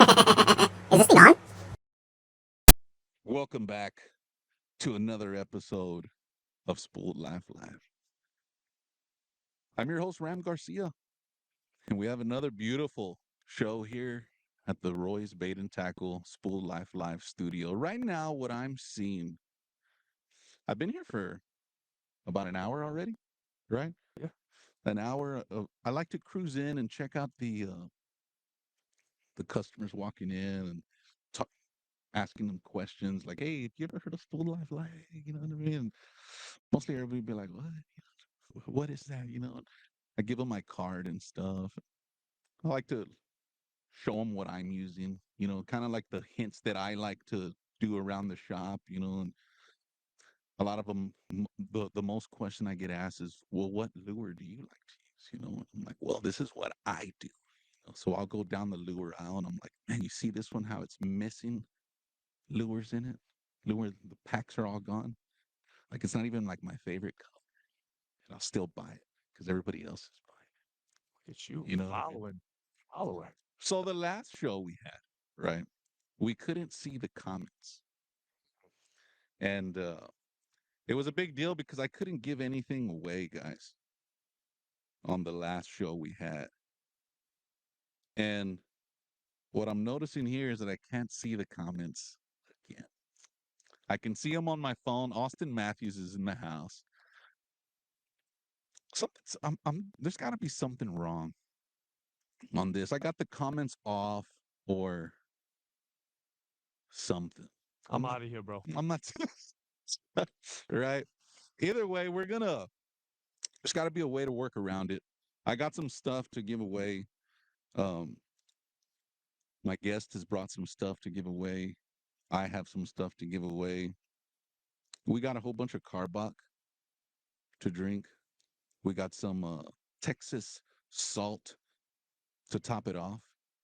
Is this thing on? Welcome back to another episode of Spooled Life Live. I'm your host, Ram Garcia, and we have another beautiful show here at the Roy's Bait and Tackle Spooled Life Live studio. Right now, what I'm seeing, I've been here for about an hour already, right? Yeah. An hour of, I like to cruise in and check out the customers walking in and talk, asking them questions like, "Hey, you ever heard of Spooled Life Live?" You know what I mean? And mostly everybody be like, what is that? I give them my card and stuff. I like to show them what I'm using, kind of like the hints that I like to do around the shop, and a lot of them, the most question I get asked is, well, what lure do you like to use? I'm like, well, this is what I do. So I'll go down the lure aisle and I'm like, man, you see this one, how it's missing lures in it? The packs are all gone. Like, it's not even like my favorite color. And I'll still buy it because everybody else is buying it. Look at you, You know what I mean? following. So the last show we had, right? We couldn't see the comments. And it was a big deal because I couldn't give anything away, guys, on the last show we had. And what I'm noticing here is that I can't see the comments again. I can see them on my phone. Austin Matthews is in the house. There's got to be something wrong on this. I got the comments off or something. I'm out of here, bro. I'm not right. Either way, there's got to be a way to work around it. I got some stuff to give away. My guest has brought some stuff to give away. I have some stuff to give away. We got a whole bunch of Karbach to drink. We got some Texas salt to top it off,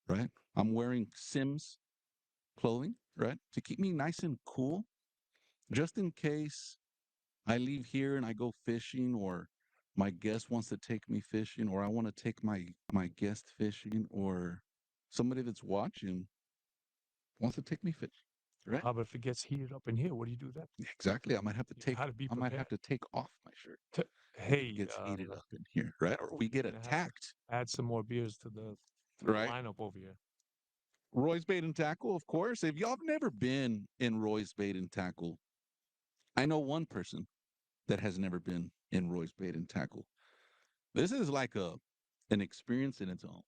right? I'm wearing Sims clothing, right? To keep me nice and cool, just in case I leave here and I go fishing, or my guest wants to take me fishing, or I want to take my guest fishing, or somebody that's watching wants to take me fishing, right? How about if it gets heated up in here? What do you do then? Exactly. I might have to You take gotta be I might have prepared. to take off my shirt. If Hey, it gets heated up in here, right? Or we get gonna have to attacked, add some more beers to the right? lineup over here. Roy's Bait and Tackle, of course. If y'all have never been in Roy's Bait and Tackle, I know one person that has never been in Roy's Bait and Tackle. This is like an experience in its own,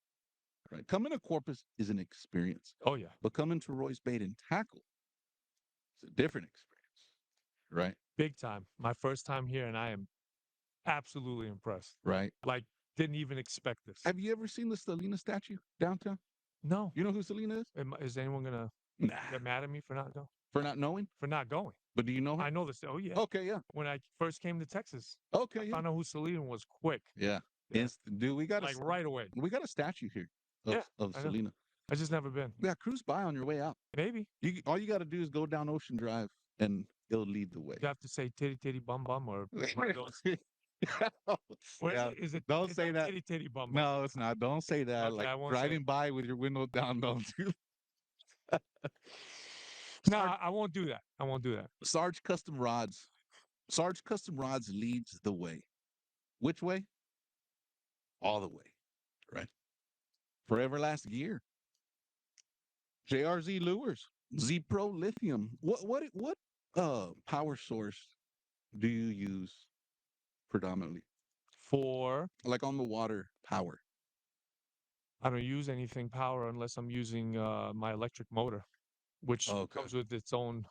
right? Coming to Corpus is an experience, Oh yeah, but coming to Roy's Bait and Tackle is a different experience, right? big time. My first time here, and I am absolutely impressed. Right. Like, didn't even expect this. Have you ever seen the Selena statue downtown? No. You know who Selena is? Is anyone gonna Nah. get mad at me for not going? For not knowing? For not going? But do you know her? I know this. Oh yeah. Okay, yeah. When I first came to Texas, Okay, I yeah. found out who Selena was quick. Yeah. Yeah. Dude, Like right away. we got a statue here of, Yeah, of I know. Selena. I just never been. Yeah, cruise by on your way out. Maybe All you got to do is go down Ocean Drive, and it'll lead the way. you have to say titty titty bum bum or one of those. What Yeah, is it? don't It's say not that. Titty titty bum bum. No, it's not. Don't say that. Okay, Like I won't say driving it. by with your window down. Don't do. No, I won't do that. I won't do that. Sarge Custom Rods. Sarge Custom Rods leads the way. Which way? All the way, right? For Everlast Gear. JRZ Lures. Z Pro Lithium. What power source do you use predominantly? For Like on the water power. I don't use anything power unless I'm using my electric motor, which Okay. comes with its own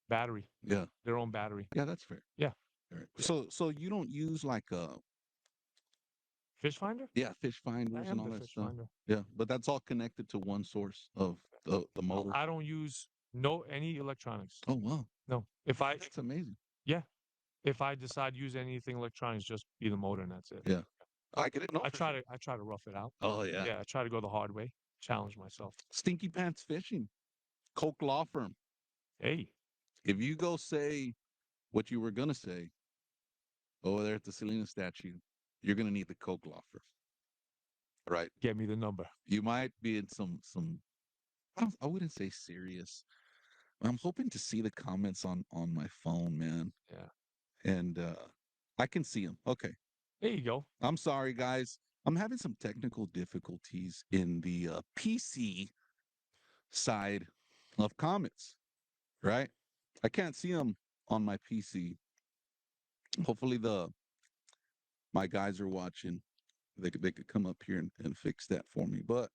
battery. Yeah. Their own battery. Yeah, that's fair. Yeah. All right. So you don't use like Fish finder? fish I finders am and all the that fish stuff. finder. Yeah, but that's all connected to one source of the motor. I don't use any electronics. Oh wow, No. that's amazing. If I decide to use anything electronics, just be the motor and that's it. Yeah, I get it. No, I for try sure. to rough it out. Oh yeah. Yeah, I try to go the hard way. Challenge myself. Stinky Pants Fishing, Coke Law Firm. Hey, If you go say what you were gonna say over there at the Selena statue, you're gonna need the Coke Law Firm. Right. get me the number. You might be in some I wouldn't say serious. I'm hoping to see the comments on my phone, man. Yeah. And I can see them. Okay. There you go. I'm sorry, guys. I'm having some technical difficulties in the PC side of comments, right? I can't see them on my PC. Hopefully, the my guys are watching. They could come up here and fix that for me. But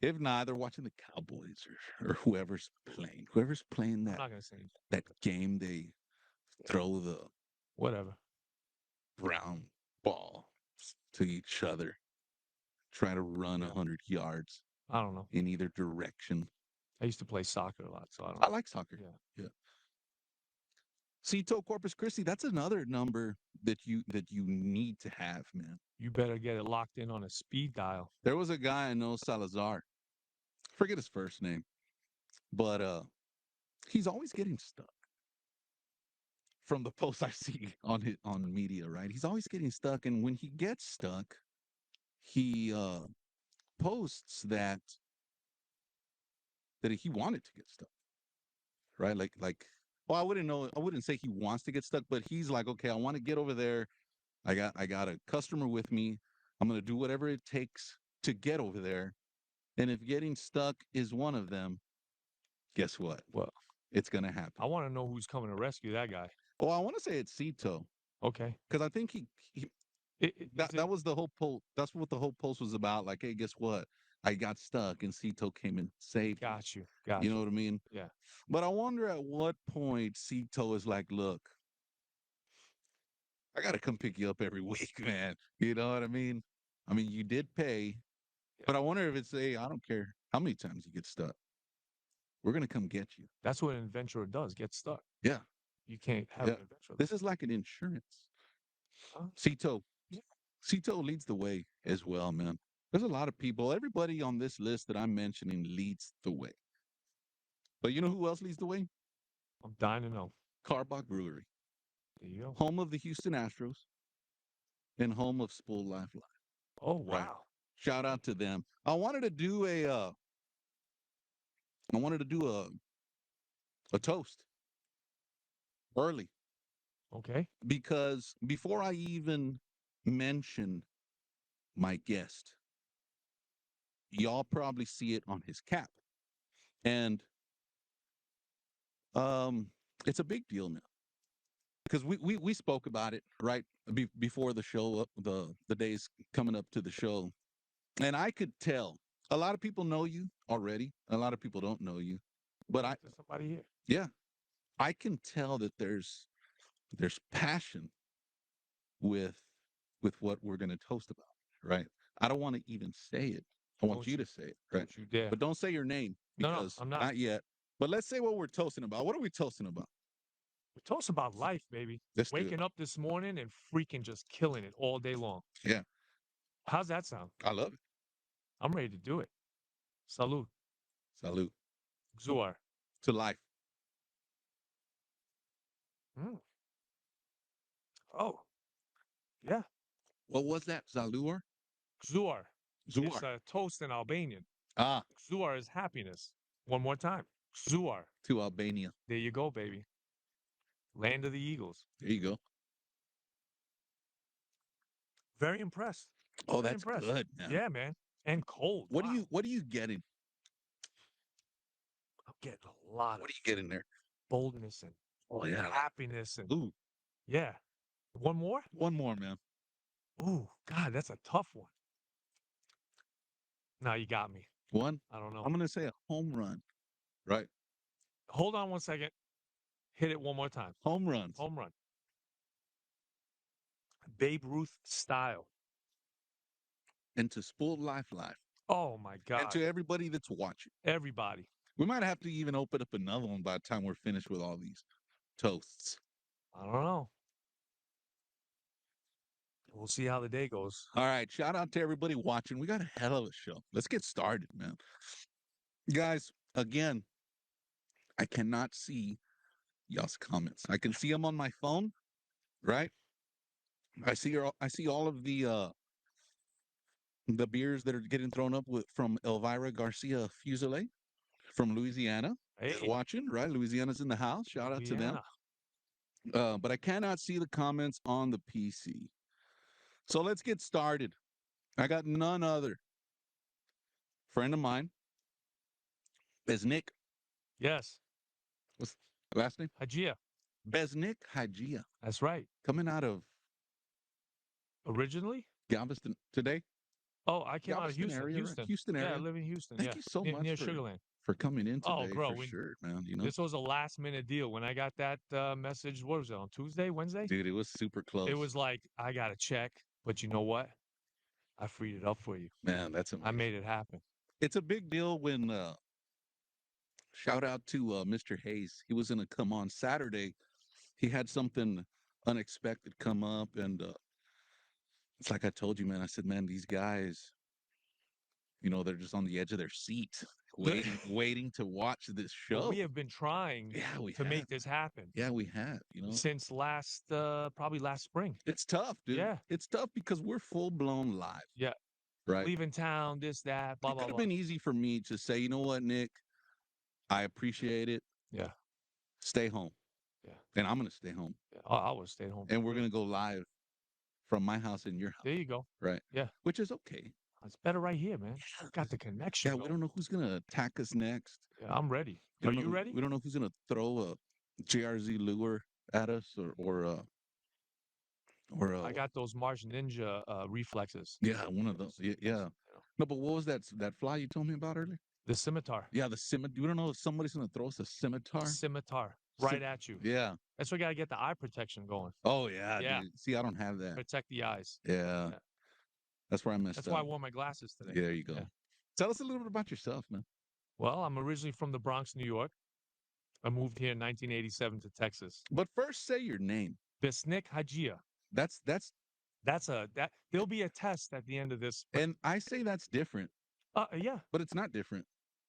if not, they're watching the Cowboys or whoever's playing. Whoever's playing I'm that not gonna say anything. that game, they throw the Whatever. brown ball to each other, try to run Yeah. 100 yards I don't know. in either direction. I used to play soccer a lot, so I don't I know. like soccer. Yeah. Yeah. Cito Corpus Christi, that's another number that you need to have, man. You better get it locked in on a speed dial. There was a guy I know, Salazar. Forget his first name, but he's always getting stuck. From the posts I see on media, right? He's always getting stuck, and when he gets stuck, he posts that he wanted to get stuck, right? Well, I wouldn't say he wants to get stuck, but he's like, okay, I want to get over there. I got a customer with me. I'm gonna do whatever it takes to get over there. And if getting stuck is one of them, guess what? Well, It's gonna happen. I want to know who's coming to rescue that guy. Well, I want to say it's Cito Okay. because I think he that was the whole post. That's what the whole post was about. Like, hey, guess what? I got stuck, and Cito came and saved me. Got you. Got You you. know what I mean? Yeah. But I wonder at what point Cito is like, look, I got to come pick you up every week, man. You know what I mean? I mean, you did pay, Yeah. but I wonder if it's a, I don't care how many times you get stuck. We're going to come get you. That's what an adventurer does. Get stuck. Yeah. You can't have Yeah. an adventure. This is like an insurance. Huh? Cito. Yeah. Cito leads the way as well, man. There's a lot of people. Everybody on this list that I'm mentioning leads the way. But you know who else leads the way? I'm dying to know. Karbach Brewery, There you go. home of the Houston Astros and home of Spool Life Live. Oh Right. wow. Shout out to them. I wanted to do a toast early Okay. because before I even mention my guest, y'all probably see it on his cap. And it's a big deal now. Because we spoke about it right before the show the days coming up to the show, and I could tell a lot of people know you already. A lot of people don't know you, but There's somebody here. yeah, I can tell that there's passion with with what we're going to toast about, right? I don't want to even say it. I want Don't you you to say it, right? don't you dare. But don't say your name No, because I'm not. not yet. But let's say what we're toasting about. What are we toasting about? We toast about life, baby. Let's do it. Waking up this morning and freaking just killing it all day long. Yeah, How's that sound? I love it. I'm ready to do it. Salud. Salute Xuar. to life. Mm. Oh, yeah. What was that? Zalur? Xuar. It's Zuar. a toast in Albanian. Ah, Xuar is happiness. One more time. Xuar. to Albania. There you go, baby. Land of the Eagles. There you go. Very impressed. Oh, Very that's impressed. good, man. Yeah, man. And cold. What Wow. are you getting? I'm getting a lot What of are you getting there? boldness and Oh yeah. happiness and Ooh, yeah. One more? one more, man. Ooh, God, that's a tough one. Now you got me. One. I don't know. I'm gonna say a home run. Right. Hold on one second. Hit it one more time. Home runs. Home run. Babe Ruth style. And to Spoiled Life Live. Oh my And God. to everybody that's watching. Everybody. We might have to even open up another one by the time we're finished with all these toasts. I don't know. We'll see how the day goes. All right. Shout out to everybody watching. We got a hell of a show. Let's get started, man. Guys, again, I cannot see y'all's comments. I can see them on my phone, right? I see all of the beers that are getting thrown up with from Elvira Garcia Fusile. from Louisiana is Hey, watching, right? Louisiana's in the house. Shout out to them. Louisiana. But I cannot see the comments on the PC. So let's get started. I got none other. Friend of mine, Besnick. Yes, What's the last name? Hajia. Besnik Haxhijaj. That's right. Coming out of Originally? Galveston today. Oh, I came out of Galveston Houston. area, right? Houston. Houston Yeah, I area. live in Houston. Thank Yeah, you so much near Sugarland. for coming in Oh, today bro, for sure, man. You know, this was a last minute deal. When I got that message, what was it, on Tuesday, Wednesday? dude, it was super It close. was like, I got a check, but you know what? I freed it up for you. Man, that's I amazing. made it happen. It's a big deal when shout out to Mr. Hayes. He was gonna come on Saturday. He had something unexpected come up, and it's like I told you, man. I said, man, these guys, you know, they're just on the edge of their seat, waiting to watch this Well, show. we have been trying Yeah, we to have. make this happen Yeah, we have. You know, since probably last spring. it's tough, dude. Yeah. It's tough because we're full blown live, Yeah. right? Leaving town, this, that, blah, It blah, could have blah. been easy for me to say, you know what, Nick, I appreciate it. Yeah. Stay home. Yeah. And I'm gonna stay home. Yeah. I would stay home. And we're gonna go live from my house in your house. There you go. Right. Yeah. Which is okay. It's better right here, man. Got the connection. Yeah, we don't know who's gonna attack us next. Yeah, I'm ready. We Are don't you know, ready? We don't know who's gonna throw a JRZ lure at us or I got those Marsh Ninja reflexes. yeah, one of those. Yeah, yeah. No, but what was that fly you told me about earlier? The scimitar. Yeah, the scimitar. We don't know if somebody's gonna throw us a scimitar. Scimitar. Right at you. Yeah. That's why you got to get the eye protection going. Oh yeah, Yeah. dude. See, I don't have that. Protect the eyes. Yeah. Yeah. That's where I messed That's up. why I wore my glasses today. Yeah, there you go. Yeah. Tell us a little bit about yourself, man. Well, I'm originally from the Bronx, New York. I moved here in 1987 to Texas. But first, say your name. Besnik Haxhijaj. That's There'll be a test at the end of this. and I say that's different, Yeah. but it's not different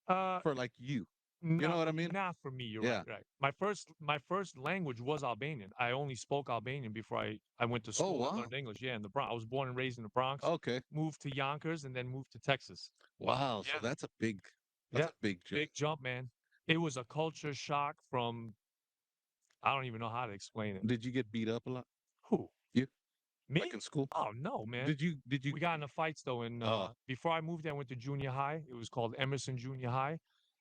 Uh, for like you. you know what I mean? Not for me. You're Yeah. right. Right. My first language was Albanian. I only spoke Albanian before I went to school. I wow. learned English. Yeah, in the Bronx. I was born and raised in the Bronx. Okay. Moved to Yonkers and then moved to Texas. Wow. So Yeah. that's a big jump. Big jump, man. It was a culture shock from. I don't even know how to explain it. Did you get beat up a lot? Who? You? Me? Like in school? Oh no, man. Did you We got into fights though. And before I moved there, I went to junior high. It was called Emerson Junior High,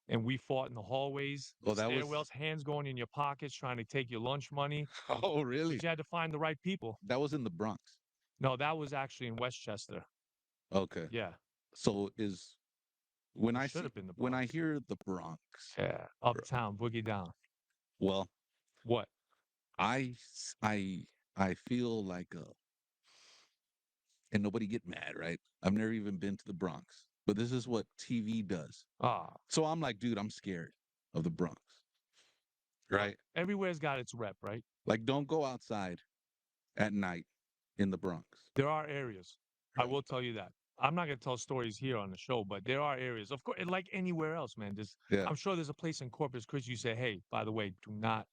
and we fought in the hallways, that was stairwells, hands going in your pockets, trying to take your lunch money. Oh, really? But you had to find the right people. That was in the Bronx. No, that was actually in Westchester. Okay. Yeah. So is when I Should see, have been the when I Bronx. hear the Bronx, Yeah. Uptown, boogie down. well, What? I feel like and nobody get mad, right? I've never even been to the Bronx, but this is what TV does. Ah. So I'm like, dude, I'm scared of the Bronx, right? Everywhere's got its rep, right? Like, don't go outside at night in the Bronx. There are areas. I Right. will tell you that. I'm not gonna tell stories here on the show, but there are areas, of course, like anywhere else, man. Yeah. I'm sure there's a place in Corpus Christi you say, hey, by the way, do not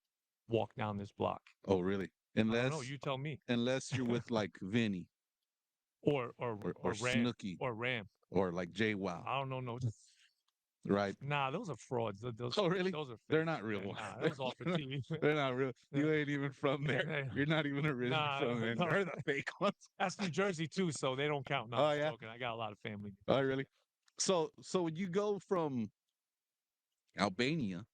walk down this block. Oh, really? I don't know. Unless You tell me. unless you're with like Vinny Or or Ram. Snooki Or Ram. or like Jay Wow, I don't know. No. right? Nah, those are frauds. Those, Oh, really? Those are fake. They're not real Yeah, ones. nah, those all for TV. They're not real. You Yeah. ain't even from there. Yeah. You're not even originally Nah, from there. no. They're the fake ones. That's New Jersey too, so they don't count. No, Oh, I'm yeah? joking. I got a lot of family. Oh, really? So when you go from Albania.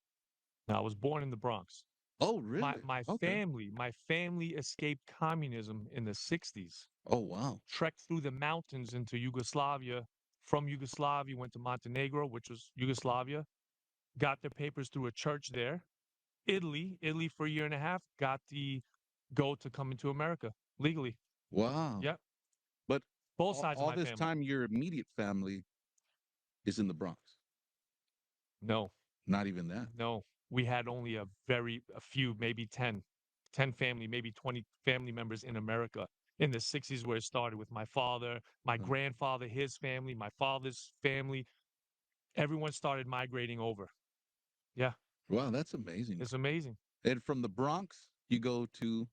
No, I was born in the Bronx. Oh, really? My Okay. family escaped communism in the 60s. Oh, wow. Trekked through the mountains into Yugoslavia. From Yugoslavia, went to Montenegro, which was Yugoslavia. Got their papers through a church there. Italy for a year and a half. Got the go to come into America legally. Wow. Yep. But Both sides all of my this family. time, your immediate family is in the Bronx. No, Not even that. no. We had only a few, maybe 10 family, maybe 20 family members in America in the 60s, where it started with my father, my grandfather, his family, my father's family. Everyone started migrating over. Yeah. Wow, that's amazing. It's amazing. And from the Bronx, you go to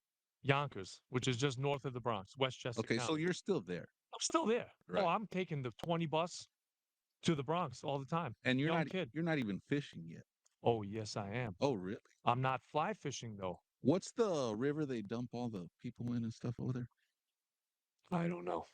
Yonkers, which is just north of the Bronx, Westchester okay, County. so you're still there. I'm still there. Right. Oh, I'm taking the 20 bus To the Bronx all the time. And Young kid. you're not even fishing yet. Oh, yes, I am. Oh, really? I'm not fly fishing, though. What's the river they dump all the people in and stuff over there? I don't know.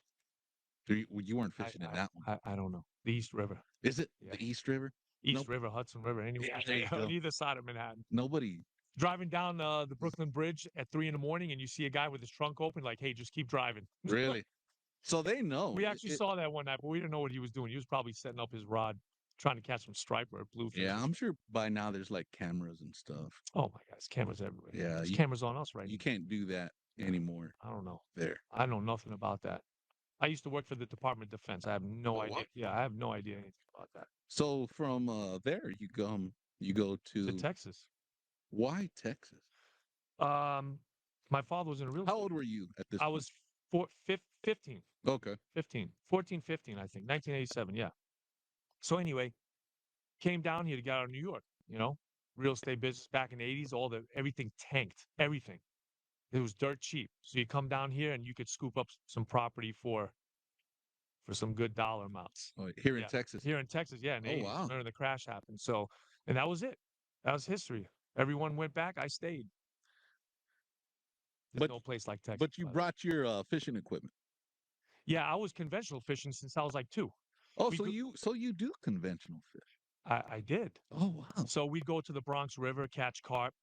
You weren't I, fishing in that one. I don't know. The East River. Is it Yeah. the East River? East Nope. River, Hudson River, anywhere. Yeah, there you go. On either side of Manhattan. Nobody. Driving down the Brooklyn Bridge at 3 in the morning and you see a guy with his trunk open, like, hey, just keep driving. Really? So they know. We actually saw that one night, but we didn't know what he was doing. He was probably setting up his rod, trying to catch some striper or bluefish. Yeah, I'm sure by now there's like cameras and stuff. Oh my God, there's cameras everywhere. Yeah, There's cameras on us right now. You can't do that anymore. I don't know. There. I know nothing about that. I used to work for the Department of Defense. I have no idea. What? Yeah, I have no idea anything about that. So from there you go To to Texas. why Texas? My father was in a real How estate. old were you at this I point? was 15. Okay. 14, 15, I think. 1987, yeah. So anyway, came down here to get out of New York, real estate business back in the 80s, everything tanked, everything. It was dirt cheap. So you come down here and you could scoop up some property for some good dollar amounts. Oh, here in Yeah. Texas. Here in Texas, yeah. In the 80s, wow. when the crash happened. So, and that was it. That was history. Everyone went back. I stayed. There's no place like Texas. But you brought your fishing equipment. Yeah, I was conventional fishing since I was like 2. Oh, so you do conventional fish. I did. Oh, wow. So we'd go to the Bronx River, catch carp.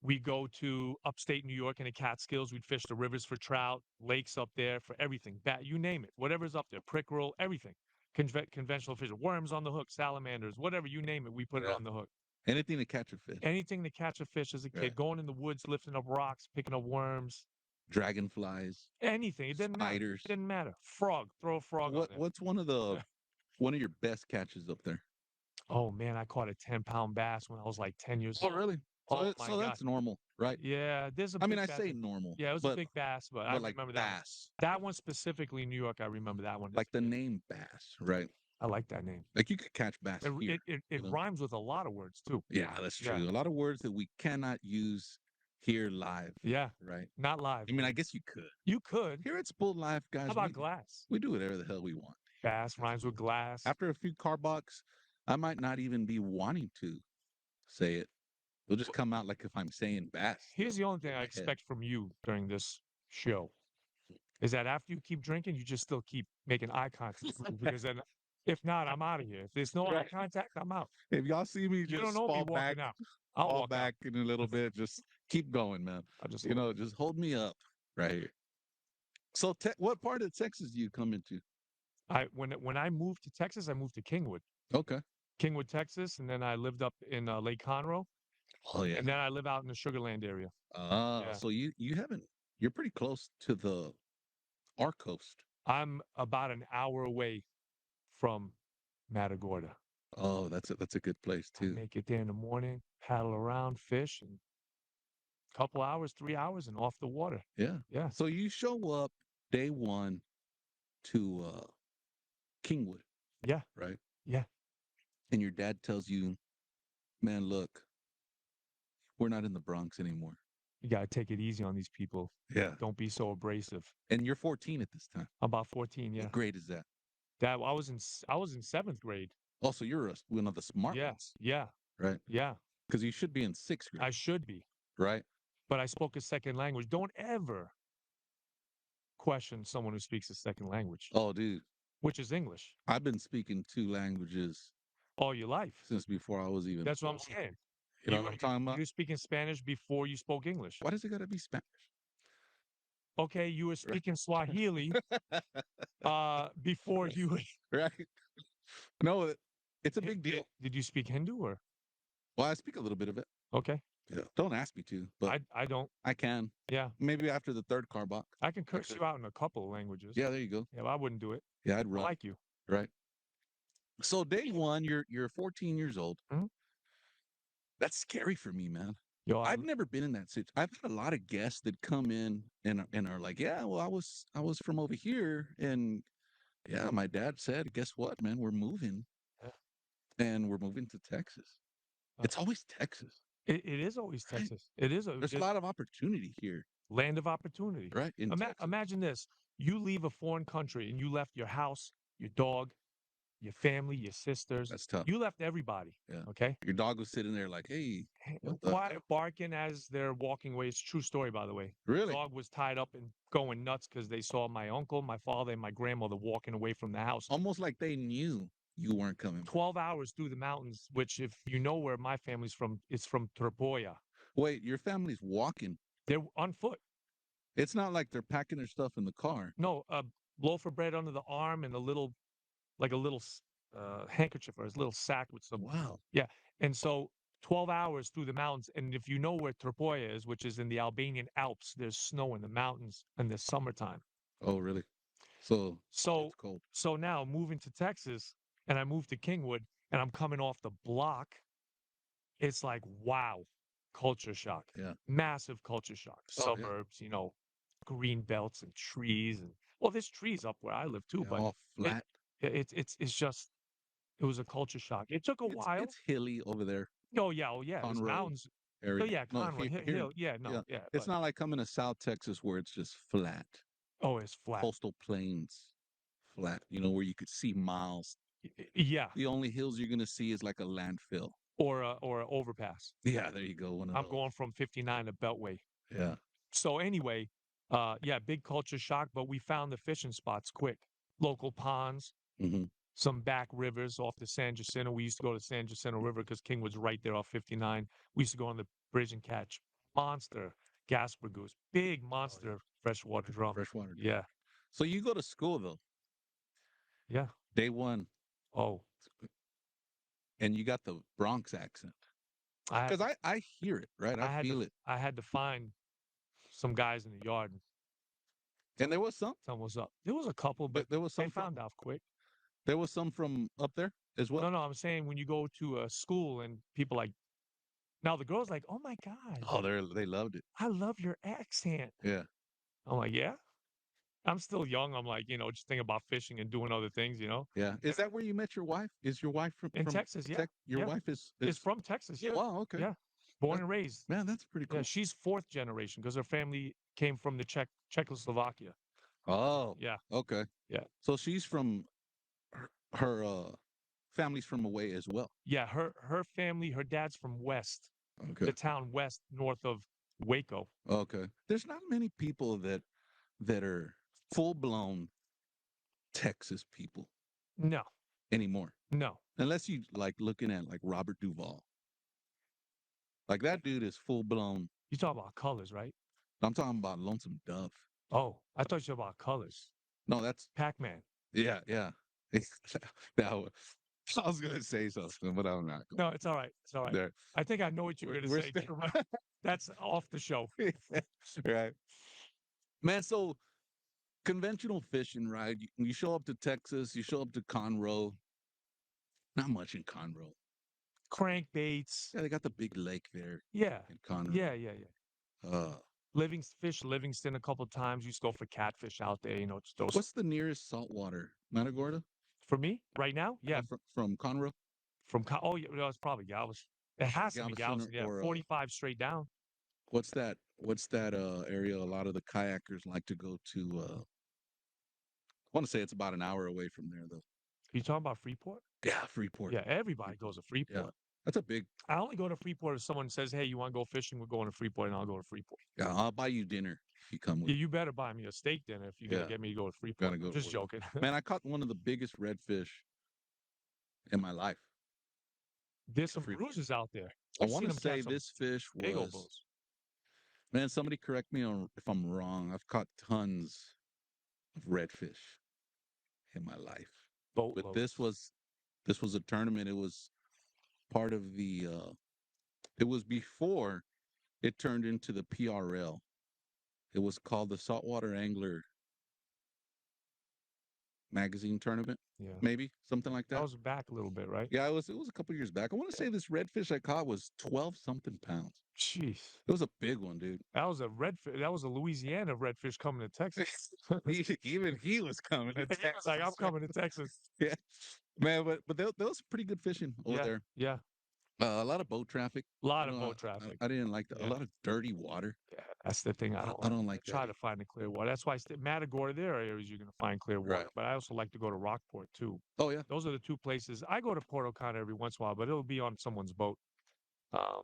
We go to upstate New York in the Catskills. We'd fish the rivers for trout, lakes up there for everything. You name it. Whatever's up there, pickerel, everything. Conventional fish, worms on the hook, salamanders, whatever you name it, we put it on the hook. Anything to catch a fish. Anything to catch a fish as a kid. Right. Going in the woods, lifting up rocks, picking up worms. Dragonflies. Anything. It didn't matter. Spiders. It didn't matter. Frog. Throw a frog on there. What's one of your best catches up there? Oh, man, I caught a 10-pound bass when I was like 10 years old. Oh, really? So that's normal, right? Yeah, there's a I big mean, I bass. say normal. Yeah, it was a big bass, but I like remember bass. that one specifically in New York. I remember that one. Like the name bass, right? I like that name. Like you could catch bass here. It rhymes with a lot of words too. Yeah, that's true. Yeah. A lot of words that we cannot use here live. Yeah, right. Not live. I mean, I guess you could. You could. Here at Spool Live, guys. How about glass? We do whatever the hell we want. Bass rhymes with glass. After a few Karbachs, I might not even be wanting to say it. It'll just come out like if I'm saying bass. Here's the only thing I expect from you during this show is that after you keep drinking, you just still keep making eye contact. Because then, if not, I'm out of here. If there's no eye contact, I'm out. If y'all see me just fall back, I'll walk back in a little bit. Just keep going, man. Just hold me up right here. So, what part of Texas do you come into? When I moved to Texas, I moved to Kingwood. Okay. Kingwood, Texas, and then I lived up in Lake Conroe. Oh yeah. And then I live out in the Sugar Land area. So you're pretty close to our coast. I'm about an hour away from Matagorda. Oh, that's a good place too. I make it there in the morning, paddle around, fish, and a couple hours, 3 hours, and off the water. Yeah. Yeah. So you show up day one to Kingwood. Yeah. Right? Yeah. And your dad tells you, man, look, we're not in the Bronx anymore. You got to take it easy on these people. Yeah. Don't be so abrasive. And you're 14 at this time. I'm about 14, yeah. What grade is that? I was in 7th grade. Oh, so you're one of the smart ones. Yeah. Right? Yeah. Because you should be in 6th grade. I should be. Right? But I spoke a second language. Don't ever question someone who speaks a second language. Oh, dude. Which is English. I've been speaking 2 languages all your life. Since before I was even. That's what I'm saying. You know what I'm talking about? You were speaking Spanish before you spoke English. Why does it got to be Spanish? Okay, you were speaking Swahili before you. Right. No, it's a big deal. Did you speak Hindu or? Well, I speak a little bit of it. Okay. Yeah. Don't ask me to, but I don't. I can. Yeah. Maybe after the 3rd Karbach. I can curse you out in a couple of languages. Yeah, there you go. Yeah, but I wouldn't do it. Yeah, I'd run. I like you. Right. So day one, you're 14 years old. Mm-hmm. That's scary for me, man. Yo, I've never been in that situation. I've had a lot of guests that come in and are like, yeah, well, I was from over here, and yeah, my dad said, guess what, man, we're moving, and we're moving to Texas. It's always Texas. It is always Texas. It is. There's a lot of opportunity here. Land of opportunity. Right. Imagine this: you leave a foreign country and you left your house, your dog, your family, your sisters. That's tough. You left everybody. Yeah. Okay. Your dog was sitting there like, hey, what the? Quiet barking as they're walking away. It's a true story, by the way. Really? Dog was tied up and going nuts because they saw my uncle, my father, and my grandmother walking away from the house. Almost like they knew you weren't coming. 12 hours through the mountains, which, if you know where my family's from, it's from Turboya. Wait, your family's walking. They're on foot. It's not like they're packing their stuff in the car. No, a loaf of bread under the arm and a little, like a little handkerchief or a little sack with some. Wow. Yeah. And so 12 hours through the mountains. And if you know where Turboya is, which is in the Albanian Alps, there's snow in the mountains in the summertime. Oh, really? So it's cold. So now moving to Texas, and I moved to Kingwood, and I'm coming off the block. It's like, wow, culture shock. Yeah. Massive culture shock. Oh, yeah. Suburbs, green belts and trees, and well, there's trees up where I live too, Yeah, but all flat. it's just, it was a culture shock. It took a while. It's hilly over there. Oh yeah, there's Conroe mountains. area. Oh yeah, No, Conroe Hill. Yeah, no, yeah. It's not like coming to South Texas where it's just flat. Oh, it's flat. Coastal plains, flat. Where you could see miles. Yeah, The only hills you're gonna see is like a landfill. or a overpass. Yeah, there you go. One of I'm those. going from 59 to Beltway. Yeah. So anyway, yeah, big culture shock, but we found the fishing spots quick. Local ponds, Hmm. some back rivers off the San Jacinto. We used to go to San Jacinto River because Kingwood's right there off 59. We used to go on the bridge and catch monster Gasper goose, big monster freshwater drum. Freshwater. Yeah, So you go to school though, yeah. day one, Oh, and you got the Bronx accent. I had, Because I hear it, right? I I had feel to, it. I had to find some guys in the yard and And there was some. tell them what's up. There was a couple, but There was they some. found out quick. There was some from up there as well. No, I'm saying when you go to a school and people like, now the girls like, oh my God, Oh, they loved it. I love your accent. Yeah. I'm like, yeah. I'm still young. I'm like, just thinking about fishing and doing other things, Yeah. Is that where you met your wife? Is your wife from in Texas? Yeah. Your Yeah. wife is It's from Texas. Yeah. Wow, okay. Yeah. Born and raised. Man, that's pretty cool. Yeah. She's fourth generation because her family came from the Czechoslovakia. Oh. Yeah. Okay. Yeah. So she's from her family's from away as well. Yeah. Her family, her dad's from West, Okay. the town West, north of Waco. Okay. There's not many people that are full-blown Texas people No. anymore. No. Unless you like looking at like Robert Duvall. Like that dude is full-blown. You talk about colors, right? I'm talking about Lonesome Dove. Oh, I thought you were about colors. No, that's Pac-Man. yeah. Now, I was gonna say something, but I'm not. No, it's all right. It's all right. There. I think I know what you're going to say. still- That's off the show. Right. Man, so conventional fishing, right? You show up to Texas, you show up to Conroe. Not much in Conroe. Crankbaits. Yeah, they got the big lake there Yeah. in Conroe. Yeah. Livingston a couple times. Used to go for catfish out there. Just those. What's the nearest saltwater? Matagorda? For me right now? Yeah. From Conroe? Oh, yeah. It's probably Galveston. It has to be Galveston Galveston. Yeah. or, 45 straight down. What's that area a lot of the kayakers like to go to? I want to say it's about an hour away from there, though. You talking about Freeport? Yeah, Freeport. Yeah. Everybody goes to Freeport. Yeah. That's a big. I only go to Freeport if someone says, "Hey, you want to go fishing? We're going to Freeport," and I'll go to Freeport. Yeah, I'll buy you dinner if you come with. Yeah, you better buy me a steak dinner if you're gonna get me to go to Freeport. Gotta go. Just joking. Man, I caught one of the biggest redfish in my life. There's some Freeport. bruises out there. I I've want seen to them say catch some this fish big old was. bulls. Man, somebody correct me if I'm wrong. I've caught tons of redfish in my life, but Boatloads. this was a tournament. It was part of the. It was before it turned into the PRL. It was called the Saltwater Angler Magazine Tournament. Yeah. Maybe something like that. That was back a little bit, right? Yeah, it was a couple years back. I want to say this redfish I caught was 12 something pounds. Jeez. It was a big one, dude. That was a redfish. That was a Louisiana redfish coming to Texas. Even he was coming to He was Texas. like, I'm coming to Texas. Yeah, man, but there was pretty good fishing over there. Yeah. A lot of boat traffic. A lot You of know, boat traffic. I didn't like a Yeah. lot of dirty water. Yeah, that's the thing I don't I like. don't I like that try to either. find the clear water. That's why Matagorda, there are areas you're going to find clear Right. water. But I also like to go to Rockport too. Oh yeah. Those are the two places. I go to Port O'Connor every once in a while, but it'll be on someone's boat. Um,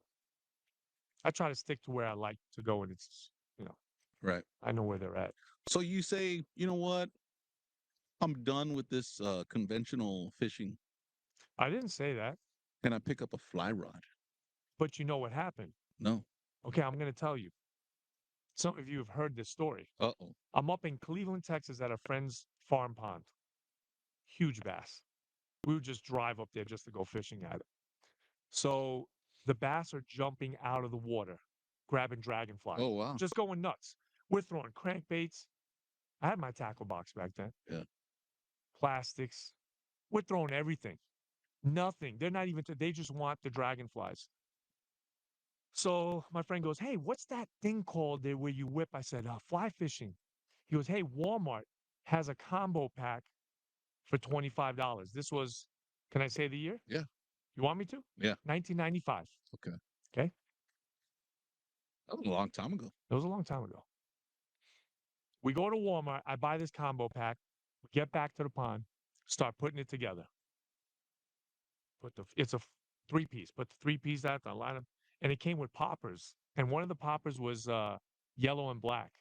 I try to stick to where I like to go, and it's, Right. I know where they're at. So you say, you know what? I'm done with this conventional fishing. I didn't say that, Can I pick up a fly rod? but you know what happened. No. Okay, I'm going to tell you. Some of you have heard this story. Uh-oh. I'm up in Cleveland, Texas at a friend's farm pond. Huge bass. We would just drive up there just to go fishing at it. So the bass are jumping out of the water, grabbing dragonflies, Oh wow. just going nuts. We're throwing crankbaits. I had my tackle box back then, Yeah. plastics. We're throwing everything. Nothing. They're not even, they just want the dragonflies. So my friend goes, "Hey, what's that thing called there where you whip?" I said, "Fly fishing." He goes, "Hey, Walmart has a combo pack for $25." This was, can I say the year? Yeah. You want me to? Yeah. 1995. Okay. Okay. That was a long time ago. It was a long time ago. We go to Walmart. I buy this combo pack. We get back to the pond, start putting it together. It's a three-piece. Put the three-piece out, the line up, and it came with poppers. And one of the poppers was yellow and black.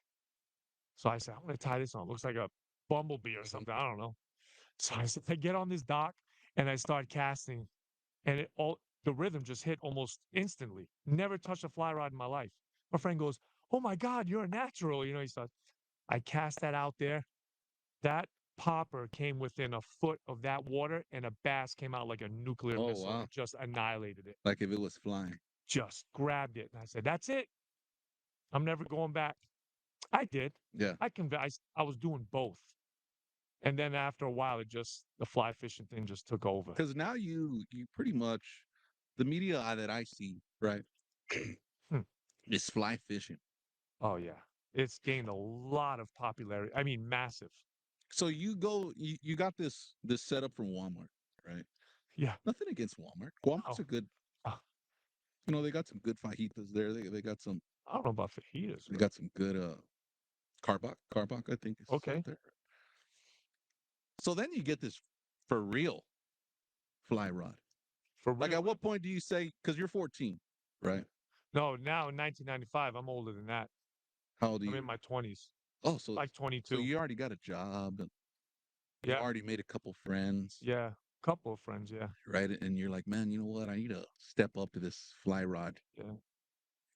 So I said, "I'm going to tie this on. It looks like a bumblebee or something. I don't know." So I said, I get on this dock and I start casting, and the rhythm just hit almost instantly. Never touched a fly rod in my life. My friend goes, "Oh my God, you're a natural." He starts. I cast that out there. That popper came within a foot of that water, and a bass came out like a nuclear Oh missile. wow. It just annihilated it. Like if it was flying. Just grabbed it, and I said, "That's it. I'm never going back." I did. Yeah. I was doing both. And then after a while, the fly fishing thing just took over. Because now you pretty much the media that I see, right, Hmm. is fly fishing. Oh yeah. It's gained a lot of popularity. I mean, massive. So you got this setup from Walmart, right? Yeah. Nothing against Walmart. Walmart's Oh, a good, uh, they got some good fajitas there. They got I don't know about fajitas, they but got some good Karbach, I think is out okay. there. So then you get this for real fly rod. For Like real. at what point do you say, because you're 14, right? No, now in 1995, I'm older than that. How old are I'm in you? my 20s, Oh, so like so 22. you already got a job and you Yeah. already made a couple friends, Yeah. Couple of friends. Yeah. right? And you're like, man, you know what? I need to step up to this fly rod Yeah.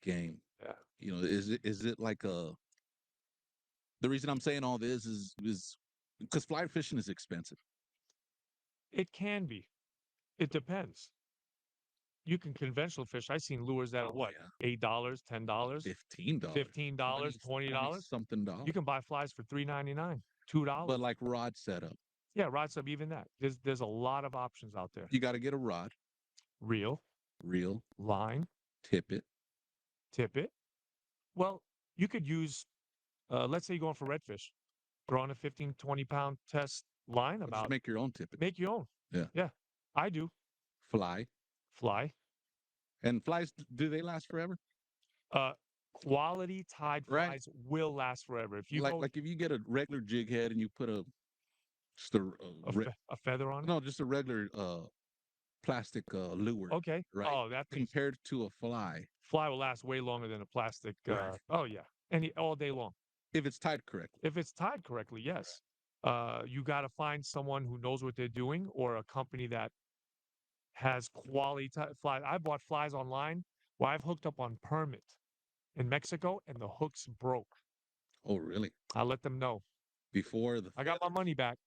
game. Yeah. Is it like the reason I'm saying all this is because fly fishing is expensive. It can be. It depends. You can conventional fish. I've seen lures that are Oh what? yeah, $8, $10, $15, $15, 20 $20. something You dollars. can buy flies for $3.99, $2. But like rod setup, Yeah, rod sub, even that. There's a lot of options out there. you got to get a rod, Reel, reel, line, tip it. tip it. Well, you could use, let's say you're going for redfish. Throw on a 15, 20-pound test line Or just about, make your own tippet. make your own. Yeah. Yeah, I do. Fly. Fly. And flies, do they last forever? Uh, Quality tide Right. flies will last forever. If you go Like if you get a regular jig head and you put just a feather on it, no, just a regular plastic lure, okay. right? Oh, that thing's Compared to a fly. fly will last way longer than a plastic. Right. Oh yeah, all day long. If it's tied correctly. If it's tied correctly, yes. You got to find someone who knows what they're doing, or a company that has quality flies. I bought flies online where I've hooked up on permit in Mexico, and the hooks broke. Oh, really? I let them know. Before the I got my feathers? money back.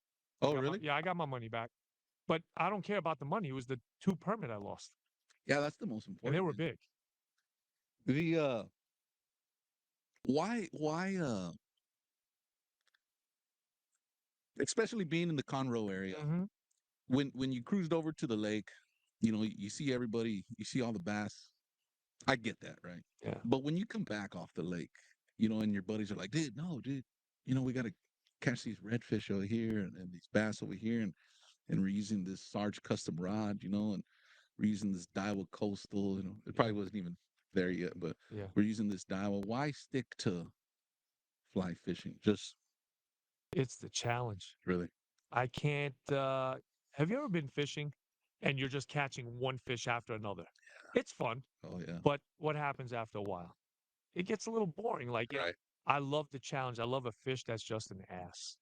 Oh, really? I got my money back. But I don't care about the money. It was the two permit I lost, Yeah, that's the most and they important were thing. big. The why especially being in the Conroe area, Hmm. when you cruised over to the lake, you see everybody, you see all the bass. I get that, right? Yeah. But when you come back off the lake, and your buddies are like, dude, no, dude, we got to catch these redfish over here and these bass over here, and we're using this Sarge custom rod, and we're using this Daiwa Coastal. You know, it Yeah. probably wasn't even there yet, but Yeah. we're using this Daiwa. Why stick to fly fishing? Just It's the challenge. really. I can't. Have you ever been fishing and you're just catching one fish after another? It's fun, Oh yeah. but what happens after a while? It gets a little boring. Like, Right. I love the challenge. I love a fish that's just an ass.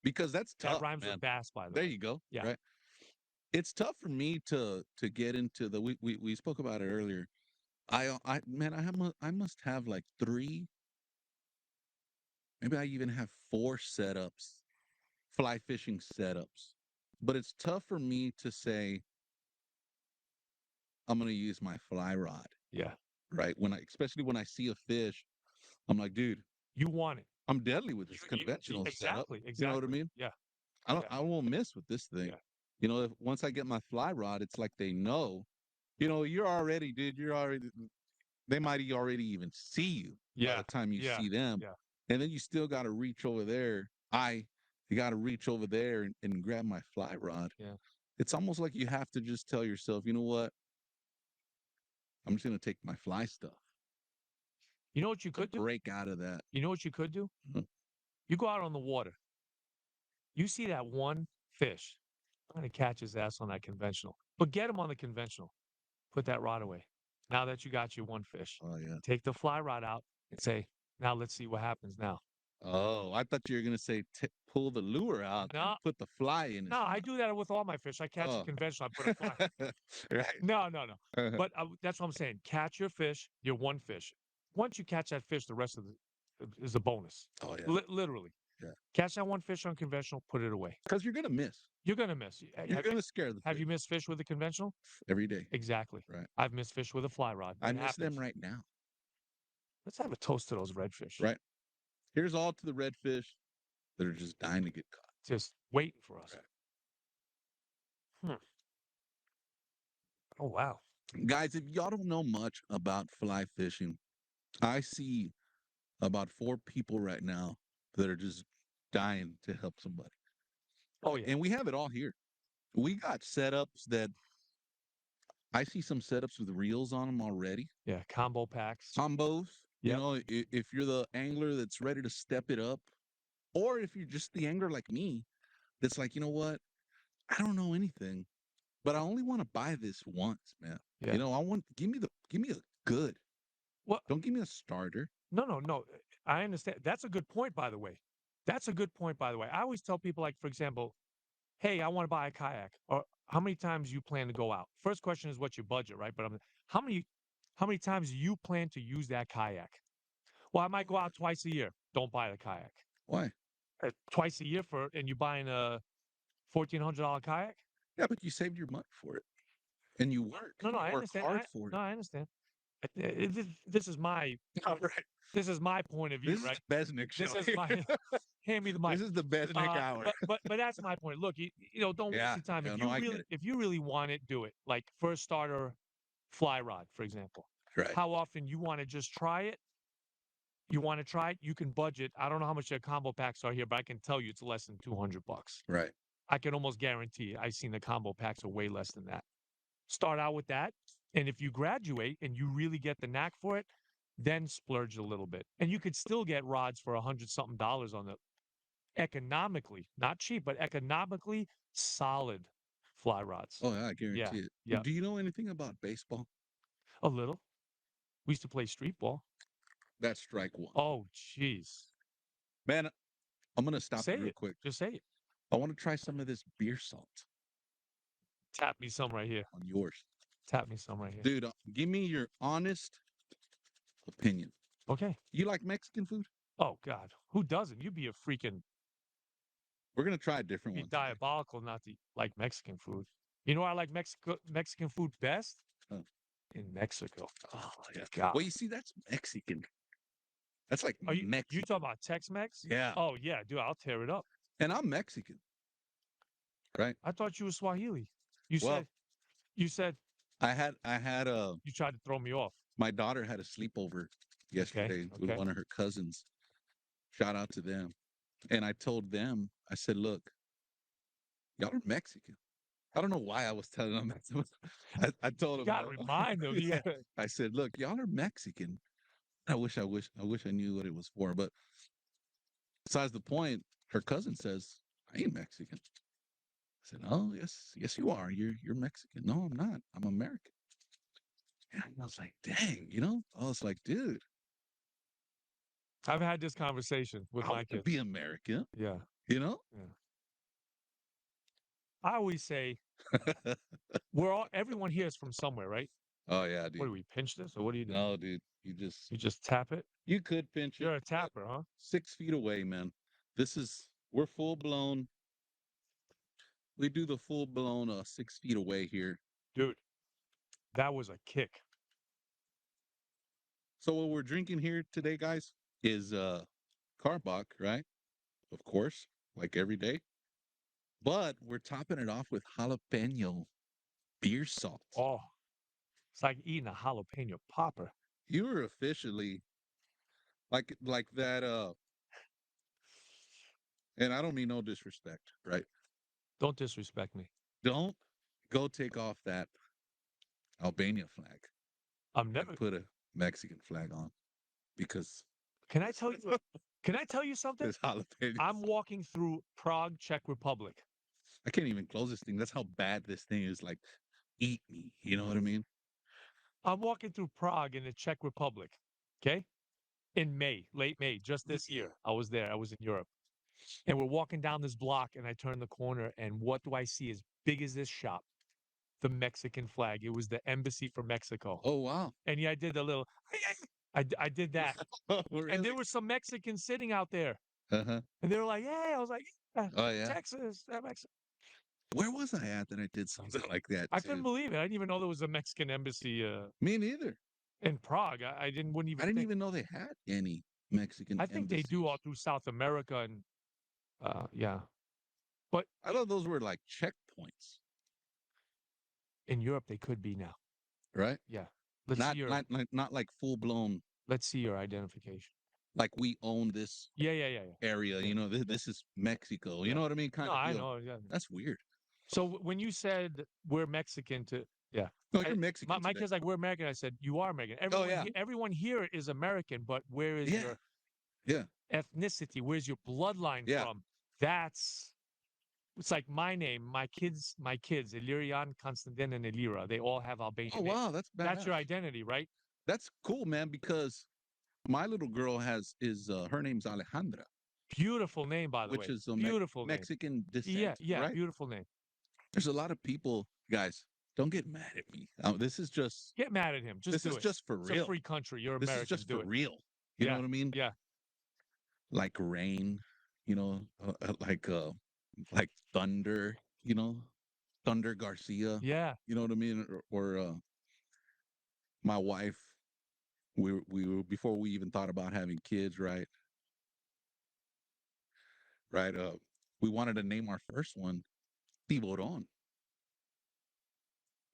Because that's That tough, rhymes with man. bass, by the There way. you go. Yeah. Right. It's tough for me to get into the we spoke about it earlier. I man, I must have like three, maybe I even have four setups, fly fishing setups. But it's tough for me to say I'm gonna use my fly rod, Yeah. right? When I especially when I see a fish, I'm like, dude, You want it. I'm deadly with this conventional setup. Exactly. You know what I Exactly. mean? Yeah. Yeah. I won't miss with this thing. Yeah. You know, if once I get my fly rod, it's like they know, you know, you're already, dude, you're already they might already even see you by Yeah. the time you Yeah. see them. Yeah. And then you still got to reach over there. You got to reach over there and grab my fly rod. Yeah. It's almost like you have to just tell yourself, you know what? I'm just going to take my fly stuff You know what you to could do? break out of that. You know what you could do? Mhm. You go out on the water. You see that one fish. I'm going to catch his ass on that conventional. But get him on the conventional. Put that rod away. Now that you got your one fish, Oh, yeah. take the fly rod out and say, now let's see what happens now. Oh, I thought you were going to say pull the lure out and No, put the fly in his no, I mouth. do that with all my fish. I catch a Oh, conventional, I put a fly. right. No, no, no. Uh-huh. But that's what I'm saying. Catch your fish, your one fish. Once you catch that fish, the rest of the is a bonus. Oh, yeah. Literally. Yeah. Catch that one fish on conventional, put it away. Because you're going to miss. You're gonna miss. You're going to scare the Have fish you missed fish with a conventional? every day. Exactly. Right. I've missed fish with a fly rod. I It miss them happens. right now. Let's have a toast to those redfish. Right. Here's all to the redfish that are just dying to get caught. Just waiting for us. Right. Hmm. Oh wow. Guys, if y'all don't know much about fly fishing, I see about four people right now that are just dying to help somebody. Oh yeah. And we have it all here. We got setups that I see some setups with reels on them already. Yeah. Combo packs. Combos, you Yep. know, if you're the angler that's ready to step it up, or if you're just the angler like me that's like, you know what? I don't know anything, but I only want to buy this once, man. Yeah. You know, I want give me a good. Well, Don't give me a starter. no, no, no. I understand. That's a good point, by the way. That's a good point, by the way. I always tell people, like, for example, hey, I want to buy a kayak. Or how many times you plan to go out? First question is what's your budget, right? But how many how many times do you plan to use that kayak? Well, I might go out twice a year. Don't buy the kayak. Why? Twice a year and you're buying a $1,400 kayak? Yeah, but you saved your money for it, and you No, no, you I work understand. hard for it. No, I understand. This is my All right. this is my point of view, This is right? the Besnick show. This is here. my hand me the mic. This is the Besnick hour. But that's my point. Look, don't waste Yeah, your time. yeah, no, I get it. If you really want it, do it. Like first starter fly rod, for example. Right, How often you want to just try it? You want to try it? You can budget. I don't know how much their combo packs are here, but I can tell you it's less than $200. right. I can almost guarantee I've seen the combo packs are way less than that. Start out with that. And if you graduate and you really get the knack for it, then splurge a little bit. And you could still get rods for $100 something on the economically, not cheap, but economically solid fly rods. Oh, yeah, I Yeah. guarantee it. Yeah. Do you know anything about baseball? A little. We used to play street ball. That's strike one. Oh, jeez. Man, I'm gonna stop Say you real it. quick. Just say it. I want to try some of this beer salt Tap me some right here. on yours, Tap me some right here. dude. Give me your honest opinion. Okay. You like Mexican food? Oh, God. Who doesn't? You'd be a freaking We're gonna try a different be one today. diabolical not to like Mexican food. You know where I like Mexican food best? Huh. In Mexico. Oh yeah. God. Well, you see, that's Mexican. That's like Are you Mexican. talking about Tex-Mex? Yeah. Oh yeah, dude, I'll tear it up. And I'm Mexican, right? I thought you were Swahili. You Well, said I had you tried to throw me off. my daughter had a sleepover yesterday with okay. one of her cousins. Shout out to them. And I told them, I said, look, y'all are Mexican. I don't know why I was telling them that. I told You him, gotta remind them. You yeah. gotta, I said, look, y'all are Mexican. I wish I knew what it was for. But besides the point, her cousin says, I ain't Mexican. I said, oh, yes, you are. You're Mexican. No, I'm not. I'm American. And I was like, dang, I was like, dude, I've had this conversation with I my want to kids. be American, Yeah, you know? yeah. I always say everyone here is from somewhere, right? Oh yeah, What dude. do we pinch this or what do you do? No, dude. You just tap it. You could pinch it, You're a but tapper, huh? 6 feet away, man. We're full blown. We do the full blown 6 feet away here. Dude, that was a kick. So what we're drinking here today, guys, is Karbach, right? Of course, like every day. But we're topping it off with jalapeno beer salt. Oh, it's like eating a jalapeno popper. You were officially like that and I don't mean no disrespect, right? Don't disrespect me. Don't go take off that Albania flag I'm and never. put a Mexican flag on because Can I tell you? Can I tell you something? there's jalapenos. I'm walking through Prague, Czech Republic. I can't even close this thing. That's how bad this thing is. Like, eat me. You know what I mean? I'm walking through Prague in the Czech Republic. Okay, in May, late May, just this year. I was there. I was in Europe, and we're walking down this block, and I turn the corner, and what do I see as big as this shop? The Mexican flag. It was the embassy for Mexico. Oh wow. And yeah, I did the little. I did that, Oh and there really? were some Mexicans sitting out there, Uh-huh. and they were like, "Hey," I was like, "Yeah, Oh yeah. Texas, that Mexico." Where was I at that I did something like that I couldn't too? believe it. I didn't even know there was a Mexican embassy Me neither. in Prague. Wouldn't I even didn't think. even know they had any Mexican I think they do all embassies. through South America and yeah, but I thought those were like checkpoints, in Europe they could be now. right? Yeah, let's see your Not like full blown let's see your identification. like we own this Yeah, yeah, yeah, yeah. area, Yeah, this is Mexico. You yeah. know what I mean? No, Kind of I deal. know. Yeah. That's weird. So when you said we're Mexican, to yeah, No, you're Mexican my today. kids like we're American. I said you are American. Oh yeah. Everyone here is American, but where is Yeah. your Yeah. ethnicity? Where's your bloodline Yeah. from? That's it's like my name, my kids, Illyrian, Constantin, and Elira. They all have Albanian Oh names. wow, that's That's badass. your identity, right? That's cool, man, because my little girl is her name's Alejandra, Beautiful name, by the which way. is a Beautiful name. Mexican Yeah, descent, yeah, right? beautiful name. There's a lot of people, guys, don't get mad at me. Get mad at him. Just This do is it. just for It's a real. free country. You're This is American. just for Do it. real. You know Yeah, what I mean? yeah. Like rain, you know, like thunder, Thunder Garcia. Yeah. You know what I mean? Or my wife. We were before we even thought about having kids, right? Right. We wanted to name our first one Tiburon,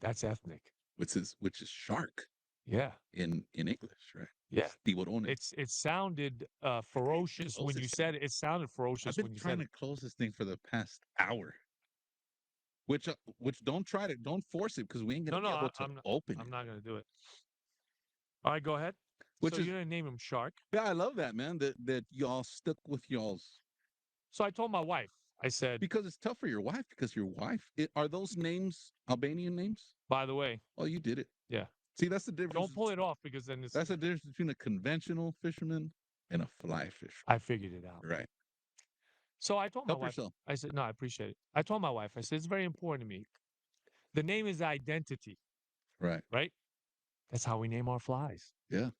That's ethnic. which is shark Yeah. in English, right? Yeah. Tiburones. It sounded ferocious Close when you this thing. said it. It sounded I've ferocious been when you trying said to it. close this thing for the past hour. Which don't force it because we ain't No, gonna no, be able to I'm not. open I'm it. not gonna do it. All right, go ahead. So Which is you're gonna name him Shark. yeah, I love that, man. That y'all stuck with y'all's So I told my wife. I said, because it's tough for your wife because your wife are those names Albanian names? by the way, Oh, you did it. yeah, See, that's the difference. don't pull it off because then it's. That's the difference between a conventional fisherman and a fly fisherman. I figured it out. Right. So I told my Help wife. yourself. I said, no, I appreciate it. I told my wife. I said it's very important to me. The name is identity, Right. right? That's how we name our flies. Yeah.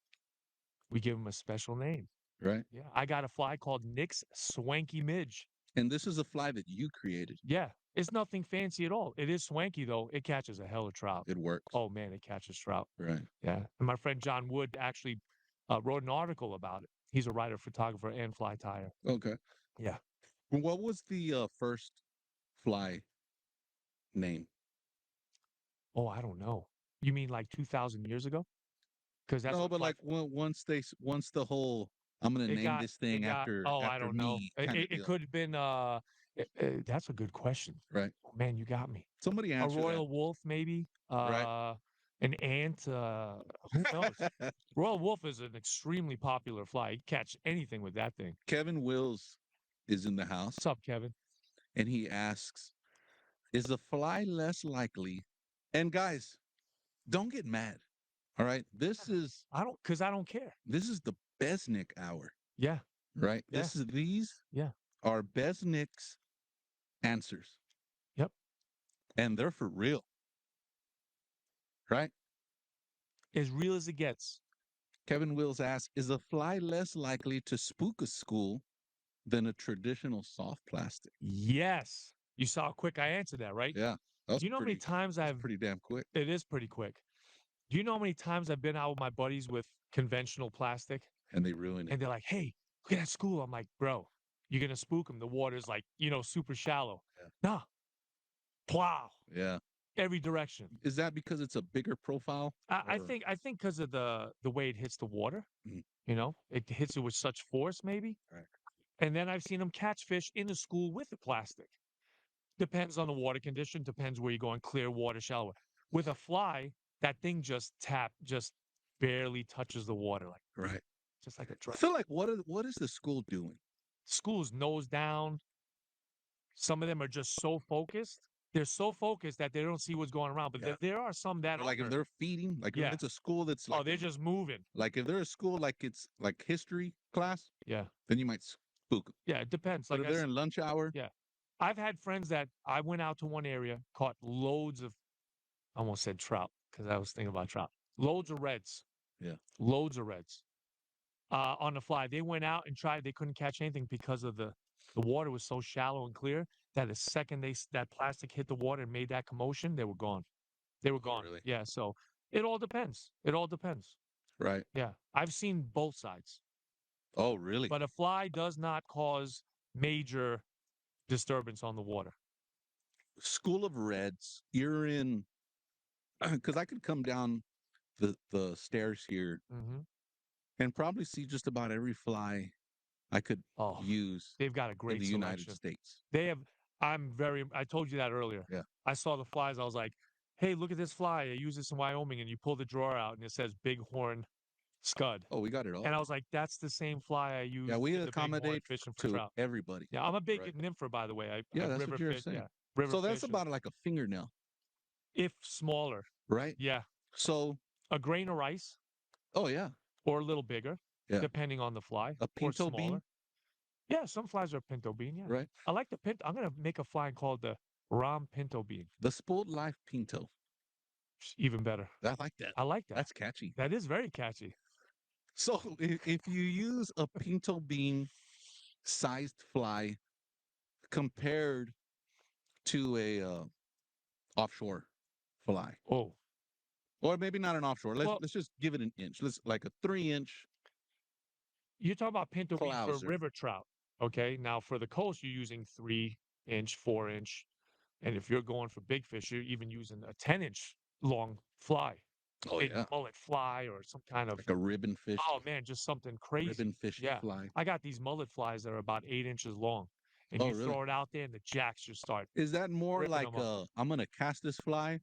We give them a special name. Right. Yeah, I got a fly called Nick's Swanky Midge. And this is a fly that you created. Yeah, it's nothing fancy at all. It is swanky though. It catches a hell of trout. It works. Oh man, it catches trout. Right. Yeah, and my friend John Wood actually wrote an article about it. He's a writer, photographer, and fly tyer. Okay. Yeah. What was the first fly name? Oh, I don't know. You mean like 2,000 years ago? Because that's No, what but like once the whole I'm gonna name this it thing got. after Oh, I after don't know. me kind of It deal. could have been That's a good question. Right. Oh, man, you got me. Somebody A answer that. royal wolf, maybe. Right. An ant. Who knows? Royal wolf is an extremely popular fly. You catch anything with that thing. Kevin Wills is in the house What's up, Kevin? and he asks, is a fly less likely? And guys, don't get mad. All right. I don't care. This is the Besnick hour, Yeah, right? yeah, These yeah. are Besnick's answers. Yep. And they're for real. Right? As real as it gets. Kevin Wills asks, is a fly less likely to spook a school than a traditional soft plastic? Yes. You saw how quick I answered that, right? Yeah. Do you know how many times That's pretty damn quick. it is pretty quick. Do you know how many times I've been out with my buddies with conventional plastic? And they ruin it. And they're like, hey, look at that school. I'm like, bro, you're going to spook them. The water's like, super shallow. Yeah. Nah. Plow. Yeah. Every direction. Is that because it's a bigger profile? I think because of the way it hits the water, Mhm. it hits it with such force, maybe. Right. And then I've seen them catch fish in the school with the plastic. Depends on the water condition. Depends where you're going. Clear water, shallow. With a fly, that thing just barely touches the water, like Right. just like a I drop. feel like what is the school doing? School's nose down. Some of them are just so focused. They're so focused that they don't see what's going around. But Yeah. there are some that Or like if they're feeding, like if Yeah. it's a school that's like they're just moving. like if they're a school like it's like history class, Yeah. then you might spook them. Yeah, it depends. But Like if they're in lunch hour, yeah. I've had friends that I went out to one area, caught loads of, I almost said trout because I was thinking about trout. Loads of reds. Yeah. Loads of reds. On the fly. They went out and tried. They couldn't catch anything because of the water was so shallow and clear that the second that plastic hit the water and made that commotion, they were gone. They were gone. really? Yeah. So it all depends. It all depends. Right. Yeah. I've seen both sides. Oh, really? But a fly does not cause major disturbance on the water. School of Reds, you're in because I could come down the stairs here Mm-hmm. and probably see just about every fly I could use They've got a in great the selection. United States. They have. I told you that earlier. Yeah. I saw the flies. I was like, hey, look at this fly. I use this in Wyoming. And you pull the drawer out and it says bighorn scud. Oh, we got it all. And I was like, that's the same fly I use. Yeah, we in the bighorn accommodate fishing for to trout. everybody. Yeah, I'm a big Right. nympher, by the way. I that's river what you're fish. saying. Yeah, river So that's fish about like a fingernail, if smaller. right? Yeah, So, a grain of rice oh yeah, or a little bigger, Yeah. depending on the fly. a pinto or smaller. bean, Yeah, some flies are pinto bean. Yeah, right? I like the pinto. I'm gonna make a fly called the Ram pinto bean. The spoiled life pinto. Even better. I like that. I like that. That's catchy. That is very catchy. So if you use a pinto bean sized fly compared to a offshore fly, Oh, or maybe not an offshore, Well- let's just give it an inch. Let's like a 3-inch. you're talking about pinto bean for Clouser. river trout. Okay, now for the coast, you're using 3-inch, 4-inch, and if you're going for big fish, you're even using a 10-inch long fly. Oh Big yeah, mullet fly or some kind of like a ribbon fish. oh man, just something crazy. Ribbon fish Yeah. fly. I got these mullet flies that are about 8 inches long, and Oh, you really? throw it out there, and the jacks just start. Is that more ripping like 'em up. I'm gonna cast this fly,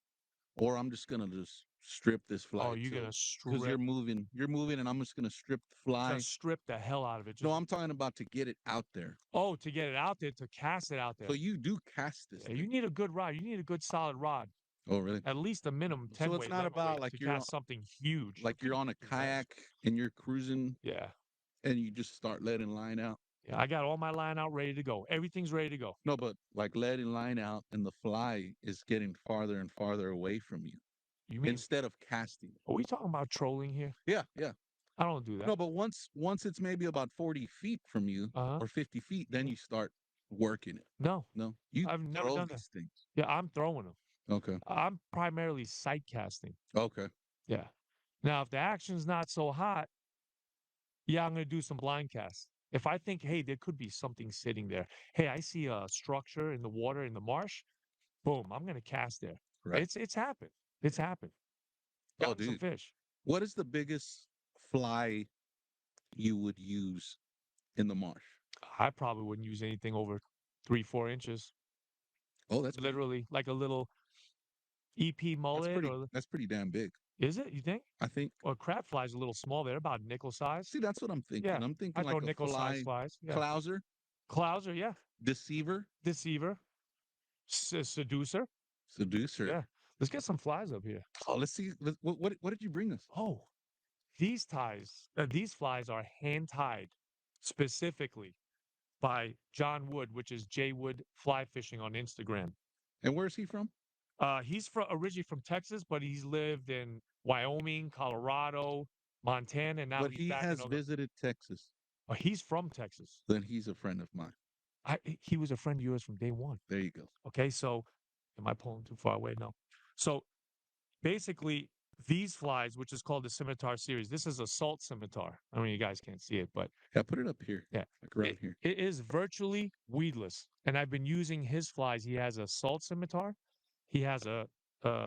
or I'm just gonna just strip this fly? Oh, you're gonna because strip, you're moving, and I'm just gonna strip the fly. just strip the hell out of it. Just, No, I'm talking about to get it out there. oh, to get it out there, to cast it out there. So you do cast this. Yeah, you need a good rod. You need a good solid rod. Oh, really? At least a minimum 10 So it's weight, not 11 about weight like to you're cast something huge. like you're on a kayak and you're cruising Yeah. and you just start letting line out. Yeah, I got all my line out ready to go. Everything's ready to go. No, but like letting line out and the fly is getting farther and farther away from you You mean, instead of casting. are we talking about trolling here? Yeah, yeah. I don't do that. No, but once it's maybe about 40 feet from you Uh-huh. or 50 feet, then you start working it. No. No, you I've never throw done that. these things. Yeah, I'm throwing them. Okay. I'm primarily sight casting. Okay. Yeah. Now, if the action's not so hot, yeah, I'm going to do some blind casts. If I think, hey, there could be something sitting there. Hey, I see a structure in the water in the marsh. Boom, I'm going to cast there. Right. It's happened. It's happened. Oh, Got some dude. fish. What is the biggest fly you would use in the marsh? I probably wouldn't use anything over 3-4 inches, Oh, that's big. literally like a little EP mullet. Or That's pretty damn big. is it? You think? I think. Or crab flies a little small. They're about nickel size. See, that's what I'm thinking. Yeah, I'm I thinking throw like a nickel size fly flies. Yeah, clouser, clouser. Yeah, deceiver, deceiver, seducer. seducer. Yeah, let's get some flies up here. Oh, let's see. What did you bring us? Oh, these flies are hand tied specifically by John Wood, which is J Wood Fly Fishing on Instagram. And where is he from? He's originally from Texas, but he's lived in Wyoming, Colorado, Montana, and now But he's he back in has Oklahoma. visited Texas. Oh, he's from Texas. Then he's a friend of mine. He was a friend of yours from day one. There you go. Okay, so am I pulling too far away? No. So basically, these flies, which is called the scimitar series, this is a salt scimitar. I mean, you guys can't see it, but Yeah, put it up here. yeah, Like around here. it is virtually weedless. And I've been using his flies. He has a salt scimitar. He has a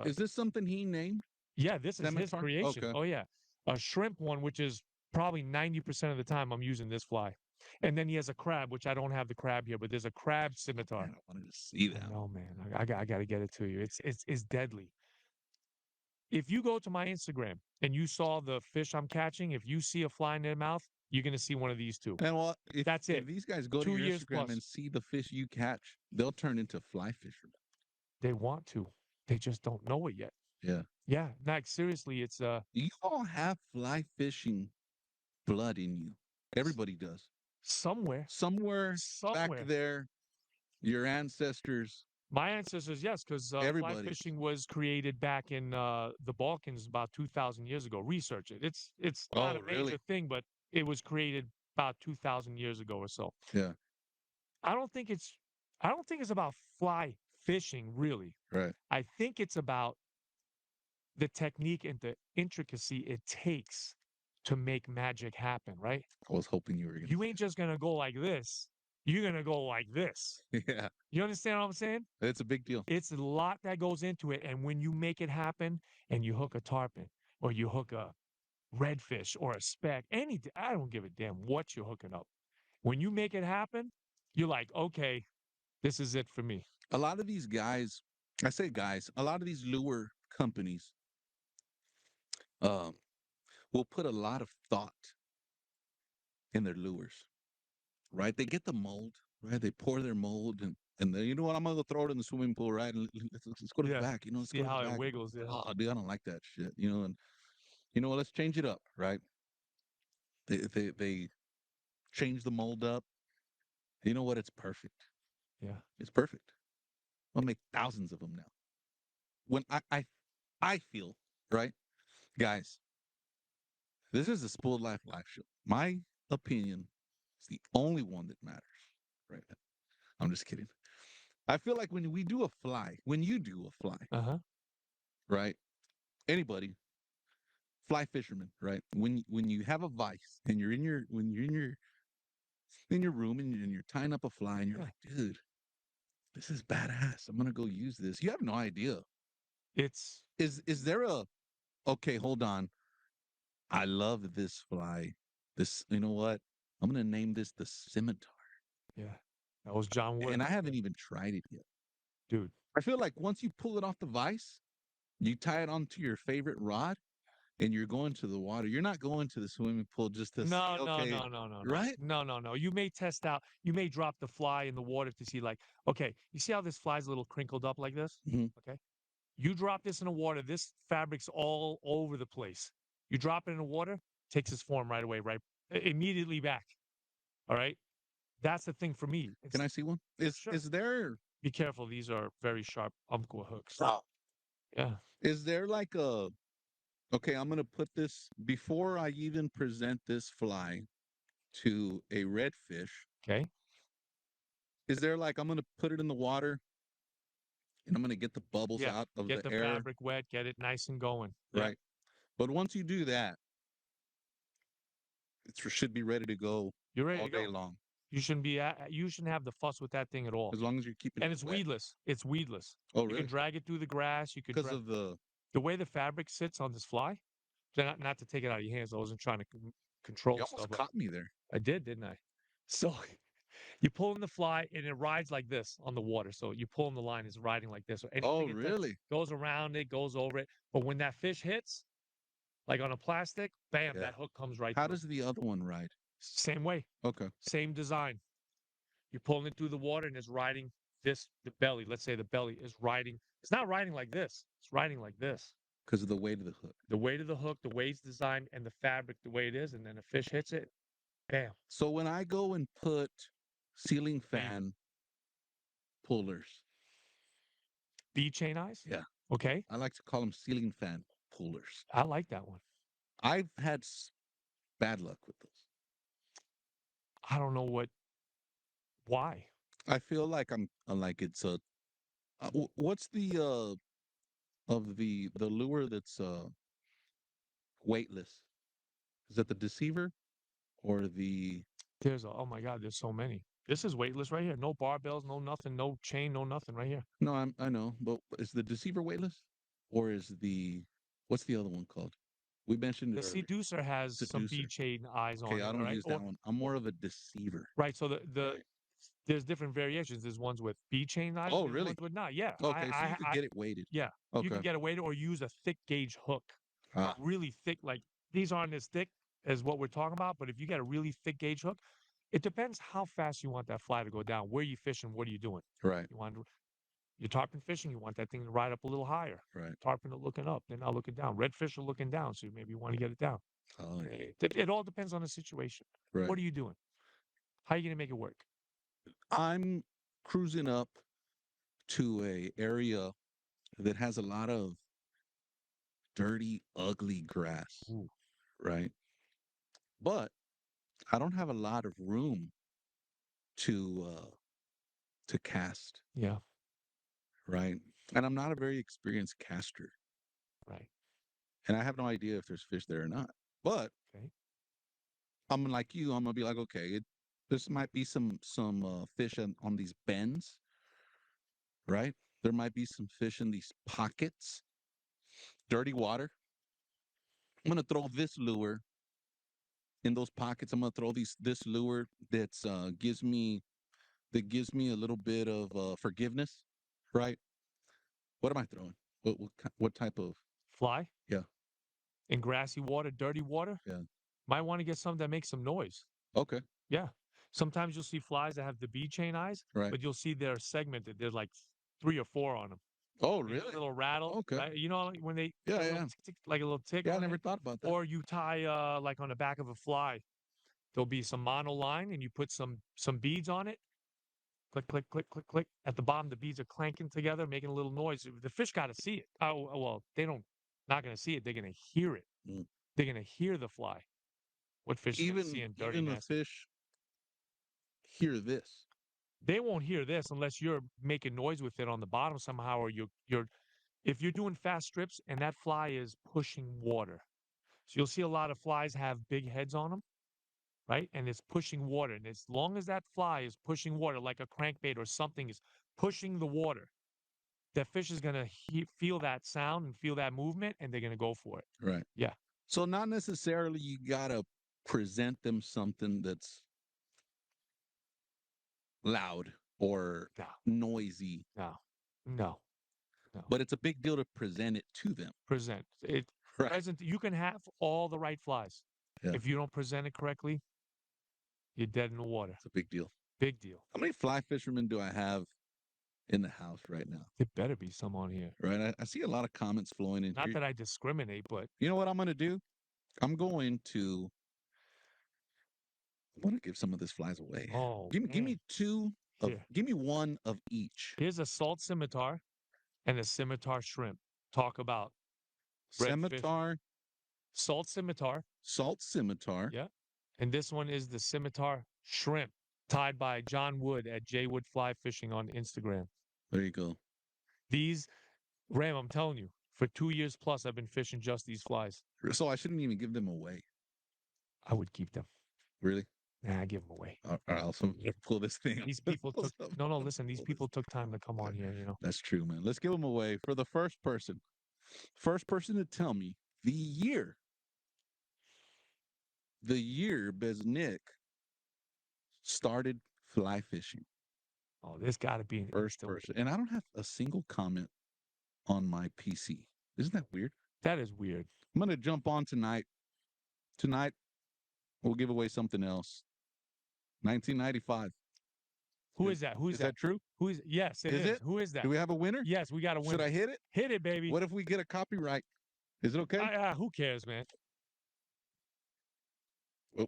Is this something he named? yeah, this is his Scimitar? creation. Okay. Oh yeah, a shrimp one, which is probably 90% of the time I'm using this fly. And then he has a crab, which I don't have the crab here, but there's a crab scimitar. Man, I wanted to see that. No, man, I got to get it to you. It's deadly. If you go to my Instagram and you saw the fish I'm catching, if you see a fly in their mouth, you're gonna see one of these two. And well, That's if it. these guys go to 2 your years Instagram plus. and see the fish you catch, they'll turn into fly fishermen. They want to. They just don't know it yet. Yeah. Yeah, like seriously, it's You all have fly fishing blood in you. Everybody does. somewhere. Somewhere back Somewhere. there, your ancestors. My ancestors, yes, because fly Everybody. fishing was created back in the Balkans about 2,000 years ago. Research it. It's not Oh, a major really? thing, but it was created about 2,000 years ago or so. Yeah. I don't think it's I don't think it's about fly fishing really. Right. I think it's about the technique and the intricacy it takes to make magic happen, right? I was hoping you were going to. You ain't just gonna go like this. You're gonna go like this. Yeah. You understand what I'm saying? It's a big deal. It's a lot that goes into it. And when you make it happen and you hook a tarpon or you hook a redfish or a speck, I don't give a damn what you're hooking up. When you make it happen, you're like, okay, this is it for me. A lot of these guys, I say guys, a lot of these lure companies um, will put a lot of thought in their lures, right? They get the mold, right? They pour their mold and then, you know what? I'm gonna go throw it in the swimming pool, right? And let's go to the Yeah. back, you know. Let's See go to how the it back. wiggles. Yeah. Oh, dude, I don't like that shit, you know. And you know what? Let's change it up, right? They change the mold up. You know what? It's perfect. Yeah. It's perfect. I'll make thousands of them now. When I feel right, guys. This is a Spoiled Life live show. My opinion is the only one that matters right now. I'm just kidding. I feel like when we do a fly, when you do a fly, Uh-huh. right? Anybody, fly fisherman, right? When you have a vice and you're in your in your room and you're tying up a fly and you're Yeah. like, dude, this is badass. I'm gonna go use this. You have no idea. It's Is there a okay, hold on. I love this fly. This, you know what? I'm gonna name this the scimitar. yeah. That was John Wood. And I haven't even tried it yet. Dude. I feel like once you pull it off the vise, you tie it onto your favorite rod, and you're going to the water. You're not going to the swimming pool just to see, No, no, okay, no, no, no, no. right? No, no, no. You may test out, you may drop the fly in the water to see, like, okay, you see how this fly's a little crinkled up like this? Mhm. Okay. You drop this in the water, this fabric's all over the place. You drop it in the water, takes its form right away, right? Immediately back. All right. That's the thing for me. Can I see one? Sure. Is there Be careful. These are very sharp umpqua hooks. oh, Yeah. is there like a okay, I'm gonna put this before I even present this fly to a redfish. Okay. Is there like I'm gonna put it in the water and I'm gonna get the bubbles Yeah. out of Get the the air, fabric wet, get it nice and going. Yeah. right? But once you do that, it should be ready to go You're ready all to go. day long. You shouldn't have the fuss with that thing at all. As long as you're keeping And it it's wet. weedless. It's weedless. Oh, You can really? drag it through the grass. You could Because of the the way the fabric sits on this fly. Not to take it out of your hands. I wasn't trying to you control almost stuff, but caught me there. I did, didn't I? So You pull in the fly and it rides like this on the water. So you pull in the line, it's riding like this. So Oh, anything it touches really? goes around it, goes over it. But when that fish hits, like on a plastic, bam, Yeah. that hook comes right How through. does the other one ride? Same way, Okay. same design. You're pulling it through the water and it's riding the belly. Let's say the belly is riding. It's not riding like this. It's riding like this. Because of the weight of the hook. The weight of the hook, the way it's designed, and the fabric, the way it is, and then a fish hits it, bam. So when I go and put ceiling fan pullers, Bead chain eyes. yeah, Okay. I like to call them ceiling fan pullers. I like that one. I've had bad luck with those. I don't know why. I feel like I'm like it's a what's the of the lure that's weightless? Is that the deceiver or the Oh my God, there's so many. This is weightless right here. No barbells, no nothing, no chain, no nothing right here. No, I know, but is the deceiver weightless or is the what's the other one called? We mentioned it The earlier. seducer has some Seducer. bead chain eyes Okay, on I it, all don't right? use that one. I'm more of a deceiver. Right. So the Right. there's different variations. There's ones with bead chain eyes, Oh, and there's really? ones with not. Yeah. Okay, so you could get it weighted. Yeah. You Okay. can get away to or use a thick gauge hook. A Ah, really thick, like these aren't as thick as what we're talking about, but if you get a really thick gauge hook, it depends how fast you want that fly to go down. Where you fishing? What are you doing? right, You want you're tarpon fishing, you want that thing to ride up a little higher. right. Tarpon are looking up, they're not looking down. Redfish are looking down, so maybe you want to get it down. Oh, yeah. It all depends on the situation. Right. What are you doing? How are you going to make it work? I'm cruising up to a area that has a lot of dirty, ugly grass, Ooh, right? But I don't have a lot of room to cast, yeah, right? And I'm not a very experienced caster, right. and I have no idea if there's fish there or not. But Okay. I'm like you. I'm gonna be like, okay, this might be some fish on these bends, right? There might be some fish in these pockets, dirty water. I'm gonna throw this lure in those pockets. I'm gonna throw this lure that's gives me a little bit of forgiveness, right? What am I throwing? What type of? Fly Yeah, in grassy water, dirty water. yeah. Might want to get something that makes some noise. Okay, Yeah. Sometimes you'll see flies that have the bead chain eyes, right. but you'll see they're segmented. There's like 3 or 4 on them. Oh, Make a really? little rattle, Okay. right? You know, like when they Yeah, get a little yeah, tick, tick, like a little tick yeah. I on never it, thought about that. or you tie like on the back of a fly, there'll be some monoline, and you put some beads on it. Click, click, click, click, click. At the bottom, the beads are clanking together, making a little noise. The fish got to see it. Oh, well, they don't. Not going to see it. They're going to hear it. Mm. They're going to hear the fly. What fish is going to see in dirty, Even the nasty? fish hear this. They won't hear this unless you're making noise with it on the bottom somehow, or you're if you're doing fast strips and that fly is pushing water. So you'll see a lot of flies have big heads on them, right? And it's pushing water. And as long as that fly is pushing water, like a crankbait or something is pushing the water, that fish is going to feel that sound and feel that movement, and they're going to go for it. Right. Yeah. So not necessarily you gotta present them something that's loud or No, noisy, no, no, no. but it's a big deal to present it to them. Present it. Right. Present. You can have all the right flies. Yeah. If you don't present it correctly, you're dead in the water. It's a big deal. Big deal. How many fly fishermen do I have in the house right now? There better be some on here. Right. I see a lot of comments flowing in Not here. that I discriminate, but You know what I'm gonna do? I'm going to I want to give some of this flies away. oh, Give man. me Here. give me one of each. Here's a salt scimitar and a scimitar shrimp. Talk about redfish. Scimitar, Salt scimitar. salt scimitar. Yeah. And this one is the scimitar shrimp, tied by John Wood at J Wood Fly Fishing on Instagram. There you go. These, Ram, I'm telling you, for 2 years plus, I've been fishing just these flies. So I shouldn't even give them away. I would keep them. Really? Nah, I give them away. All right, I'll pull this thing. These people Pull took, some- no, no, listen, these pull people this- took time to come on here, you know. That's true, man. Let's give them away for the first person. First person to tell me the year Besnick started fly fishing. Oh, there's got to be an First installation. person. And I don't have a single comment on my PC. Isn't that weird? That is weird. I'm going to jump on tonight. Tonight, we'll give away something else. 1995. Who is that? Who is that? Is that true? Who is? Yes, it Is is. it? Who is that? Do we have a winner? Yes, we got a Should winner. I hit it? Hit it, baby. What if we get a copyright? Is it okay? Who cares, man? Oh,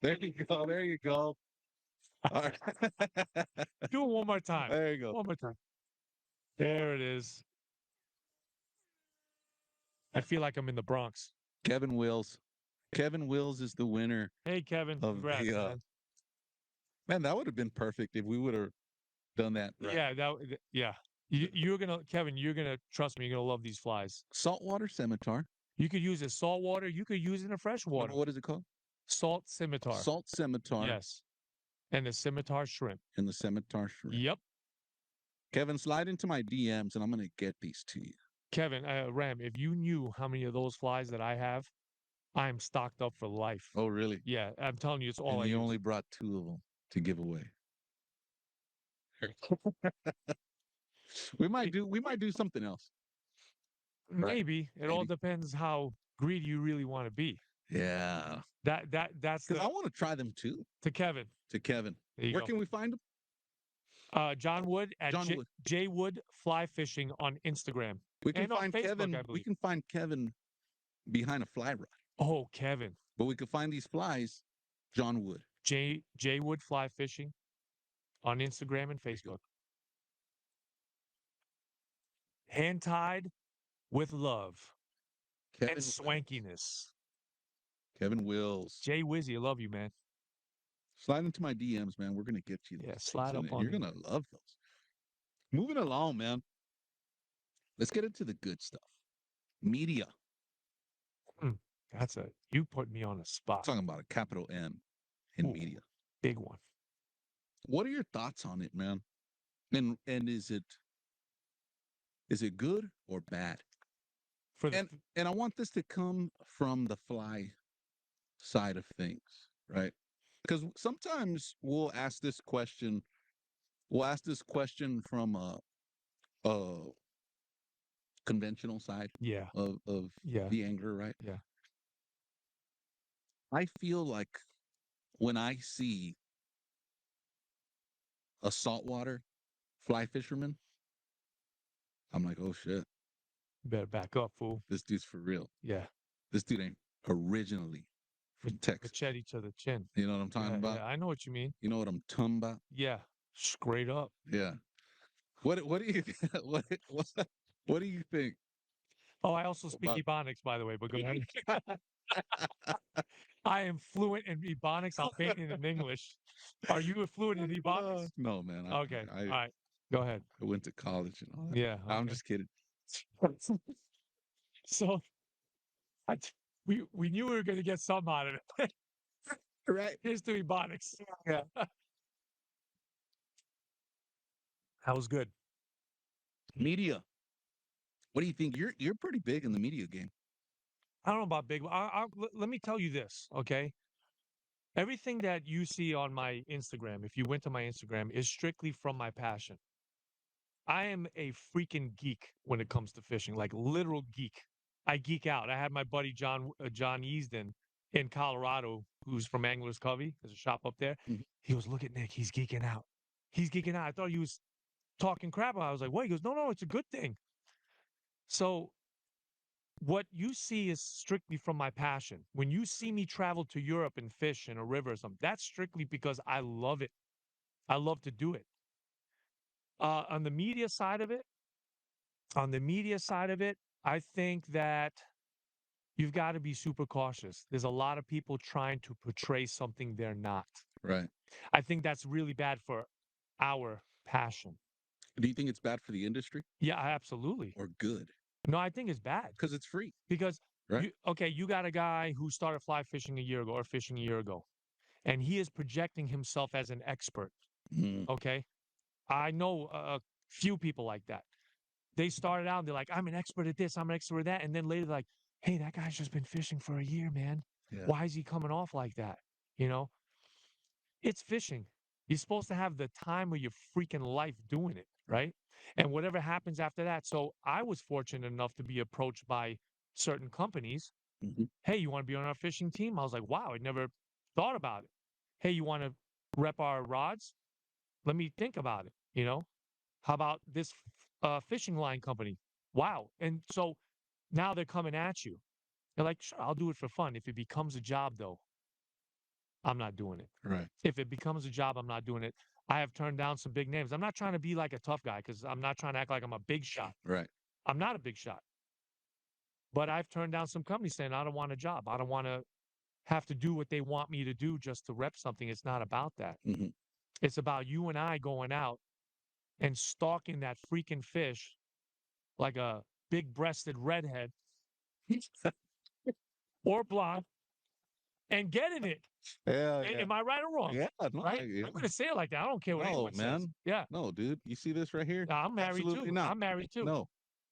there you go. There you go. All right. Do it one more time. There you go. One more time. There it is. I feel like I'm in the Bronx. Kevin Wills. Kevin Wills is the winner. Hey, Kevin. Of Congrats, the, man. Man, that would have been perfect if we would have done that. Right. Yeah. You're gonna, Kevin. You're gonna trust me. You're gonna love these flies. Saltwater scimitar. You could use it saltwater. You could use it in freshwater. What is it called? Salt scimitar. Salt scimitar. Yes. And the scimitar shrimp. And the scimitar shrimp. Yep. Kevin, slide into my DMs and I'm gonna get these to you. Kevin, Ram, if you knew how many of those flies that I have, I am stocked up for life. Oh, really? Yeah, I'm telling you, it's all and I you use. only brought 2 of them to give away. we might do something else. Maybe. It all depends how greedy you really want to be. Yeah. That's because I want to try them too. To Kevin. Where can we find them? John Wood at J Wood Fly Fishing on Instagram. We can find Facebook, Kevin. We can find Kevin behind a fly rod. Oh, Kevin. But we can find these flies, John Wood. J Wood Fly Fishing on Instagram and Facebook. Hand tied with love and swankiness. Kevin Wills. Jay Wizzy, I love you, man. Slide into my DMs, man. We're gonna get you. Yeah, slide up on. You're gonna love those. Moving along, man. Let's get into the good stuff. Media. You put me on a spot. I'm talking about a capital M in media. Big one. What are your thoughts on it, man? And is it good or bad? And I want this to come from the fly side of things, right? Because sometimes we'll ask this question from a conventional side of the angler, right? Yeah. I feel like when I see a saltwater fly fisherman, I'm like, oh shit. You better back up, fool. This dude's for real. Yeah. This dude ain't originally from Texas. Machete to the chin. You know what I'm talking about? Yeah, I know what you mean. You know what I'm talking about? Yeah. Straight up. Yeah. What do you what do you think? Oh, I also speak Ebonics, by the way, but go ahead. I am fluent in Ebonics. I'm painting in English. Are you fluent in Ebonics? No, man. Okay. All right. Go ahead. I went to college and all that. Yeah. Okay. I'm just kidding. So we knew we were going to get some out of it. Right. Here's to Ebonics. Yeah. That was good. Media. What do you think? You're pretty big in the media game. I don't know about big. Let me tell you this, okay? Everything that you see on my Instagram, if you went to my Instagram, is strictly from my passion. I am a freaking geek when it comes to fishing, like literal geek. I geek out. I had my buddy John Easton in Colorado, who's from Anglers Covey. There's a shop up there. Mm-hmm. He goes, look at Nick. He's geeking out. He's geeking out. I thought he was talking crap. I was like, what? He goes, no, it's a good thing. So what you see is strictly from my passion. When you see me travel to Europe and fish in a river or something, that's strictly because I love it. I love to do it. On the media side of it, I think that you've got to be super cautious. There's a lot of people trying to portray something they're not. Right. I think that's really bad for our passion. Do you think it's bad for the industry? Yeah, absolutely. Or good? No, I think it's bad. Because it's free. Because, you got a guy who started fly fishing a year ago or fishing a year ago, and he is projecting himself as an expert. Okay? I know a few people like that. They started out and they're like, I'm an expert at this, I'm an expert at that. And then later they're like, hey, that guy's just been fishing for a year, man. Yeah. Why is he coming off like that? You know? It's fishing. You're supposed to have the time of your freaking life doing it, right? And whatever happens after that. So I was fortunate enough to be approached by certain companies. Mhm. Hey, you want to be on our fishing team? I was like, wow, I never thought about it. Hey, you want to rep our rods? Let me think about it. How about this fishing line company? Wow. And so now they're coming at you. They're like, sure, I'll do it for fun. If it becomes a job, though, I'm not doing it. Right. If it becomes a job, I'm not doing it. I have turned down some big names. I'm not trying to be like a tough guy because I'm not trying to act like I'm a big shot. Right. I'm not a big shot. But I've turned down some companies saying, I don't want a job. I don't want to have to do what they want me to do just to rep something. It's not about that. Hmm. It's about you and I going out and stalking that freaking fish like a big breasted redhead or blonde and getting it. Yeah, yeah. Am I right or wrong? Yeah, no, Right? yeah. I'm going to say it like that. I don't care what No, anyone says. man. Yeah. No, dude. You see this right here? I'm married Absolutely too. not. I'm married too. No.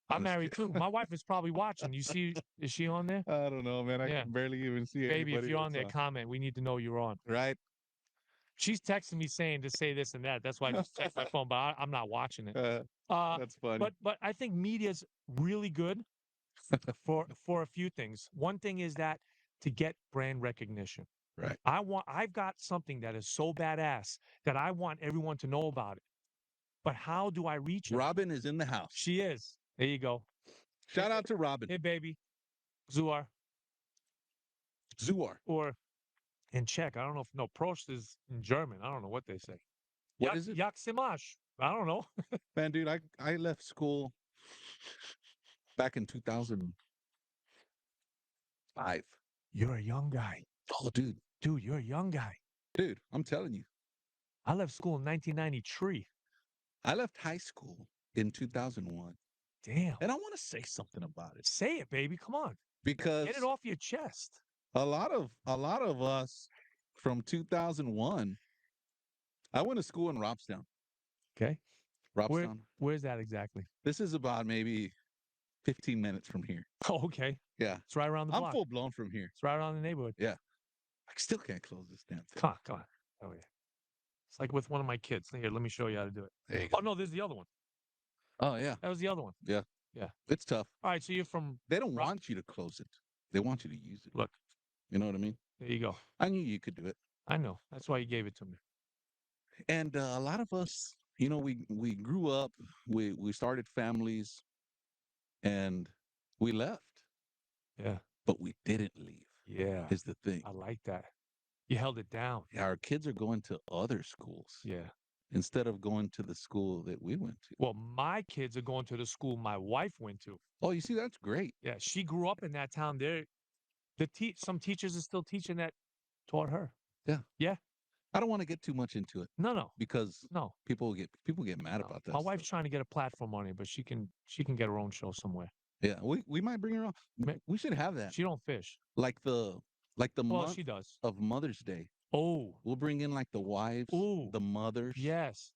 I'm Just married kidding. too. My wife is probably watching. You see, is she on there? I don't know, man. I Yeah. can barely even see Baby, if anybody you're on that's there, on. comment. We need to know you're on. Right? She's texting me saying to say this and that. That's why I just checked my phone, but I'm not watching it. Uh, Uh, that's funny. but I think media's really good for a few things. One thing is that to get brand recognition. Right. I've got something that is so badass that I want everyone to know about it. But how do I reach it? Robin is in the house. She is. There you go. Shout out to Robin. Hey, baby. Zuar. Zuar. Or in Czech. I don't know if no Prost is in German. I don't know what they say. What is it? Jak se máš? I don't know. Man, dude, I left school back in 2005. You're a young guy. Oh, dude. Dude, you're a young guy. Dude, I'm telling you. I left school in 1993. I left high school in 2001. Damn. And I want to say something about it Say it, baby. Come on. because Get it off your chest. a lot of us from 2001, I went to school in Robstown. Okay. Robstown. Where's that exactly? This is about maybe 15 minutes from here. Oh, okay. Yeah. It's right around the I'm block. full blown from here. It's right around the neighborhood. Yeah. I still can't close this damn thing. Come on. Oh, yeah. It's like with one of my kids. Here, let me show you how to do it. There you Oh, go. no, there's the other one. Oh, yeah. That was the other one. Yeah. Yeah. It's tough. All right, so you're from... They don't want you to close it. They want you to use it. Look. You know what I mean? There you go. I knew you could do it. I know. That's why you gave it to me. And a lot of us, we grew up, we started families, and we left, Yeah. but we didn't leave. Yeah. Is the thing. I like that. You held it down. Yeah, our kids are going to other schools Yeah. instead of going to the school that we went to. Well, my kids are going to the school my wife went to. Oh, you see, that's great. Yeah. She grew up in that town. Some teachers are still teaching that taught her. Yeah. Yeah. I don't want to get too much into it No. because No. people get mad about that. My wife's trying to get a platform on it, but she can get her own show somewhere. Yeah, we might bring her on. We should have that. She don't fish. Like the Well, month she does. of Mother's Day. Oh. We'll bring in like the wives, Ooh. the mothers, Yes.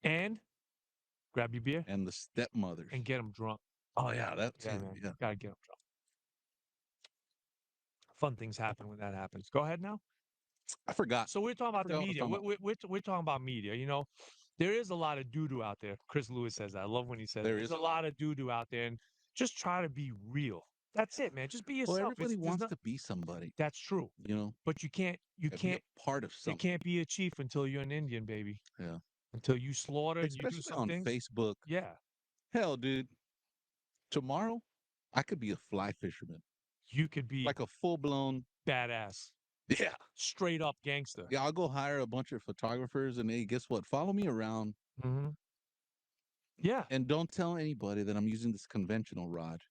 And grab your beer and the stepmothers. and get them drunk. Oh yeah, that too. Yeah, man. Yeah. Gotta get them drunk. Fun things happen when that happens. Go ahead now. I forgot. So we're talking about the forgot what I was media. talking We're talking about media. There is a lot of doo-doo out there. Chris Lewis says that. I love when he says There there's is. a lot of doo-doo out there, and just try to be real. That's it, man. Just be yourself. Well, everybody There's wants no- to be somebody, That's true. but You can't be a part of you something. can't be a chief until you're an Indian, baby. Yeah. Until you slaughter and you do Especially some on things. Facebook. Yeah. Hell, dude. Tomorrow, I could be a fly fisherman, You could be like a full blown. badass. Yeah. Straight up gangster. Yeah, I'll go hire a bunch of photographers, and hey, guess what? Follow me around, Mm-hmm. Yeah. and don't tell anybody that I'm using this conventional rod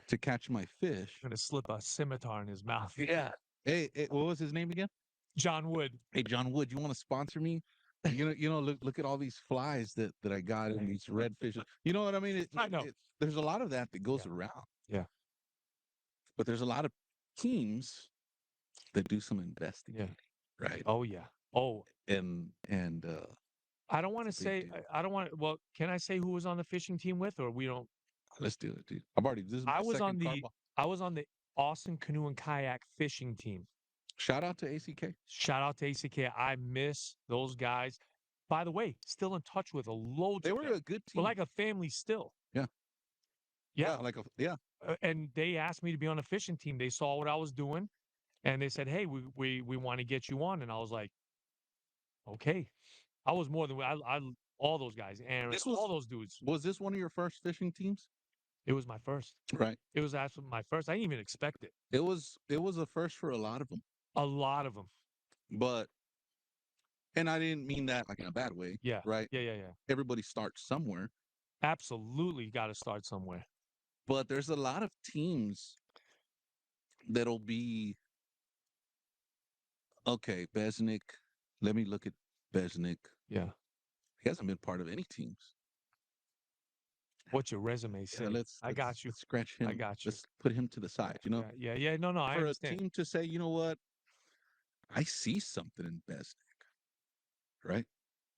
to catch my fish. Gonna slip a scimitar in his mouth. Yeah. Hey, what was his name again? John Wood. Hey, John Wood, you want to sponsor me? Look at all these flies that I got and these redfish. You know what I mean? I know. There's a lot of that goes Yeah. around. Yeah. But there's a lot of teams that do some investigating, right? Oh yeah. Oh, And I don't want to It's a big say. deal. I don't want. Well, can I say who was on the fishing team with, or we don't? let's do it, dude. This is my I was on second the. Karbach. I was on the Austin Canoe and Kayak fishing team. Shout out to ACK. Shout out to ACK. I miss those guys. By the way, still in touch with loads They of were them. a good We're team. like a family still. Yeah. Yeah. Yeah. And they asked me to be on a fishing team. They saw what I was doing and they said, "Hey, we want to get you on." And I was like, "Okay." I was more than I all those guys, Aaron, This all was those dudes. was this one of your first fishing teams? It was my first. Right. It was actually my first. I didn't even expect it. It was a first for a lot of them. A lot of them. But and I didn't mean that like in a bad way, Yeah. right? Yeah. Everybody starts somewhere, Absolutely got to start somewhere. but there's a lot of teams that'll be okay, Besnick. Let me look at Besnick. Yeah. He hasn't been part of any teams. What's your resume say? Yeah, let's I let's got you. let's scratch I him. got you. Let's put him to the side. Yeah. No, I For a understand. team to say, you know what, I see something in Besnick, right?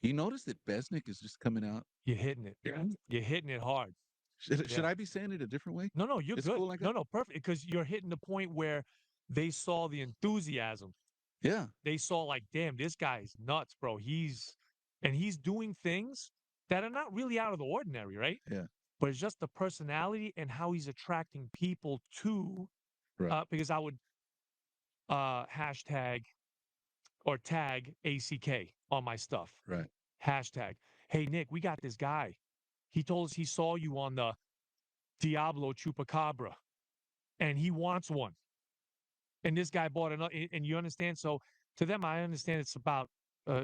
You notice that Besnick is just coming out. You're hitting it. Yeah. You're hitting it hard. Should I be saying it a different way? No, you're It's good. cool like No, that. no, perfect. Because you're hitting the point where they saw the enthusiasm. Yeah. They saw like, damn, this guy's nuts, bro. He's doing things that are not really out of the ordinary, right? Yeah. But it's just the personality and how he's attracting people to. Right. Because I would hashtag or tag ACK on my stuff. Right. Hashtag, hey Nick, we got this guy. He told us he saw you on the Diablo Chupacabra, and he wants one. And this guy bought another. And you understand? So to them, I understand it's about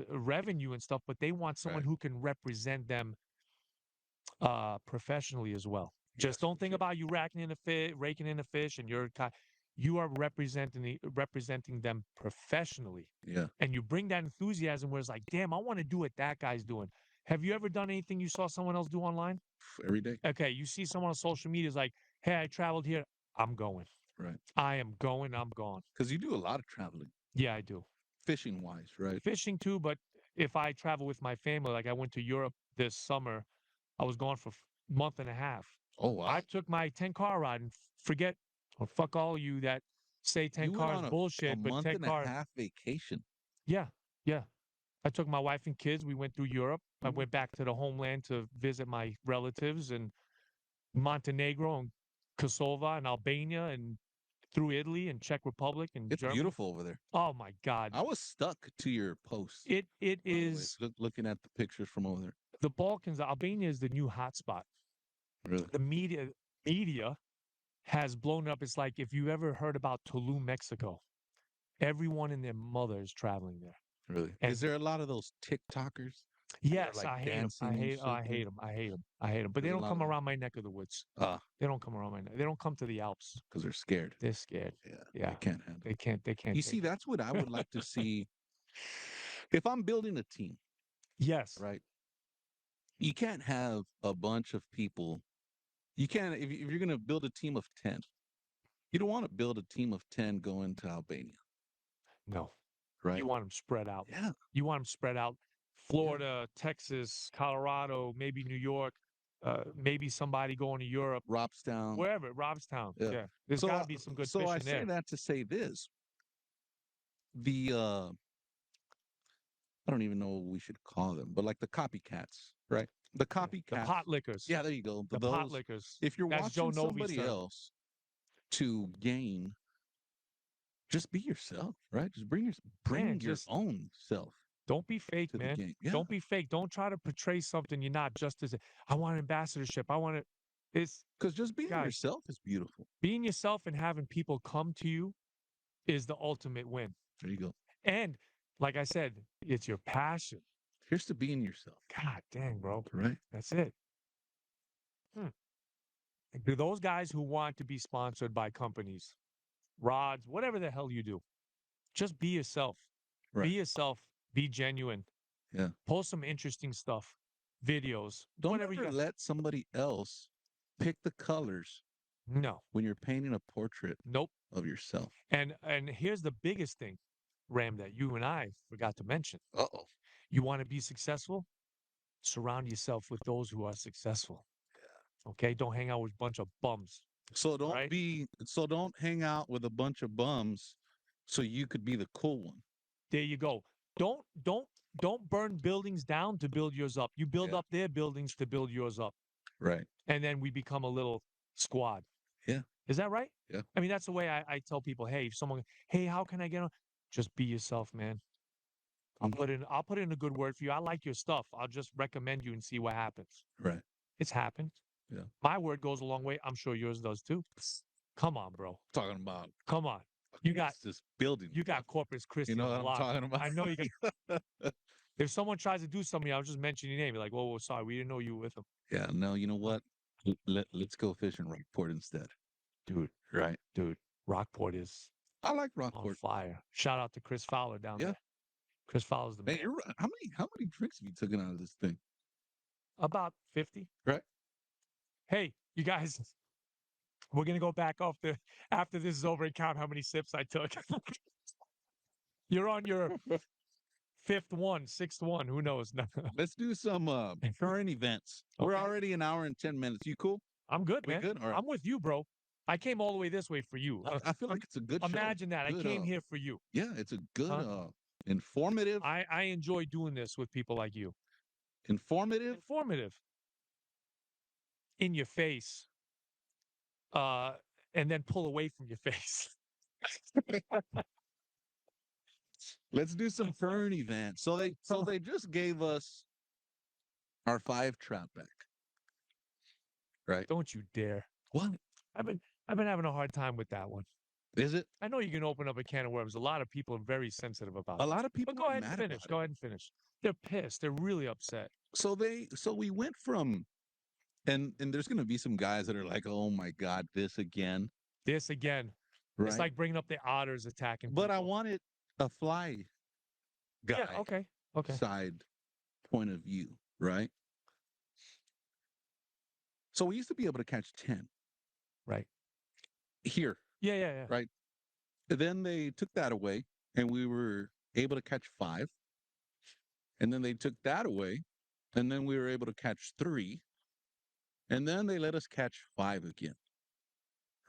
revenue and stuff, but they want someone Right. who can represent them professionally as well. Yes, Just don't for think sure. about you raking in the fish, and you are representing them professionally. Yeah. And you bring that enthusiasm where it's like, damn, I want to do what that guy's doing. Have you ever done anything you saw someone else do online? Every day. Okay, you see someone on social media is like, hey, I traveled here. I'm going. Right. I am going. I'm gone. Because you do a lot of traveling, Yeah, I do. fishing wise, right? Fishing too, but if I travel with my family, like I went to Europe this summer, I was gone for a month and a half. Oh wow. I took my 10 car ride and forget or fuck all you that say 10 You went cars on a bullshit, but month 10 and a car. half vacation. Yeah, yeah. I took my wife and kids. We went through Europe. I Mhm. went back to the homeland to visit my relatives in Montenegro and Kosovo and Albania and through Italy and Czech Republic and It's Germany. beautiful over there. Oh my God. I was stuck to your posts. It by the way, is looking at the pictures from over there. the Balkans. Albania is the new hotspot. Really? The media has blown up. It's like if you ever heard about Tulum, Mexico, everyone and their mother is traveling there. Really? And Is there a lot of those TikTokers? yes, like I hate them. dancing and shit I there? hate them. I hate them. I hate them. But they There's a don't lot come of them. around my neck of the woods. Ah, They don't come around my neck. They don't come to the Alps. because they're scared. They're scared. Yeah. Yeah. They can't handle it. They can't You take see, it. that's what I would like to see. If I'm building a team, Yes. right? You can't have a bunch of people. You can't, if you're going to build a team of 10, you don't want to build a team of 10 going to Albania, No. right? You want them spread out. Yeah. You want them spread out. Florida, Texas, Colorado, maybe New York, maybe somebody going to Europe, Robstown. wherever, Robstown. Yeah. Yeah. There's got to be some good So I fishing say there. that to say this. I don't even know what we should call them, but like the copycats, right? The copycats. The pot lickers. Yeah, there you go. The pot lickers. If you're That's Joe watching Novi's somebody term. else to gain, just be yourself, right? Just bring your just own self don't be fake, to the man. game. Yeah. Don't be fake. Don't try to portray something you're not. Just as I want an ambassadorship. I want it. It's Because just being guys, yourself is beautiful. being yourself and having people come to you is the ultimate win. There you go. And like I said, it's your passion. Here's to being yourself. God dang, bro. Right? That's it. Do those guys who want to be sponsored by companies, rods, whatever the hell you do, just be yourself. Right. Be yourself. Be genuine. Yeah. Post some interesting stuff, videos. Don't whatever ever you got. let somebody else pick the colors No. when you're painting a portrait Nope. of yourself. And here's the biggest thing, Ram, that you and I forgot to mention. Uh-oh. You want to be successful? Surround yourself with those who are successful. Okay? Don't hang out with a bunch of bums. So don't Right? don't hang out with a bunch of bums So you could be the cool one. There you go. Don't don't don't burn buildings down to build yours up. You build Yeah. up their buildings to build yours up, Right. and then we become a little squad. Yeah. Is that right? Yeah. I mean, that's the way I tell people. Hey, if someone, hey, how can I get on? Just be yourself, man. I'll put in a good word for you. I like your stuff. I'll just recommend you and see what happens. Right. It's happened. Yeah. My word goes a long way. I'm sure yours does too. Come on, bro. Talking about Come on. You got this building. you got Corpus Christi You know on what I'm lock. talking about? I know you got. If someone tries to do something, I'll just mention your name. You're like, whoa, sorry, we didn't know you were with them. Yeah. No. You know what? Let's go fishing Rockport instead. Dude, Right. dude, Rockport is I like on Rockport. fire. Shout out to Chris Fowler down Yeah. there. Chris Fowler's the Man, man. you're right. How many drinks have you taken out of this thing? About 50. Right. Hey, you guys, we're gonna go back after this is over and count how many sips I took. You're on your fifth one, sixth one. Who knows? Let's do some current events. We're Okay. already an hour and 10 minutes. You cool? I'm good, We man. good? All right. I'm with you, bro. I came all the way this way for you. I feel like it's a good show. Imagine that. Good, I came here for you. Yeah, it's a good, Huh? informative, I enjoy doing this with people like you. informative. Informative. In your face. Uh, and then pull away from your face. Let's do some current events. So they just gave us our 5 trap back. Right? Don't you dare. What? I've been having a hard time with that one. Is it? I know you can open up a can of worms. A lot of people are very sensitive about A it. lot of people But go are ahead and mad finish. about Go it. ahead and finish. They're pissed. They're really upset. So we went from and there's going to be some guys that are like, "Oh my god, this again." This again. Right? It's like bringing up the otters attacking But I people. wanted a fly guy Yeah, okay. Okay. side point of view, right? So we used to be able to catch 10 Right. here, Yeah. right? Then they took that away and we were able to catch 5. And then they took that away and then we were able to catch 3. And then they let us catch 5 again.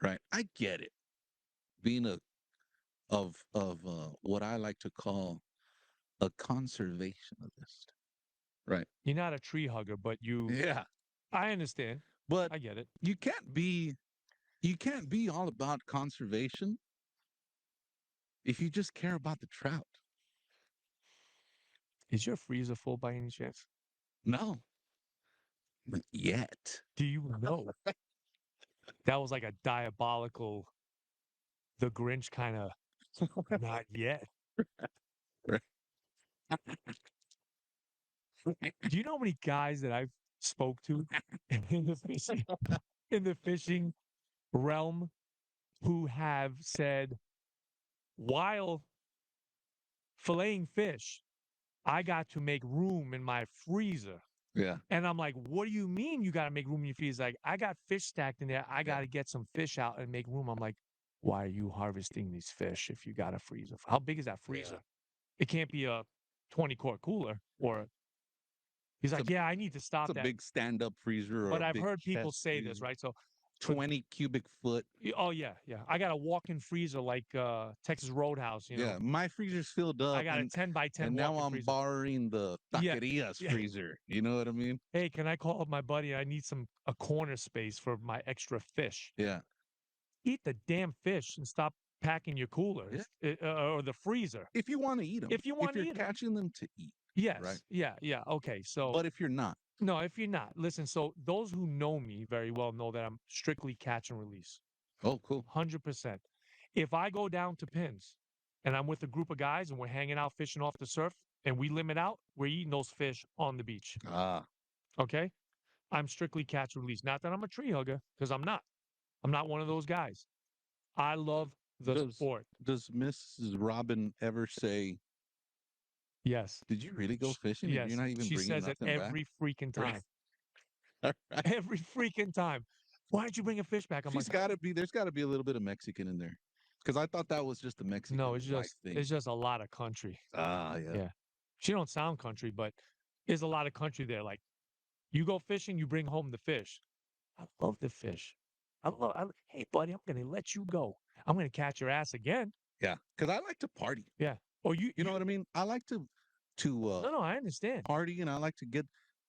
Right? I get it. Being of what I like to call a conservationist. Right. You're not a tree hugger, but Yeah. I understand. But I get it. you can't be all about conservation if you just care about the trout. Is your freezer full by any chance? No. Not yet. Do you know? That was like a diabolical, the Grinch kind of, not yet. Do you know how many guys that I've spoke to in the fishing realm who have said, while filleting fish, I got to make room in my freezer. Yeah. And I'm like, what do you mean you got to make room in your freezer? Like, I got fish stacked in there. I got to get some fish out and make room. I'm like, why are you harvesting these fish if you got a freezer? How big is that freezer? Yeah. It can't be a 20-quart cooler or. He's like, yeah, I need to stop It's a that. big stand-up freezer. Or But a I've big heard people chest say this, freezer. right? So 20 cubic foot. oh yeah. I got a walk-in freezer like Texas Roadhouse, you know. Yeah, my freezer's filled up. I got a 10 by 10 and now walk-in I'm freezer. borrowing the Yeah, taquerias yeah. freezer. You know what I mean? Hey, can I call up my buddy? I need a corner space for my extra fish. Yeah. Eat the damn fish and stop packing your coolers or the freezer. If you want to eat them. If you want to you're eat 'em. catching them to eat. Yes. Right. Yeah. Okay. So, But if you're not. no, if you're not, listen. So those who know me very well know that I'm strictly catch and release. Oh, cool. 100%. If I go down to pins and I'm with a group of guys and we're hanging out fishing off the surf and we limit out, we're eating those fish on the beach. Ah. Okay? I'm strictly catch and release. Not that I'm a tree hugger, because I'm not. I'm not one of those guys. I love the sport. Does Mrs. Robin ever say, Yes. did you really go fishing? Yes. And you're not even She bringing says it nothing every freaking time. back? Right. Every freaking time. Why did you bring a fish back? I'm There's got to be a little bit of Mexican in there. Because I thought that was just a Mexican no, it's white just thing. it's just a lot of country. Ah, yeah. Yeah. She don't sound country, but there's a lot of country there. Like, you go fishing, you bring home the fish. I love the fish. Hey, buddy, I'm going to let you go. I'm going to catch your ass again. Yeah, because I like to party. Yeah. Or You know what I mean? I like to No, I understand. party, and I like to get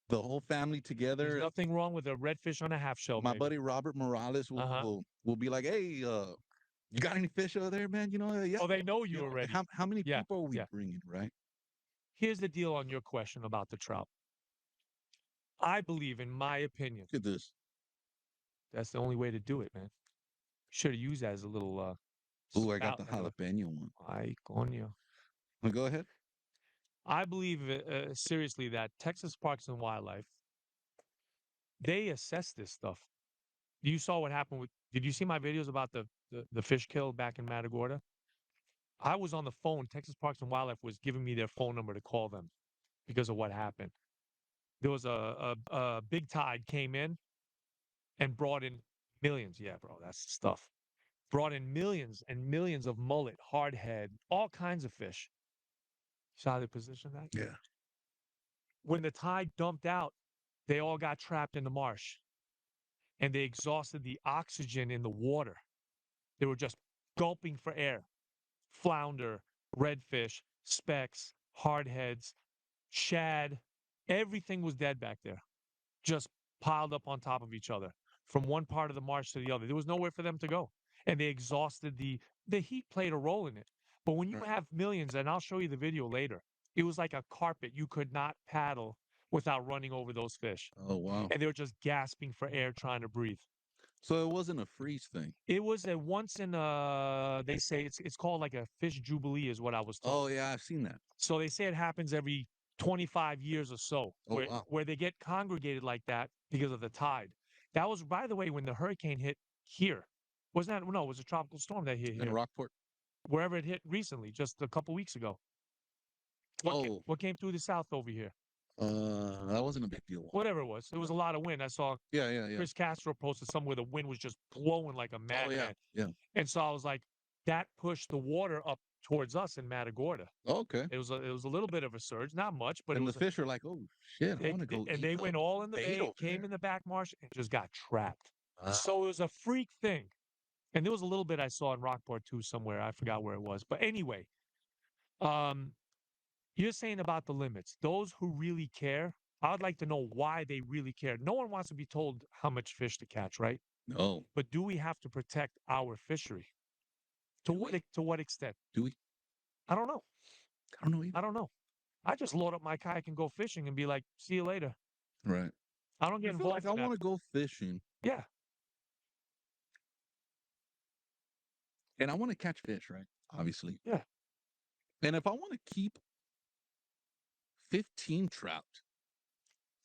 the whole family There's together. nothing wrong with a redfish on a half shell, My maybe. buddy Robert Morales will Uh-huh. will be like, "Hey, you got any fish over there, man? You know, yeah. Oh, they know You you know, already. how many Yeah. people are we Yeah. bringing, right? Here's the deal on your question about the trout. I believe, in my opinion, Look at this. that's the only way to do it, man. Should have used that as a little Ooh, I got spout, the like a jalapeno one. ay, coño. Well, go ahead. I believe seriously that Texas Parks and Wildlife, they assess this stuff. You saw what happened with, did you see my videos about the fish kill back in Matagorda? I was on the phone. Texas Parks and Wildlife was giving me their phone number to call them because of what happened. There was a big tide came in and brought in millions. Yeah, bro, that's the stuff. Brought in millions and millions of mullet, hardhead, all kinds of fish. See how they position that? Yeah. When the tide dumped out, they all got trapped in the marsh and they exhausted the oxygen in the water. They were just gulping for air. Flounder, redfish, specks, hardheads, shad, everything was dead back there, just piled up on top of each other from one part of the marsh to the other. There was nowhere for them to go. And they exhausted the heat played a role in it. But when you Right. have millions, and I'll show you the video later, it was like a carpet. You could not paddle without running over those fish. Oh wow. And they were just gasping for air trying to breathe. So it wasn't a freeze thing. It was a once in a, they say it's called like a fish jubilee is what I was told. Oh yeah, I've seen that. So they say it happens every 25 years or so, Oh wow. where they get congregated like that because of the tide. That was, by the way, when the hurricane hit here. Wasn't that? No, it was a tropical storm that hit In here, Rockport. wherever it hit recently, just a couple weeks ago. Oh, What came through the south over here? that wasn't a big deal. Whatever it was. It was a lot of wind. I saw Yeah. Chris Castro posted somewhere the wind was just blowing like a Oh yeah, madman. yeah. And so I was like, that pushed the water up towards us in Matagorda. Okay. It was a little bit of a surge, not much, but it And the was. fish are like, oh shit, I want to go And eat they the went all in the bait bay, over came there. in the back marsh, and just got trapped. Ah. So it was a freak thing. And there was a little bit I saw in Rockport too somewhere. I forgot where it was. But anyway, um, you're saying about the limits. Those who really care, I'd like to know why they really care. No one wants to be told how much fish to catch, right? No. But do we have to protect our fishery? To what extent? Do we? I don't know. I don't know either. I don't know. I just load up my kayak and go fishing and be like, see you later. Right. I don't get I feel involved like I in want that. to go fishing Yeah. and I want to catch fish, right? Obviously. Yeah. And if I want to keep 15 trout,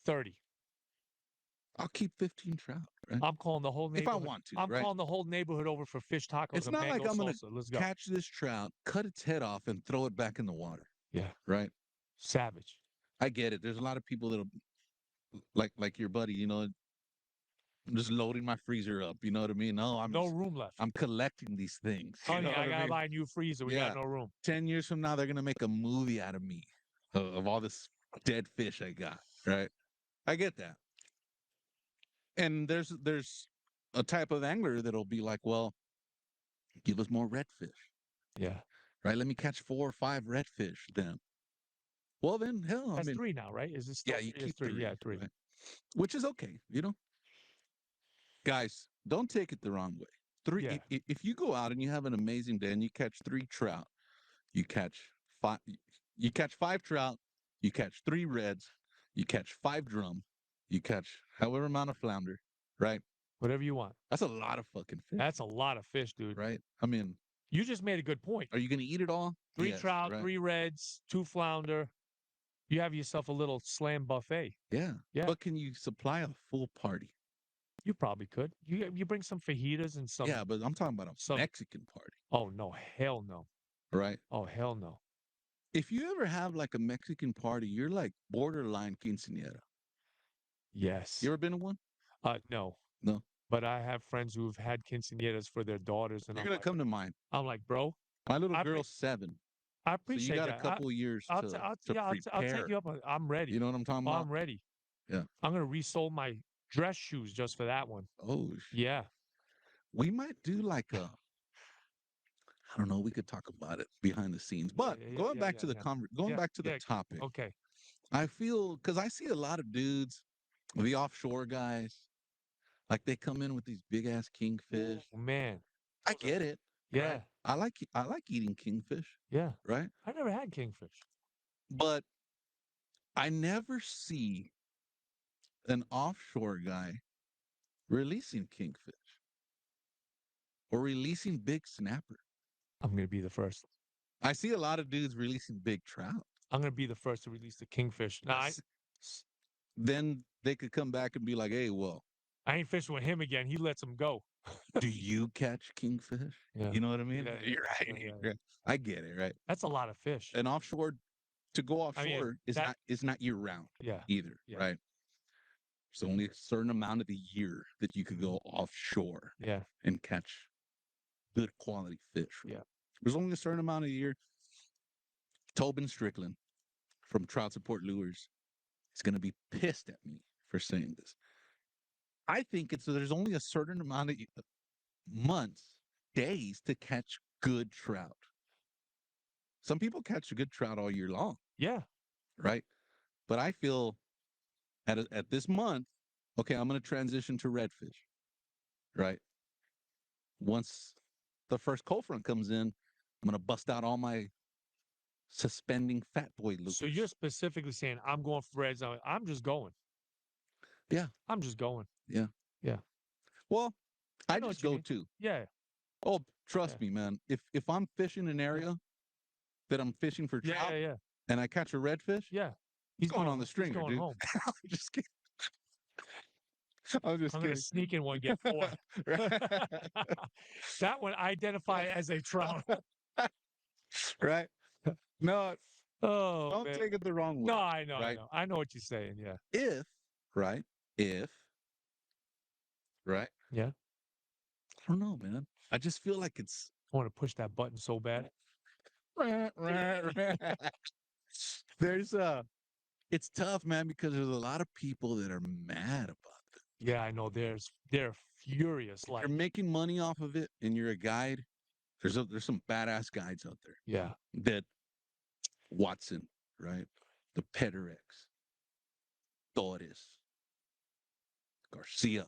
30. I'll keep 15 trout, right? I'm calling the whole If I neighborhood. want to, I'm right? calling the whole neighborhood over for fish tacos It's and not like mango I'm going salsa. Let's to go. catch this trout, cut its head off, and throw it back in the water, Yeah. right? Savage. I get it. There's a lot of people that'll like your buddy, you know, I'm just loading my freezer up. You know what I mean? No, No room left. I'm collecting these things. You Honey, know I what gotta mean? buy a new freezer. We Yeah. got no room. 10 years from now, they're gonna make a movie out of me of all this dead fish I got. Right? I get that. And there's a type of angler that'll be like, well, give us more redfish. Yeah. Right? Let me catch 4 or 5 redfish then. Well, then, hell, I That's mean, 3 now, right? Is it yeah, still you three? It's keep 3. 3. Yeah, 3. Right? Which is okay, you know? Guys, don't take it the wrong way. Yeah. If you go out and you have an amazing day and you catch 3 trout, you catch 5 you catch 5 trout, you catch 3 reds, you catch 5 drum, you catch however amount of flounder, right? Whatever you want. That's a lot of fucking fish. That's a lot of fish, dude. Right? I mean, You just made a good point. are you going to eat it all? 3 Yes, trout, right? 3 reds, 2 flounder. You have yourself a little slam buffet. Yeah. Yeah. But can you supply a full party? You probably could. You bring some fajitas and some. Yeah, but I'm talking about a Mexican party, Oh no, hell no. right? Oh hell no. If you ever have like a Mexican party, you're like borderline quinceañera. Yes. You ever been to one? No. No. But I have friends who've had quinceañeras for their daughters, and You're gonna come to mine. I'm like, bro, My little I girl's 7. I So appreciate you got that. a couple years I'll, to t- I'll, to yeah, I'll take prepare. you up. I'm ready. You know what I'm talking Oh, about? I'm ready. Yeah. I'm gonna resole my dress shoes just for that one. Oh, Yeah. we might do like a I don't know. We could talk about it behind the scenes, but going back to the going Yeah, back to the yeah. topic, Okay. I feel because I see a lot of dudes, the offshore guys, like they come in with these big ass kingfish. Oh, man. I Those are, get it, yeah, right? I like eating kingfish, yeah. right? I never had kingfish. But I never see an offshore guy releasing kingfish or releasing big snapper. I'm gonna be the first. I see a lot of dudes releasing big trout. I'm gonna be the first to release the kingfish. Now, Then they could come back and be like, "Hey, well, I ain't fishing with him again. He lets them go. do you catch kingfish?" Yeah. You know what I mean? Yeah, You're right. yeah, yeah. You're right. I get it, right? That's a lot of fish. And offshore to go I mean, offshore that, is not year round yeah, either, yeah, right? There's only a certain amount of the year that you could mhm, go offshore yeah, and catch good quality fish. Right? yeah. There's only a certain amount of the year. Tobin Strickland from Trout Support Lures is going to be pissed at me for saying this. I think it's there's only a certain amount of months, days to catch good trout. Some people catch a good trout all year long, Yeah. right? But I feel at this month, okay, I'm going to transition to redfish, right? Once the first cold front comes in, I'm going to bust out all my suspending fat boy So you're lures. specifically saying I'm going for reds. I'm just going. Yeah, I'm just going. yeah. Yeah. Well, I I know just what you go mean. too. Yeah. Oh, Yeah. trust me, man. If I'm fishing an Yeah. area that I'm fishing for Yeah. trout Yeah. Yeah. and I catch a redfish, Yeah. I'm going on the He's stringer, going dude. home. I'm just kidding. I'm just I'm gonna kidding. sneak in one, get four. That one identify as a trout. Right? No, Oh don't man. take it the wrong way. No, I know, I Right? know. I know what you're saying. Yeah. If, right? If, right? Yeah. I don't know, man. I just feel like it's I want to push that button so bad. there's it's tough, man, because there's a lot of people that are mad about it. Yeah, I know. They're furious. If you're Like, making money off of it and you're a guide, there's some badass guides out there yeah. that Watson, right? The Pederex, Torres, Garcia,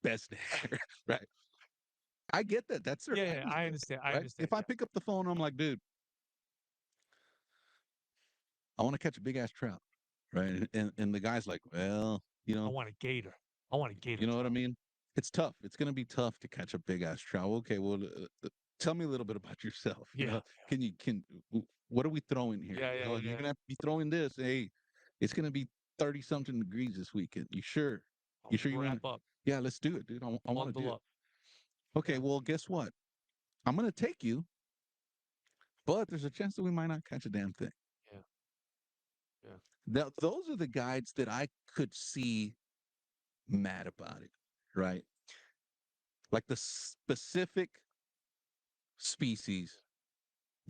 Besnik, right? I get that. That's their Yeah, yeah, I livelihood, understand. I right? understand. If I Yeah. pick up the phone, I'm like, dude, I want to catch a big ass trout, right? And the guy's like, well, I want a gator. I want a gator you know what I trout. mean? It's tough. It's going to be tough to catch a big ass trout. Okay, well, tell me a little bit about yourself. You Yeah. know, what are we throwing here? Yeah, You yeah, know, yeah. you're gonna have to be throwing this. Hey, it's gonna be 30 something degrees this weekend. You sure? I'll You sure you want wrap to? up, Yeah, let's do it, dude. I want to do bundle it. up. Okay, Yeah. well, guess what? I'm gonna take you, but there's a chance that we might not catch a damn thing. Yeah. Yeah. Those are the guides that I could see mad about it, right? Like the specific species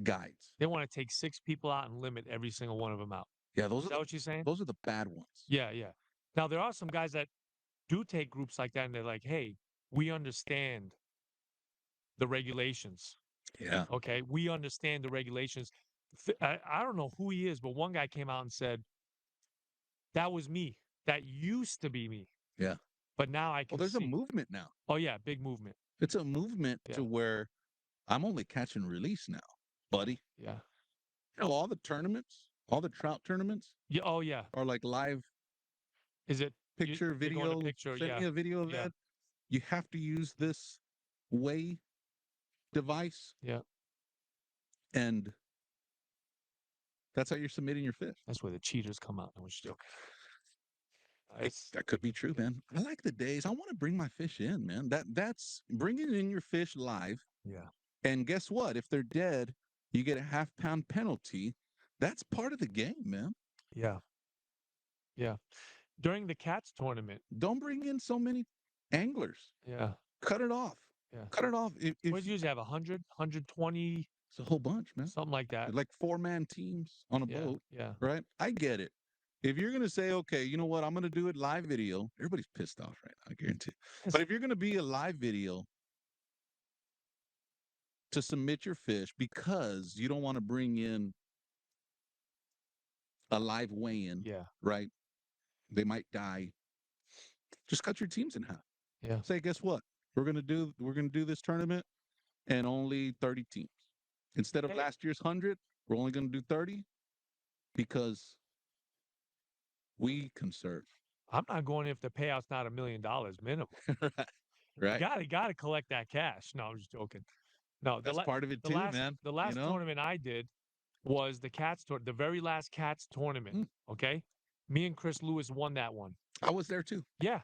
guides. They want to take 6 people out and limit every single one of them out. Yeah, Is that what you're saying? those are the bad ones. Yeah, yeah. Now there are some guys that do take groups like that and they're like, hey, we understand the regulations. Yeah. Okay. We understand the regulations. I don't know who he is, but one guy came out and said, that was me. That used to be me. Yeah. But now I Well, can there's a see. movement now. Oh, yeah. Big movement. It's a movement Yeah. to where I'm only catch and release now, buddy. Yeah. You know, all the tournaments, all the trout tournaments Yeah. Oh, yeah. are like live Is it picture, you're going to video. picture? Send Yeah. me a video of Yeah. that. You have to use this weigh device, Yeah. and that's how you're submitting your fish. That's where the cheaters come out. I was joking. It's, That could be true, man. I like the days. I want to bring my fish in, man. That's bringing in your fish live. yeah. And guess what? If they're dead, you get a half-pound penalty. That's part of the game, man. Yeah. Yeah. During the Cats tournament. Don't bring in so many anglers. Yeah. Cut it off. Yeah. Cut it off. If What did you usually have? 100, 120, it's a whole bunch, man. something like that. Like 4-man teams on a Yeah. boat, Yeah. right? I get it. If you're gonna say, okay, you know what, I'm gonna do it live video, everybody's pissed off right now, I guarantee. But if you're gonna be a live video, to submit your fish because you don't want to bring in a live weigh-in, Yeah. right? They might die. Just cut your teams in half. Yeah. Say, guess what? We're gonna do this tournament and only 30 teams. Instead of Hey. last year's 100, we're only gonna do 30 because we conserve. I'm not going if the payout's not $1 million minimum. Right. Gotta collect that cash. No, I'm just joking. No, That's part of it too, man. the last You know? tournament I did was the Cats tour, the very last Cats tournament. Mm. Okay, me and Chris Lewis won that one. I was there too. Yeah,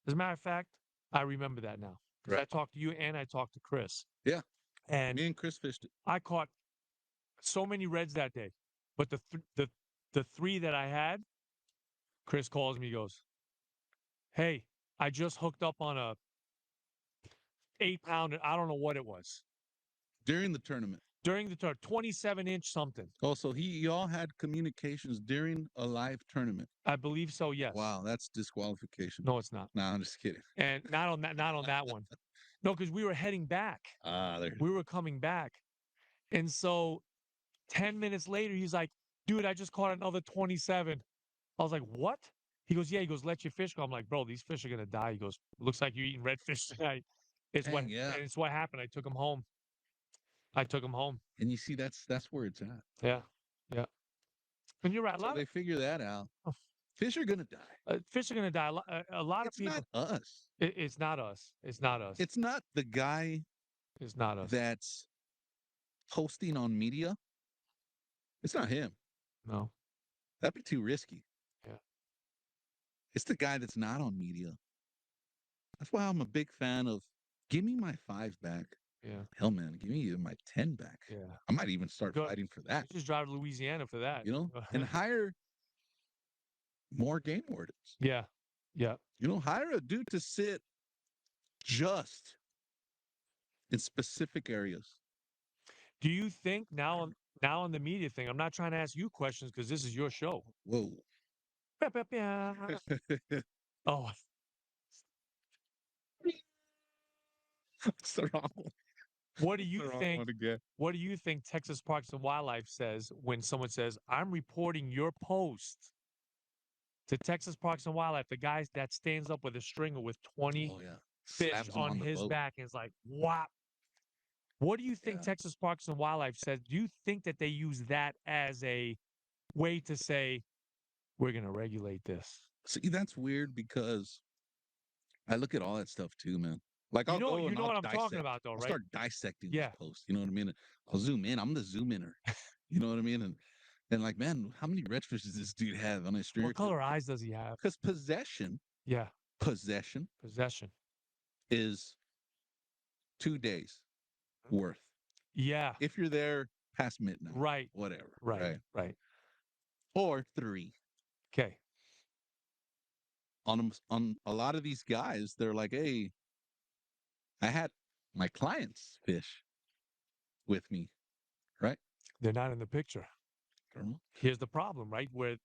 as a matter of fact, I remember that now because I Right. talked to you and I talked to Chris. Yeah. And Me and Chris fished it. I caught so many reds that day, but the three that I had, Chris calls me, goes, "Hey, I just hooked up on a 8-pounder. I don't know what it was During the tournament. during the tour, 27-inch something. Oh, so y'all had communications during a live tournament. I believe so. Yes. Wow, that's disqualification. No, it's not. No, I'm just kidding. And not on that one. No, because we were heading back. There. We were coming back. And so 10 minutes later, he's like, dude, I just caught another 27. I was like, what? He goes, yeah. He goes, let your fish go. I'm like, bro, these fish are going to die. He goes, looks like you're eating redfish tonight. Dang, yeah. It's what happened. I took him home. And you see, that's where it's at. Yeah. Yeah. And you're right. So they figure that out. Oh. Fish are gonna die. Fish are going to die. A lot of people. It's not us. It's not us. It's not us. It's not the guy It's not us. that's posting on media. It's not him. No. That'd be too risky. Yeah. It's the guy that's not on media. That's why I'm a big fan of give me my 5 back. Yeah. Hell, man, give me even my 10 back. Yeah. I might even start Good. fighting for that. You just drive to Louisiana for that. You know, and hire more game wardens. Yeah. Yeah. You know, hire a dude to sit just in specific areas. Do you think now on the media thing, I'm not trying to ask you questions because this is your show. Whoa. Oh, What's the wrong one? what do you think? Again? What do you think Texas Parks and Wildlife says when someone says, "I'm reporting your post to Texas Parks and Wildlife"? The guy that stands up with a stringer with 20 fish Slams him on the his boat. back and is like, "Wow." What do you think Texas Parks and Wildlife says? Do you think that they use that as a way to say, we're going to regulate this? See, that's weird because I look at all that stuff too, man. Like I'll go and know I'll what I'm dissect. talking about, though, I'll right? start dissecting Yeah. this post. You know what I mean? I'll zoom in. I'm the zoom inner. You know what I mean? And like, man, how many redfish does this dude have on his string? What color eyes does he have? Because possession is 2 days worth. Yeah. If you're there past midnight. Right. Whatever. Right. Or 3. Okay. On a lot of these guys, they're like, hey, I had my clients fish with me, right? They're not in the picture. Here's the problem, right? Where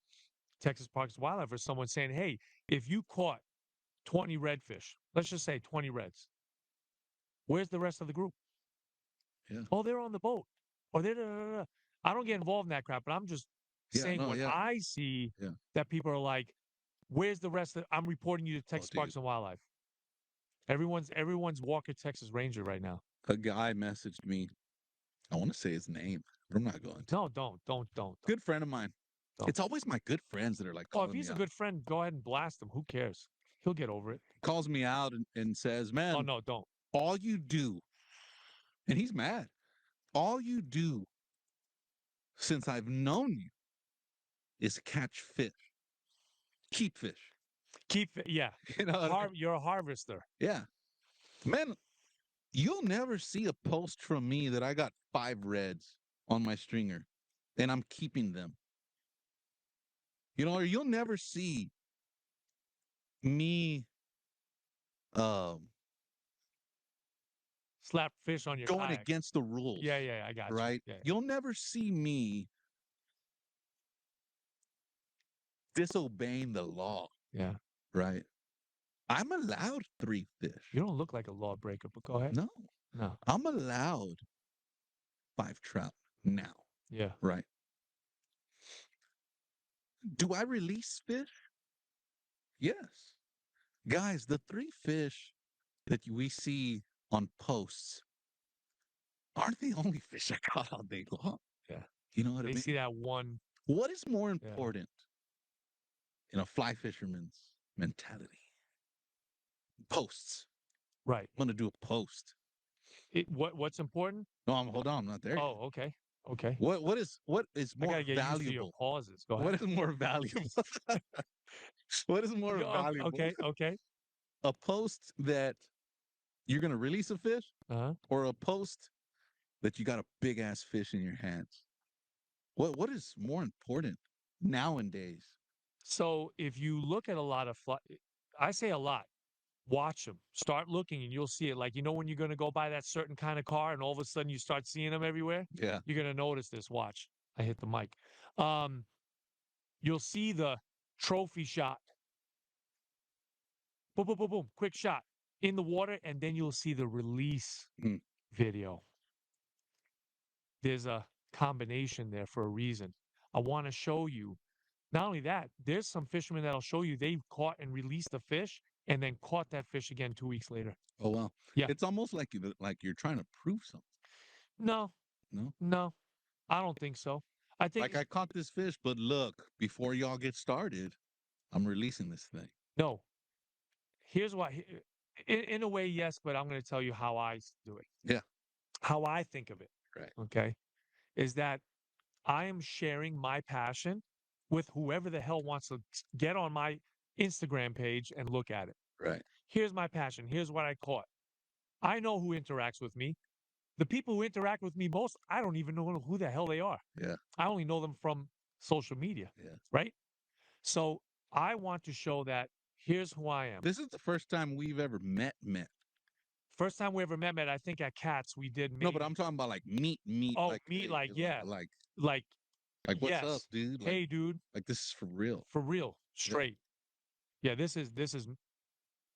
Texas Parks and Wildlife or someone saying, hey, if you caught 20 redfish, let's just say 20 reds, where's the rest of the group? Yeah. Oh, they're on the boat. Or they're I don't get involved in that crap, but I'm just saying I see that people are like, where's the rest of I'm reporting you to Texas Parks and Wildlife. Everyone's Walker, Texas Ranger right now. A guy messaged me. I want to say his name, but I'm not going to. No, don't. Good friend of mine. Don't. It's always my good friends that are like, oh, if he's a good friend, go ahead and blast him. Who cares? He'll get over it. Calls me out and says, man, oh, no, don't. All you do, and he's mad, all you do since I've known you is catch fish, keep fish. Yeah. You know, you're a harvester. Yeah. Man, you'll never see a post from me that I got 5 reds on my stringer and I'm keeping them. You know, or you'll never see me slap fish on your going kayak. against the rules. Yeah, I got you. Right? Yeah. You'll never see me disobeying the law. Yeah. Right? I'm allowed 3 fish. You don't look like a lawbreaker, but go ahead. No. No. I'm allowed 5 trout now, Yeah. right? Do I release fish? Yes. Guys, the 3 fish that we see on posts aren't the only fish I caught all day long. Yeah. You know what I They see mean? that one. What is more Yeah. important in a fly fisherman's mentality? Posts. Right. I'm gonna do a post. What's important? No, hold on, I'm not there yet. Oh, okay. Okay. What is I more gotta get used to your valuable? pauses. Go What ahead. is more valuable? What is more valuable? Okay. Okay. A post that you're gonna release a fish, Uh-huh. or a post that you got a big ass fish in your hands? What is more important nowadays? So if you look at a lot of I say a lot. Watch them. Start looking, and you'll see it. Like when you're going to go buy that certain kind of car, and all of a sudden you start seeing them everywhere. Yeah. You're going to notice this. Watch. I hit the mic. Um, you'll see the trophy shot. Boom, boom, boom, boom. Quick shot in the water, and then you'll see the release Mm. video. There's a combination there for a reason. I want to show you. Not only that, there's some fishermen that'll show you they've caught and released a fish and then caught that fish again 2 weeks later. Oh wow. Yeah. It's almost like you're trying to prove something. No, No. no, I don't think so. I think Like I caught this fish, but look, before y'all get started, I'm releasing this thing. no. Here's why. In a way, yes, but I'm going to tell you how I do it. Yeah. How I think of it. Right. Okay, is that I am sharing my passion with whoever the hell wants to get on my Instagram page and look at it. Right. Here's my passion. Here's what I caught. I know who interacts with me. The people who interact with me most, I don't even know who the hell they are. Yeah. I only know them from social media. Yeah. Right. So I want to show that here's who I am. This is the first time we've ever met. First time we ever met, I think at Cats, we did No, but I'm talking about like meet. Oh, Like, meet, hey, like, yeah. like Like, what's up, yes. dude? Hey, dude. Like this is for real. For real. Straight. Yeah, this is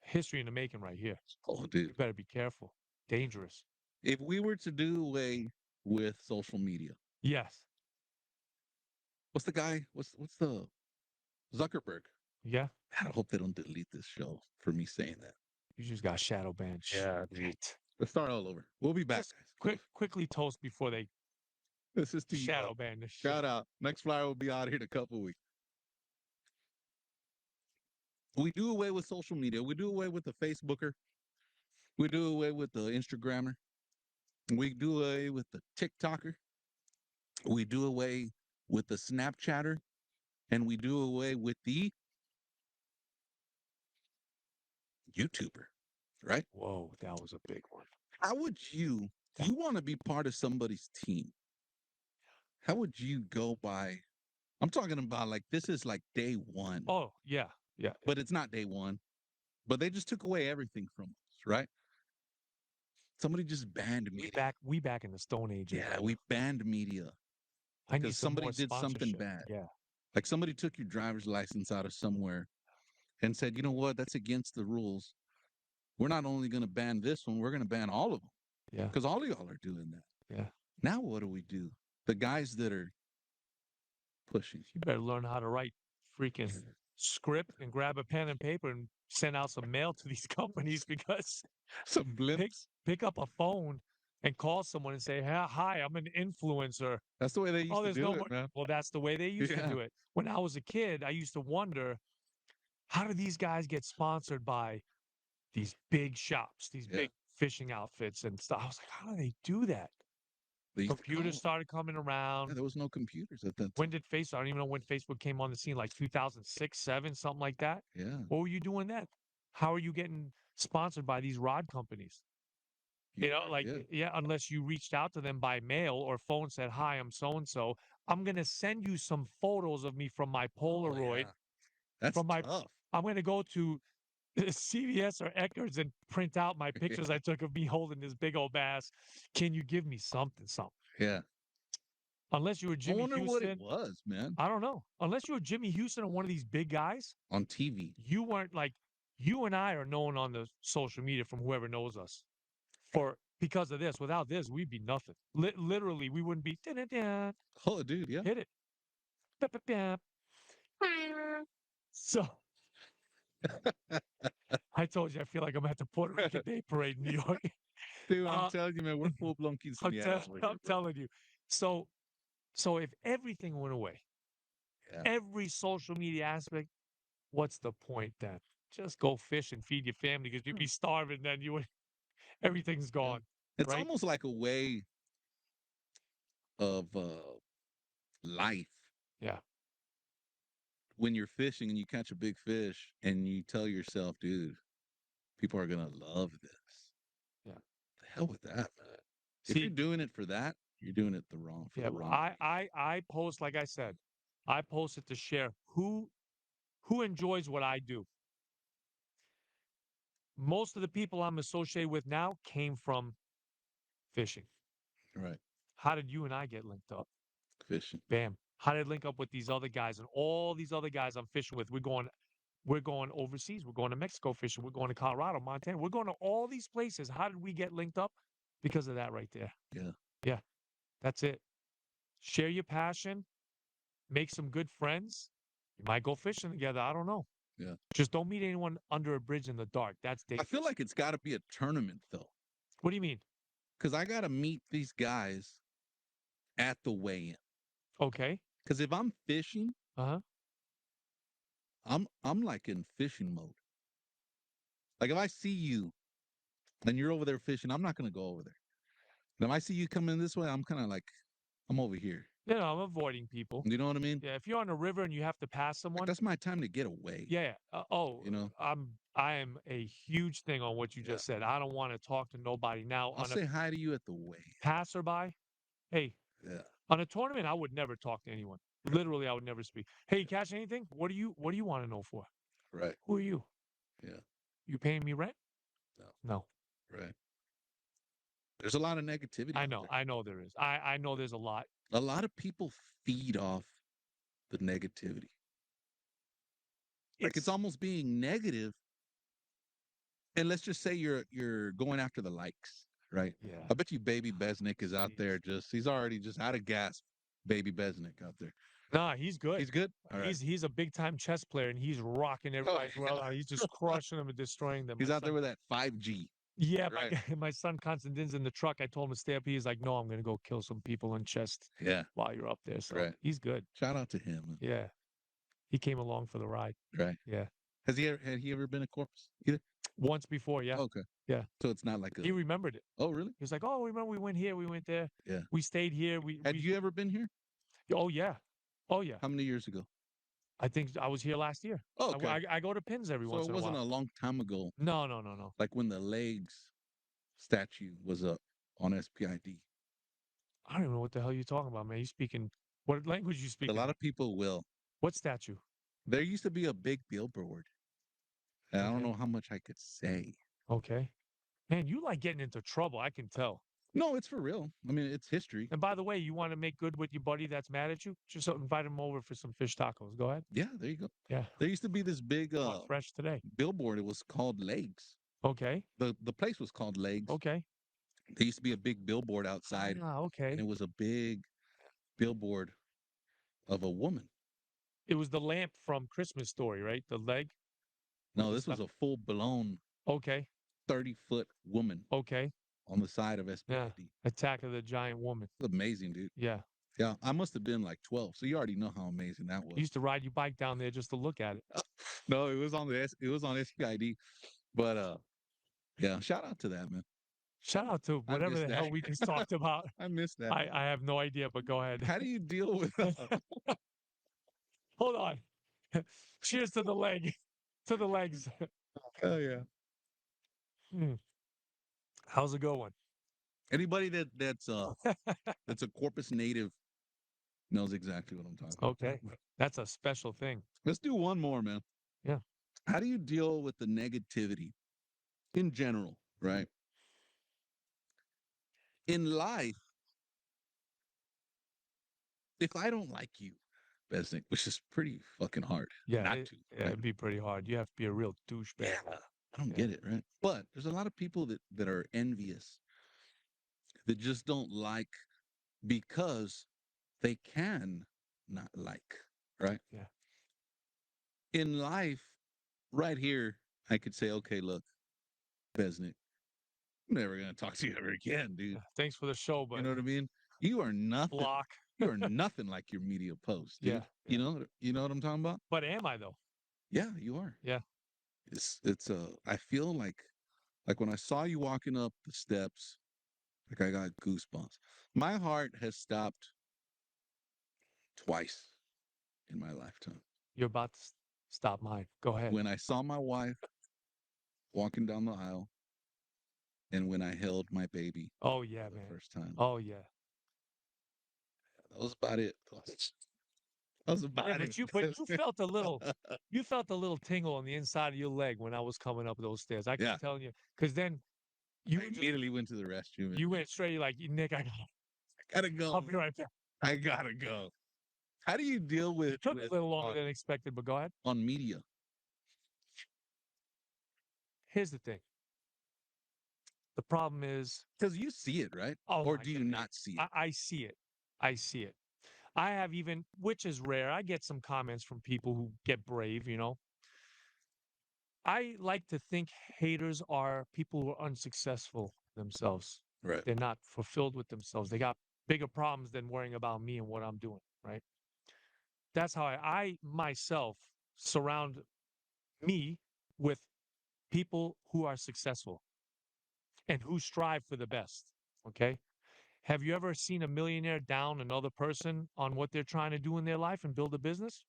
history in the making right here. Oh, dude. You better be careful. Dangerous. If we were to do away with social media, Yes. what's the guy? What's the Zuckerberg? Yeah. Man, I hope they don't delete this show for me saying that. You just got shadow banned. Yeah, Shit. Let's start all over. We'll be back, Just guys. quickly toast before they This is T. shadow ban this shit. Shout out. Next flyer will be out here in a couple of weeks. We do away with social media. We do away with the Facebooker. We do away with the Instagrammer. We do away with the TikToker. We do away with the Snapchatter. And we do away with the YouTuber, right? Whoa, that was a big one. How would you want to be part of somebody's team? How would you go by? I'm talking about like this is like day one. Oh, yeah. Yeah. But it's not day one. But they just took away everything from us, right? Somebody just banned media. We back in the Stone Age. Yeah, we banned media I need because some somebody more did something sponsorship. bad. Yeah. Like somebody took your driver's license out of somewhere and said, you know what, that's against the rules. We're not only going to ban this one, we're going to ban all of them. Yeah. Because all of y'all are doing that. Yeah. Now what do we do? The guys that are pushing. You better learn how to write freaking script and grab a pen and paper and send out some mail to these companies because Some blimps. pick up a phone and call someone and say, hi, I'm an influencer. That's the way they used to do it, man. Well, that's the way they used to do it. When I was a kid, I used to wonder, how do these guys get sponsored by these big shops, these big fishing outfits and stuff? I was like, how do they do that? Computers started coming around. Yeah, there was no computers at that time. When did Facebook? I don't even know when Facebook came on the scene, like 2006, 7, something like that. Yeah. What were you doing then? How are you getting sponsored by these rod companies? Unless you reached out to them by mail or phone, said, hi, I'm so-and-so. I'm going to send you some photos of me from my Polaroid. That's tough. I'm going to go to CVS or Eckerd's and print out my pictures I took of me holding this big old bass. Can you give me something? Yeah. Unless you were Jimmy Houston. I wonder what it was, man. I don't know. Unless you were Jimmy Houston or one of these big guys. On TV. You weren't like, you and I are known on the social media from whoever knows us for because of this. Without this, we'd be nothing. Literally, we wouldn't be. "Da-da-da." Oh, dude, yeah. Hit it. Ba-ba-ba. So I told you, I feel like I'm at the Puerto Rican Day Parade in New York. Dude, I'm Uh, telling you, man, we're full blown quinceañeras over I'm here, bro. telling you. So, so if everything went away, Yeah. every social media aspect, what's the point then? Just go fish and feed your family because you'd be starving. Then you would, everything's Yeah. gone, It's right? almost like a way of life Yeah, when you're fishing and you catch a big fish and you tell yourself, dude, people are gonna love this. yeah. The hell with that, man. If you're See, doing it for that, you're doing it for yeah, the wrong reason. I post like I said, I posted to share who enjoys what I do. Most of the people I'm associated with now came from fishing. Right. How did you and I get linked up? Fishing. Bam. How did I link up with these other guys and all these other guys I'm fishing with? We're going overseas. We're going to Mexico fishing. We're going to Colorado, Montana. We're going to all these places. How did we get linked up? Because of that right there. Yeah. Yeah, that's it. Share your passion, make some good friends. You might go fishing together. I don't know. Yeah. Just don't meet anyone under a bridge in the dark. That's I feel dangerous. like it's gotta be a tournament though. What do you mean? Cause I gotta meet these guys at the weigh-in. Okay. Cause if I'm fishing, Uh-huh. I'm like in fishing mode. Like if I see you and you're over there fishing, I'm not gonna go over there. And if I see you coming this way, I'm kind of like I'm over here. You know, I'm avoiding people. You know what I mean? Yeah, if you're on a river and you have to pass Like someone, that's my time to get away. yeah. You know? I am a huge thing on what you Yeah. just said. I don't want to talk to nobody now I'll on a say hi to you at the weigh. passerby. Hey, Yeah. on a tournament, I would never talk to anyone. Literally, I would never speak. Hey, you catch anything? What do you want to know for? Right. Who are you? Yeah. You paying me rent? No. No. Right. There's a lot of negativity out there. I know there is. I know there's a lot. A lot of people feed off the negativity. Like it's It's almost being negative. And let's just say you're going after the likes, right? yeah. I bet you baby Besnick is out there Jeez. he's already just out of gas. Baby Besnick out there. Nah, he's good. He's good? All right. He's a big time chess player and he's rocking Oh, everybody's world out. He's just crushing them and destroying them. he's My out there son. with that 5G. Yeah, Right. my son Constantine's in the truck. I told him to stay up. He's like, no, I'm gonna go kill some people in chest Yeah. while you're up there. So Right. he's good. Shout out to him. Yeah. He came along for the ride. Right. Yeah. Had he ever been a corpse either? Once before, yeah. Okay. Yeah. So it's not like a He remembered it. Oh really? He was like, oh, remember we went here, we went there, Yeah. we stayed here. Had you ever been here? Oh yeah. Oh yeah. How many years ago? I think I was here last year. Oh, okay. I go to Pins every So once it in a wasn't while. a long time ago, No, no, no, no. like when the legs statue was up on SPID. I don't even know what the hell you're talking about, man. You speaking what language you A speaking? lot of people will. What statue? There used to be a big billboard. And I don't Okay. know how much I could say. Okay. Man, you like getting into trouble, I can tell. No, it's for real. I mean, it's history. And by the way, you want to make good with your buddy that's mad at you? Just invite him over for some fish tacos. Go ahead. Yeah, there you go. Yeah. There used to be this big Oh, fresh today. billboard. It was called Legs. Okay. The place was called Legs. Okay. There used to be a big billboard outside, Ah, and okay. it was a big billboard of a woman. It was the lamp from Christmas Story, right? The leg. No, the this was stuff- a full blown Okay. 30-foot woman Okay. on the side of Yeah. SPID. Attack of the Giant Woman. It's amazing, dude. Yeah. Yeah, I must have been like 12. So you already know how amazing that was. You used to ride your bike down there just to look at it. No, it was on it was on SPID. But yeah, shout out to that, man. Shout out to I whatever missed the that. hell we just talked about. I missed that. I have no idea, but go ahead. How do you deal with Hold on. Cheers to the leg. To the legs. Oh yeah. Hmm. How's it going? Anybody that's that's a Corpus native knows exactly what I'm talking about. Okay. That's a special thing. Let's do one more, man. Yeah. How do you deal with the negativity in general, right? In life, if I don't like you, Besnick, which is pretty fucking hard Yeah. not It, to. yeah, Right? it'd be pretty hard. You have to be a real douchebag. I don't Yeah. get it, right? But there's a lot of people that are envious that just don't like because they can not like, right? Yeah. In life, right here, I could say, okay, look, Besnick, I'm never gonna talk to you ever again, dude. Thanks for the show, You but know what I mean? You are nothing. block. You are nothing like your media post, Yeah. dude. Yeah. You know what I'm talking about? But am I though? Yeah, you are. Yeah. It's I feel like when I saw you walking up the steps, like I got goosebumps. My heart has stopped twice in my lifetime. You're about to stop mine. Go ahead. When I saw my wife walking down the aisle and when I held my baby Oh for yeah, the man. first time. Oh yeah. That was about it. That was Yeah, about it. but you felt a little tingle on the inside of your leg when I was coming up those stairs. I Yeah. keep telling you, because then I you just immediately went to the restroom and you went straight like Nick. gotta go. I'll be right back. I gotta go. How do you deal It took a little longer than expected, but go ahead. on media? Here's the thing. The problem is, Because you see it, right? oh Or my do God, you not see it? I see it. I see it. I have even, which is rare. I get some comments from people who get brave. I like to think haters are people who are unsuccessful themselves. Right. They're not fulfilled with themselves. They got bigger problems than worrying about me and what I'm doing, right? That's how I myself surround me with people who are successful and who strive for the best. Okay. Have you ever seen a millionaire down another person on what they're trying to do in their life and build a business?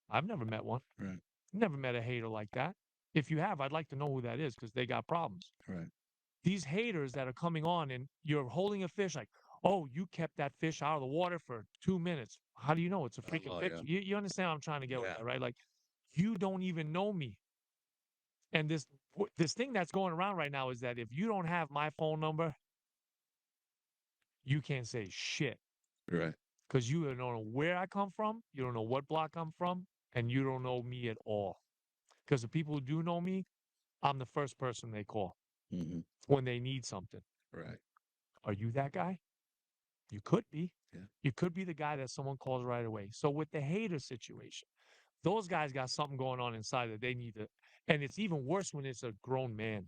I've never met one. Right. Never met a hater like that. If you have, I'd like to know who that is because they got problems. Right. These haters that are coming on and you're holding a fish like, oh, you kept that fish out of the water for 2 minutes. How do you know it's a freaking Oh fish? yeah. You understand what I'm trying to get with Yeah. that, right? Like, you don't even know me. And this thing that's going around right now is that if you don't have my phone number, you can't say shit Right. because you don't know where I come from, you don't know what block I'm from, and you don't know me at all. Because the people who do know me, I'm the first person they call Hmm. when they need something. Right. Are you that guy? You could be. Yeah. You could be the guy that someone calls right away. So with the hater situation, those guys got something going on inside that they need to, and it's even worse when it's a grown man.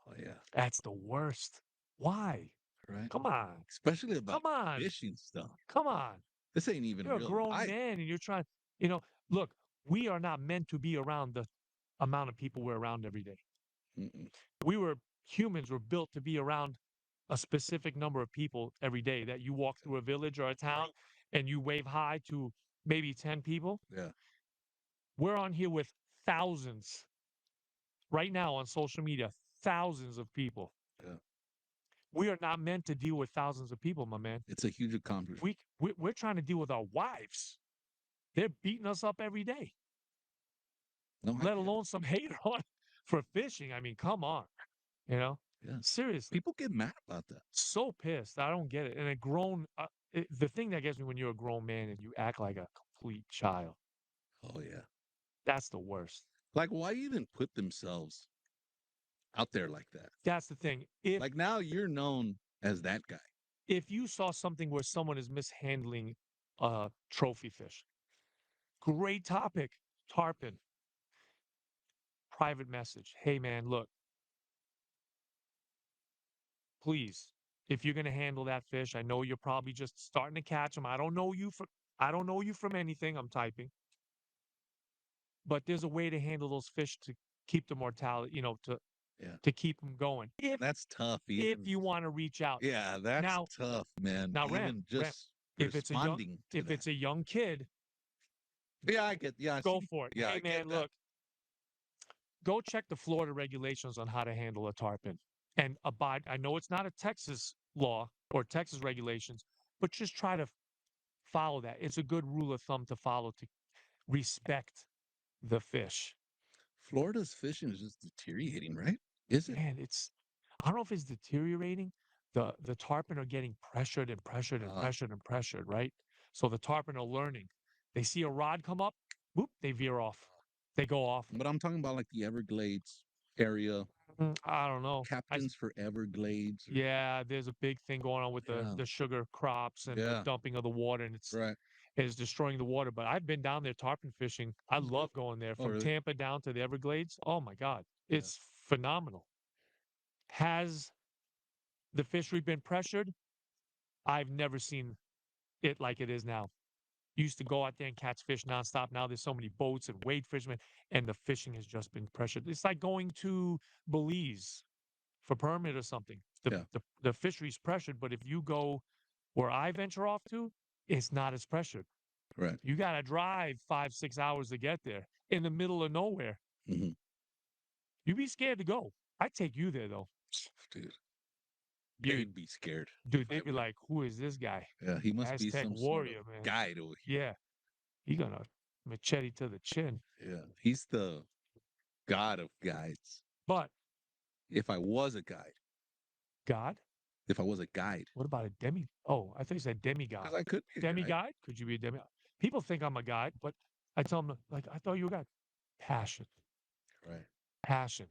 Oh yeah. That's the worst. Why? Right. Come on. Especially about Come on. fishing stuff. Come on. This ain't even You're a real grown life. man and you're trying, you know, look, we are not meant to be around the amount of people we're around every day. Mm-mm. Humans were built to be around a specific number of people every day that you walk through a village or a town and you wave hi to maybe 10 people. Yeah. We're on here with thousands right now on social media, thousands of people. Yeah. We are not meant to deal with thousands of people, my man. It's a huge accomplishment. We're trying to deal with our wives. They're beating us up every day, No, I let get it. alone some hater on for fishing. I mean, come on, you know, Yeah. seriously, People get mad about that. so pissed. I don't get it. And the thing that gets me when you're a grown man and you act like a complete child, Oh yeah. that's the worst. Like why even put themselves out there like that? That's the thing. If Like now you're known as that guy. if you saw something where someone is mishandling a trophy fish, great topic, tarpon, private message. Hey man, look, please, if you're gonna handle that fish, I know you're probably just starting to catch them. I don't know you from anything. I'm typing, but there's a way to handle those fish to keep the mortality, Yeah. to keep them going. That's tough. If Even you want to reach out yeah, that's now, tough, man. Ram, Even just if it's a young responding to if that. it's a young kid, Yeah, I get. Yeah, I go see. for it. Yeah, Hey I get man, that. look, go check the Florida regulations on how to handle a tarpon and abide. I know it's not a Texas law or Texas regulations, but just try to follow that. It's a good rule of thumb to follow to respect the fish. Florida's fishing is just deteriorating, right? Is it? Man, I don't know if it's deteriorating. The tarpon are getting pressured and pressured and Uh, pressured and pressured, right? So the tarpon are learning. They see a rod come up, whoop, they veer off. They go off. but I'm talking about like the Everglades area. I don't know. Captains for Everglades. Yeah, there's a big thing going on with Yeah. the sugar crops and the Yeah. dumping of the water, and Right. it's destroying the water. But I've been down there tarpon fishing. I love going there Oh, from really? Tampa down to the Everglades. Oh my God, Yeah. it's phenomenal. Has the fishery been pressured? I've never seen it like it is now. Used to go out there and catch fish nonstop. Now there's so many boats and wade fishermen, and the fishing has just been pressured. It's like going to Belize for permit or something. Yeah. The fishery's pressured, but if you go where I venture off to, it's not as pressured. Right. You got to drive 5, 6 hours to get there in the middle of nowhere. Mm-hmm. You'd be scared to go. I'd take you there though. Dude, You, they'd be scared. dude, they'd be like, "Who is this guy?" Yeah, he must be Aztec some sort of warrior, man. guide over here. Yeah, he gonna machete to the chin. Yeah, he's the god of guides. But If I was a guide, God, if I was a guide, what about a demi? Oh, I think you said demigod. because I could be a guide. Demigod? Could you be a demigod? People think I'm a guide, but I tell them like I thought you were a guy. Passion, Right. passion.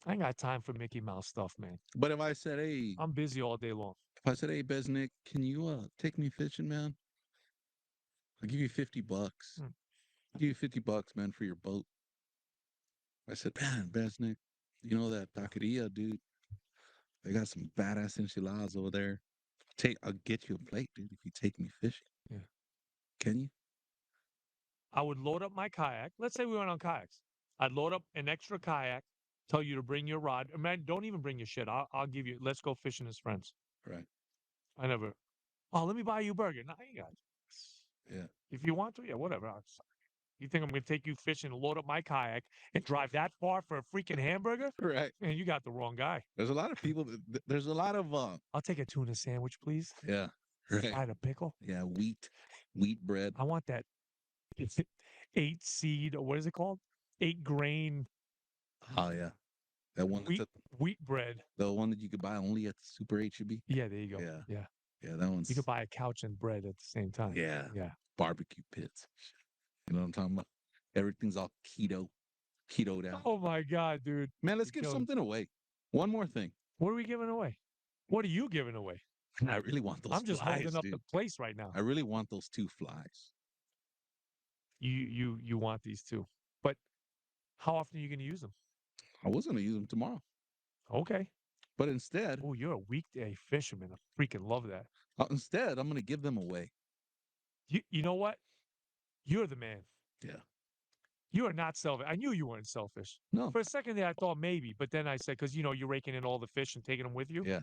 I ain't got time for Mickey Mouse stuff, man. But if I said, hey, I'm busy all day long. if I said, hey, Besnick, can you take me fishing, man? I'll give you $50. Hmm. I'll give you $50, man, for your boat. I said, man, Besnick, you know that taqueria, dude? They got some badass enchiladas over there. I'll get you a plate, dude, if you take me fishing. Yeah. Can you? I would load up my kayak. Let's say we went on kayaks. I'd load up an extra kayak, tell you to bring your rod. Man, don't even bring your shit. I'll give you. Let's go fishing as friends. Right. I never. Oh, let me buy you a burger. No, you got. Yeah. If you want to, yeah, whatever. You think I'm going to take you fishing, load up my kayak, and drive that far for a freaking hamburger? Right. Man, you got the wrong guy. There's a lot of people. There's a lot of I'll take a tuna sandwich, please. Yeah. Right. Fried a pickle. Yeah. Wheat bread. I want that 8 seed, or what is it called? 8 grain Oh yeah. That one that's wheat bread. the one that you could buy only at the Super HEB. Yeah, there you go. Yeah. Yeah. Yeah, that one's You could buy a couch and bread at the same time. yeah. Yeah. Barbecue pits. You know what I'm talking about? Everything's all ketoed out. Oh my God, dude. Man, let's You're give killing- something away. One more thing. What are we giving away? What are you giving away? I really want those I'm just flies, holding up dude. the place right now. I really want those 2 flies. You want these too. But how often are you going to use them? I was going to use them tomorrow. Okay. But instead, Oh, you're a weekday fisherman. I freaking love that. I'm going to give them away. You know what? You're the man. Yeah. You are not selfish. I knew you weren't selfish. No. For a second there, I thought maybe, but then I said, because you're raking in all the fish and taking them with you. Yeah.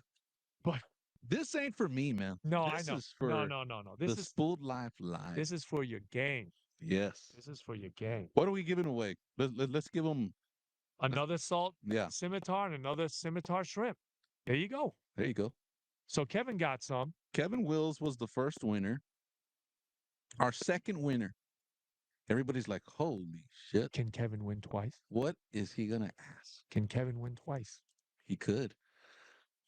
But this ain't for me, man. no, this I know. Is for no. This the is Spooled Life Live. This is for your gang. Yes. This is for your gang. What are we giving away? Let's give them Another salt yeah. scimitar and another scimitar shrimp. There you go. There you go. So Kevin got some. Kevin Wills was the first winner. Our second winner. Everybody's like, holy shit. Can Kevin win twice? What is he gonna ask? Can Kevin win twice? He could.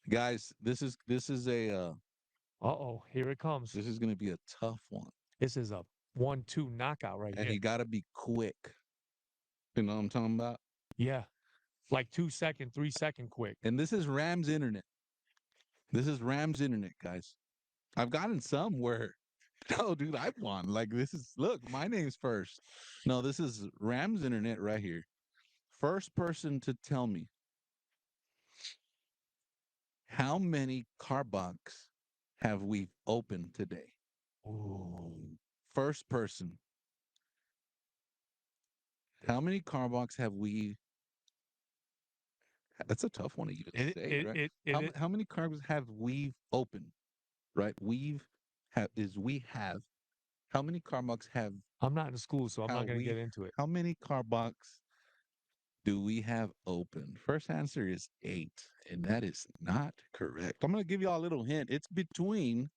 Guys, this is a Uh-oh, here it comes. this is gonna be a tough one. This is a 1-2 knockout right And here. you gotta be quick. You know what I'm talking about? Yeah. Like 2-second, 3-second quick. And this is Ram's internet. This is Ram's internet, guys. I've gotten some where no, dude, I've won. Like look, my name's first. No, this is Ram's internet right here. First person to tell me how many Karbachs have we opened today? Ooh. First person. How many Karbachs have we? That's a tough one to even say, right? How many carbs have we opened? Right? We have. How many Karbachs have? I'm not in school, so I'm not going to get into it. How many Karbachs do we have open? First answer is 8, and that is not correct. I'm going to give you all a little hint. It's between.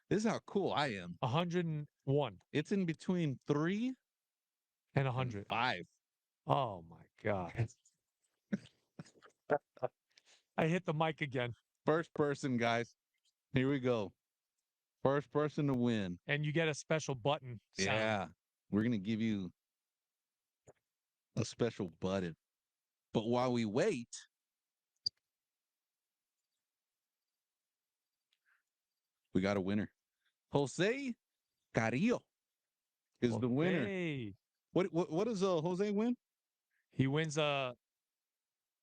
This is how cool I am. 101. It's in between 3 and 100. And 5. Oh my God. I hit the mic again. First person, guys. Here we go. First person to win. And you get a special button sound. Yeah. We're going to give you a special button. But while we wait, We got a winner. Jose Carrillo is the winner. Hey, What does Jose win? he wins a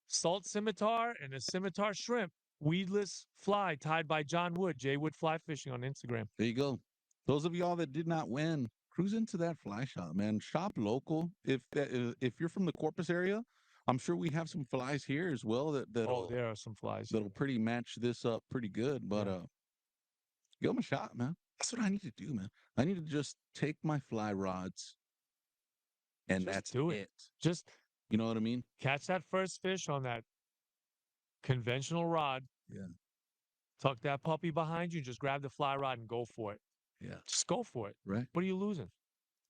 salt scimitar and a scimitar shrimp, weedless fly tied by John Wood, J Wood Fly Fishing on Instagram. There you go. Those of y'all that did not win, cruise into that fly shop, man. Shop local. If you're from the Corpus area, I'm sure we have some flies here as well Oh, there are some flies. that'll pretty match this up pretty good. But Yeah. give them a shot, man. That's what I need to do, man. I need to just take my fly rods and Just that's do it. Just You know what I mean? catch that first fish on that conventional rod. Yeah. Tuck that puppy behind you. Just grab the fly rod and go for it. Yeah. Just go for it. Right. What are you losing?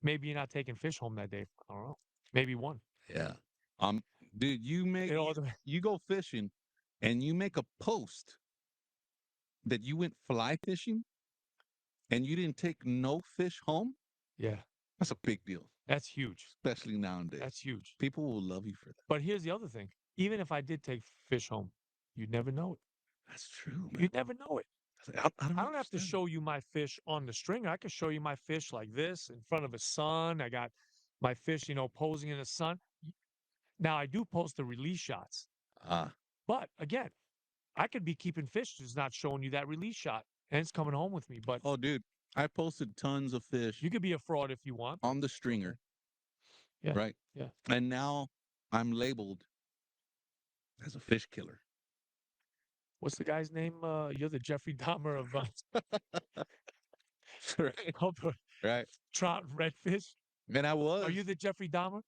Maybe you're not taking fish home that day. I don't know. Maybe one. Yeah. Dude, you go fishing and you make a post that you went fly fishing and you didn't take no fish home. Yeah. That's a big deal, That's huge. especially nowadays. That's huge. People will love you for that. But here's the other thing. Even if I did take fish home, you'd never know it. That's true, man. You'd never know it. I don't I don't have to understand. show you my fish on the stringer. I could show you my fish like this in front of a sun. I got my fish, posing in the sun. Now, I do post the release shots. Ah, But again, I could be keeping fish, just not showing you that release shot. And it's coming home with me. But oh, dude, I posted tons of fish you could be a fraud if you want. on the stringer, Yeah. right? Yeah. And now I'm labeled as a fish killer. What's the guy's name? You're the Jeffrey Dahmer of Right. Right. trout and redfish. And I was. Are you the Jeffrey Dahmer?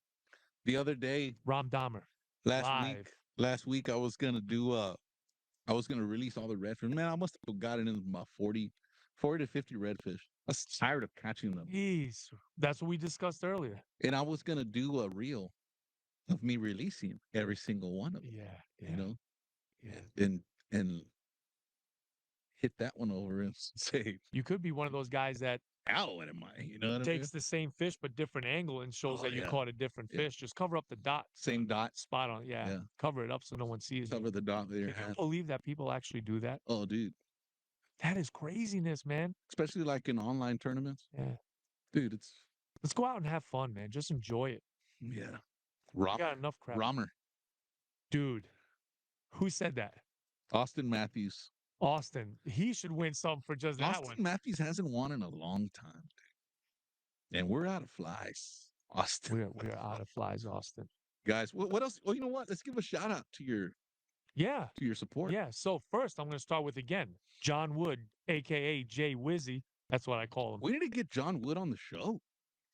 The other day, Rom Dahmer. last Live. week, I was gonna release all the redfish. Man, I must have gotten in about 40 to 50 redfish. I was tired of catching them. Jeez. That's what we discussed earlier. And I was gonna do a reel of me releasing every single one of them. Yeah. You know? Yeah. And hit that one over and say, You could be one of those guys that "Ow, what am I?" You know what I mean? takes the same fish but different angle and shows Oh, that you yeah. caught a different Yeah. fish. Just cover up the dot. Same dot. Spot on. Yeah. Yeah. Cover it up so no one sees you. Cover the dot with your Can you hand. believe that people actually do that? Oh, dude. That is craziness, man. Especially like in online tournaments. Yeah. Dude, it's Let's go out and have fun, man. Just enjoy it. yeah. We got enough crap. Romer. Dude, who said that? Austin Matthews. Austin. He should win something for just that Austin one. Matthews hasn't won in a long time, dude. And we're out of flies. Austin. We're out of flies, Austin. Guys, what else? Well, you know what? Let's give a shout out to your support. Yeah. So first, I'm going to start with again John Wood, aka Jay Wizzy. That's what I call him. We need to get John Wood on the show.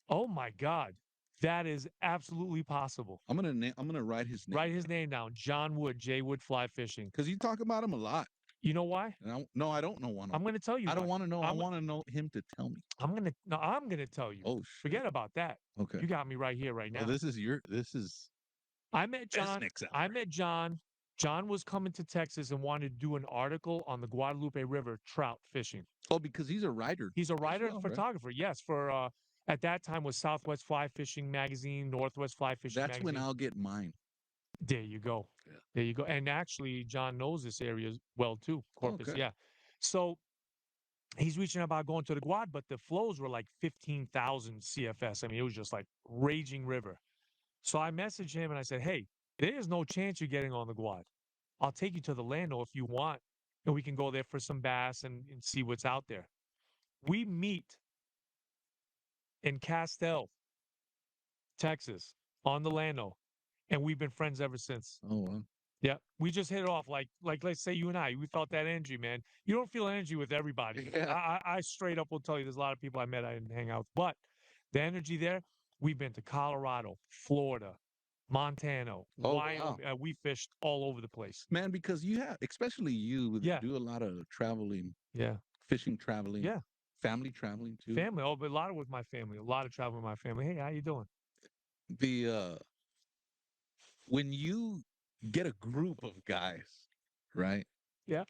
Oh my God, that is absolutely possible. I'm gonna write his name. Write his name down, John Wood, Jay Wood Fly Fishing. Because you talk about him a lot. You know why? And I don't know one. I'm going to tell you. I don't why. want to know. I want to know him to tell me. I'm going to tell you. Oh, shit. Forget about that. Okay. You got me right here, right now. Oh, this is. I met John. Besnick's out I there. met John. John was coming to Texas and wanted to do an article on the Guadalupe River trout fishing. Oh, because he's a writer. He's a writer well, and right? photographer. Yes, for at that time was Southwest Fly Fishing Magazine, Northwest Fly Fishing That's Magazine. when I'll get mine. There you go. Yeah. There you go. And actually, John knows this area well too. Corpus, Okay. yeah. So he's reaching out about going to the Guad, but the flows were like 15,000 CFS. I mean, it was just like raging river. So I messaged him and I said, "Hey, there is no chance you're getting on the Guad. I'll take you to the Lando if you want, and we can go there for some bass and see what's out there." We meet in Castell, Texas, on the Lando, and we've been friends ever since. Oh, wow. Yeah, we just hit it off like let's say you and I, we felt that energy, man. You don't feel energy with everybody. Yeah. I straight up will tell you, there's a lot of people I met I didn't hang out with, but the energy there. We've been to Colorado, Florida, Montana, Oh, Wyoming. wow. We fished all over the place. Man, because you have, especially you, Yeah. do a lot of traveling, Yeah, fishing, traveling, yeah. family traveling too. Family, oh, but a lot with my family. A lot of travel with my family. Hey, how you doing? The when you get a group of guys, right? Yeah.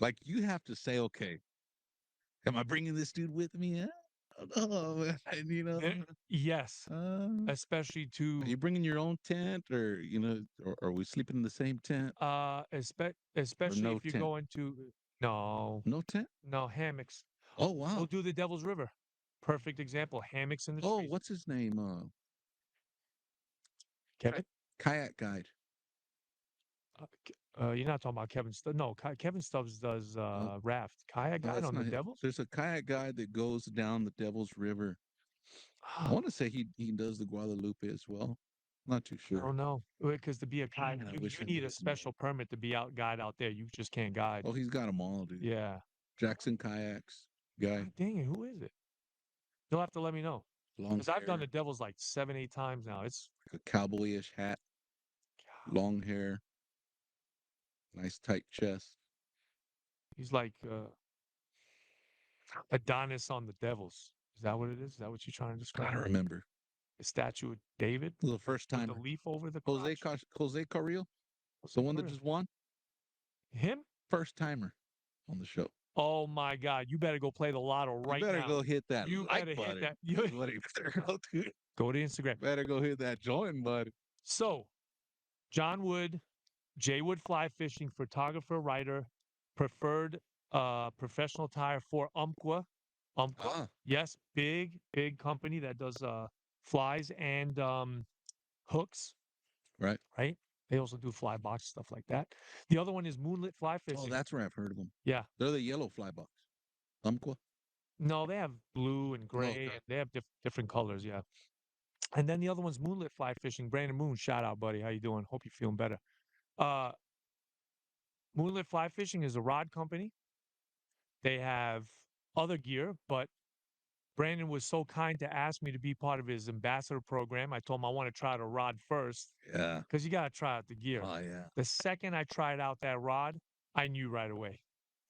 Like you have to say, okay, am I bringing this dude with me? Oh, and, you know, Yes, especially are to you bringing your own tent, or or are we sleeping in the same tent? especially no if you're tent? going to No, No tent? no hammocks. Oh We'll wow. do the Devil's River. Perfect example. Hammocks in the Oh, trees. what's his name? Kevin? Kayak guide. You're not talking about Kevin Stubbs. No, Kevin Stubbs does No, raft. Kayak no, guide that's on the not it. Devils? There's a kayak guide that goes down the Devil's River. I want to say he does the Guadalupe as well. Not too I sure. don't know. Because to be a guide, Man, I you, wish you I knew need a his name. special permit to be out guide out there. You just can't guide. Oh, he's got them all, dude. Yeah. Jackson Kayaks guy, God dang it. Who is it? You'll have to let me know. long Because I've done the hair, Devils like 7, 8 times now. It's like a cowboyish hat, long hair, nice tight chest. he's like Adonis on the Devils. Is that what it is? Is that what you're trying to I describe? don't remember. The statue of David The first with the timer, leaf over the crotch? Jose Carrillo, What's the that one that career? just won, Him? first timer on the show. Oh my God! You better go play the lotto You right better now. go hit that You like better hit button. that. You That's what he better go do. go to Instagram. Better go hit that join button. So, John Wood, Jay Wood Fly Fishing, photographer, writer, preferred professional tire for Umpqua. Umpqua, Ah, yes, big company that does flies and hooks, right. right? They also do fly box stuff like that. The other one is Moonlit Fly Oh, Fishing. that's where I've heard of them. Yeah. They're the yellow fly box. Umpqua. No, they have blue and Oh, gray, okay. and they have different colors. Yeah. And then the other one's Moonlit Fly Fishing. Brandon Moon, shout out, buddy. How you doing? Hope you're feeling better. Uh, Moonlit Fly Fishing is a rod company. They have other gear, but Brandon was so kind to ask me to be part of his ambassador program. I told him I want to try the rod first Yeah. because you got to try out the gear. Oh, yeah. The second I tried out that rod, I knew right away.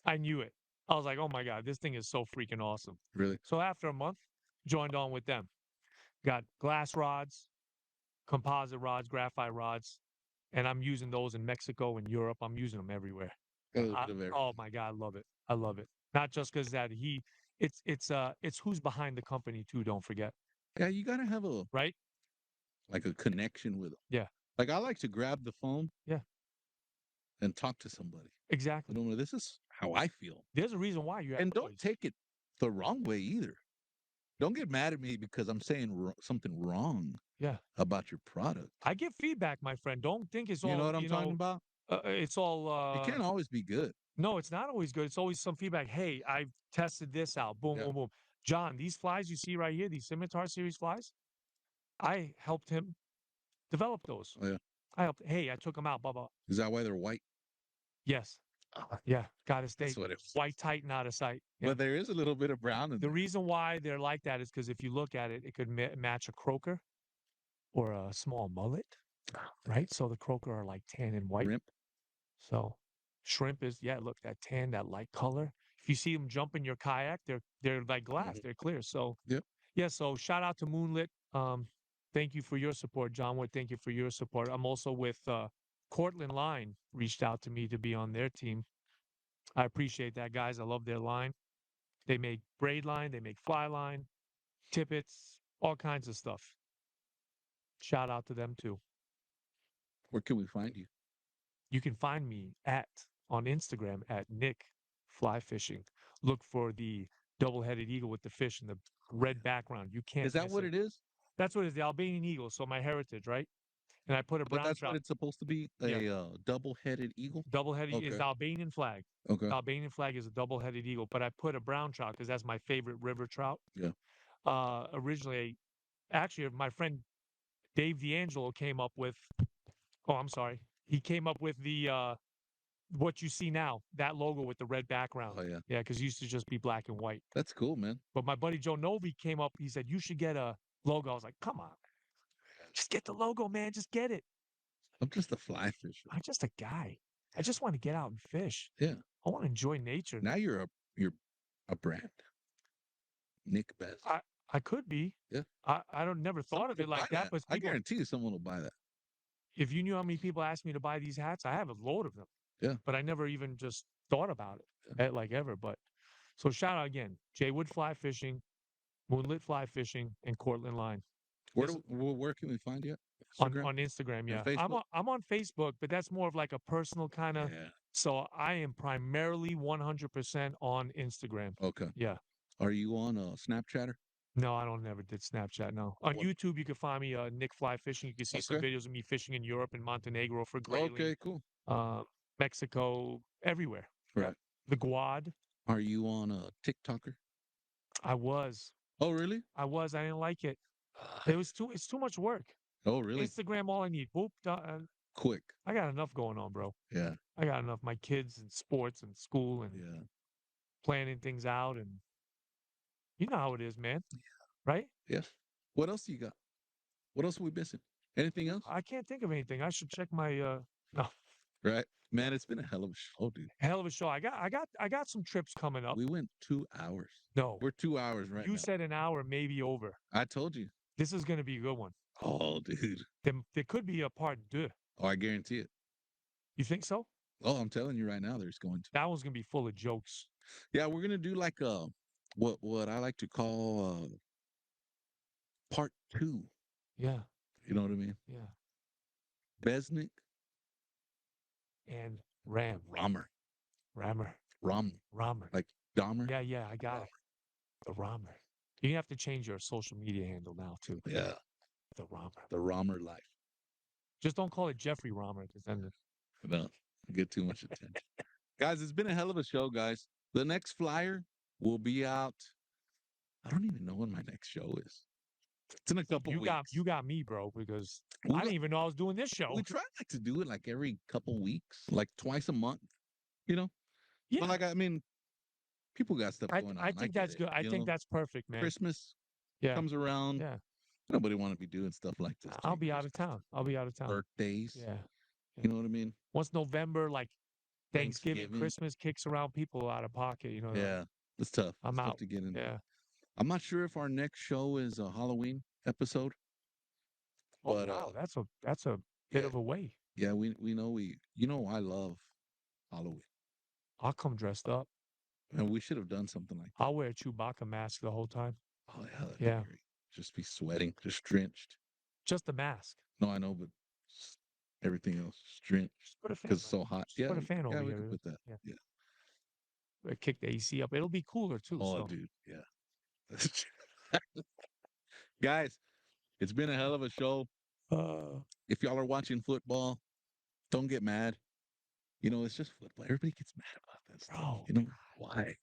I knew it. I was like, oh my God, this thing is so freaking awesome. Really? So after a month, joined on with them. Got glass rods, composite rods, graphite rods, and I'm using those in Mexico and Europe. I'm using them everywhere. A little bit of everything. Oh my God, I love it. I love it. Not just because that it's who's behind the company too. Don't forget, Yeah, you gotta have right? a connection with them. Yeah, Like I like to grab the phone yeah, and talk to somebody. exactly. You know, this is how I feel. There's a reason why you have And don't toys. take it the wrong way either. Don't get mad at me because I'm saying something wrong Yeah, about your product. I give feedback, my friend. Don't think it's You know all what I'm talking about? It's all. It can't always be good. No, it's not always good. It's always some feedback. Hey, I've tested this out. Boom, Yeah. boom, boom. John, these flies you see right here, these Scimitar series flies, I helped him develop those. Oh, yeah. I helped. Hey, I took them out. Blah blah. Is that why they're white? Yes. Yeah. Got to stay That's what it was. white tight and out of sight. Yeah. But there is a little bit of brown in The there. reason why they're like that is because if you look at it, it could match a croaker or a small mullet, right? So the croaker are like tan and white. Shrimp. So shrimp is look, that tan, that light color. If you see them jump in your kayak, they're like glass, they're clear. So Yep. yeah. So shout out to Moonlit. Thank you for your support, John Wood. Thank you for your support. I'm also with Cortland Line. Reached out to me to be on their team. I appreciate that, guys. I love their line. They make braid line, they make fly line, tippets, all kinds of stuff. Shout out to them too. Where can we find you? You can find me on Instagram at Nick Fly Fishing. Look for the double-headed eagle with the fish in the red background. You can't. Is that miss what it is? That's what it is. The Albanian eagle. So my heritage, right? And I put a But brown that's trout. what it's supposed to be? Yeah. A double-headed eagle? Double-headed is Okay. the Albanian flag. Okay. The Albanian flag is a double-headed eagle, but I put a brown trout because that's my favorite river trout. Yeah. Originally, actually, my friend Dave D'Angelo came up with. Oh, I'm sorry. He came up with the what you see now, that logo with the red background. Oh, yeah. Yeah, because it used to just be black and white. That's cool, man. But my buddy Joe Novi came up. He said you should get a logo. I was like, come on, just get the logo, man. Just get it. I'm just a fly fisher. I'm just a guy. I just want to get out and fish. Yeah. I want to enjoy nature. Now you're a brand. Nick Best. I could be. Yeah. I don't never thought of it like that. But I people, guarantee you someone will buy that. if you knew how many people asked me to buy these hats, I have a load of them. Yeah. But I never even just thought about it like ever. But so shout out again, Jay Wood Fly Fishing, Moonlit Fly Fishing, and Cortland Line. Where can we find you? On Instagram, yeah. Facebook? I'm on Facebook, but that's more of like a personal kind of Yeah. So I am primarily 100% on Instagram. Okay. Yeah. Are you on Snapchatter? No, I don't never did Snapchat. No. On What? YouTube, you can find me Nick Fly Fishing. You can see some Okay. videos of me fishing in Europe and Montenegro for grayling, Okay, cool. uh, Mexico, everywhere. Yeah. Right. The Guad. Are you on a TikToker? I was. Oh, really? I didn't like it. It's too much work. Oh, really? Instagram, all I need. Boop. Quick. I got enough going on, bro. Yeah. I got enough. My kids and sports and school and Yeah. planning things out. And you know how it is, man. Right? Yes. What else you got? What else are we missing? Anything else? I can't think of anything. I should check my no. Right. Man, it's been a hell of a show, dude. Hell of a show. I got some trips coming up. We went 2 hours. No. We're 2 hours right You now. said an hour, maybe over. I told you. This is gonna be a good one. Oh, dude. There could be a part deux. Oh, I guarantee it. You think so? Oh, I'm telling you right now, there's going to. That one's gonna be full of jokes. Yeah, we're gonna do like what I like to call part two. Yeah. You know what I mean? Yeah. Besnick, And Ram. Rammer, Rammer. Rammer, like Dahmer. Yeah, yeah, I got it. The Rammer. You have to change your social media handle now too. Yeah, The Rammer. the Rammer life. Just don't call it Jeffrey Rammer because then No, get too much attention. Guys, it's been a hell of a show, guys. The next flyer will be out. I don't even know when my next show is. It's in a couple weeks. you got me, bro, because We I got- didn't even know I was doing this show. We try like to do it like every couple weeks, like twice a month. You know, Yeah. but like I mean, people got stuff going on. I think get that's it, good. I you think know? that's perfect, man. Christmas Yeah. comes around. Yeah. Nobody want to be doing stuff like this. I'll during be out of Christmas town. I'll be out of town. Birthdays. Yeah. You know what I mean? Once November, like Thanksgiving, Thanksgiving. Christmas kicks around, people out of pocket, you know. Yeah, it's tough. I'm It's tough out. to get in. Yeah. I'm not sure if our next show is a Halloween episode. Oh But wow, that's a bit yeah. of a way. Yeah, we know I love Halloween. I'll come dressed up. And we should have done something like that. I'll wear a Chewbacca mask the whole time. Oh yeah, that'd Yeah. be great. Just be sweating, just drenched. Just the mask. No, I know, but everything else is drenched Just put a fan. because it's so hot. Just put a fan over we here. could put that. Yeah. Yeah. Kick the AC up. It'll be cooler too. Oh, so. dude, yeah. Guys, it's been a hell of a show. If y'all are watching football, don't get mad. You know, it's just football. Everybody gets mad about that stuff. Bro, You know why?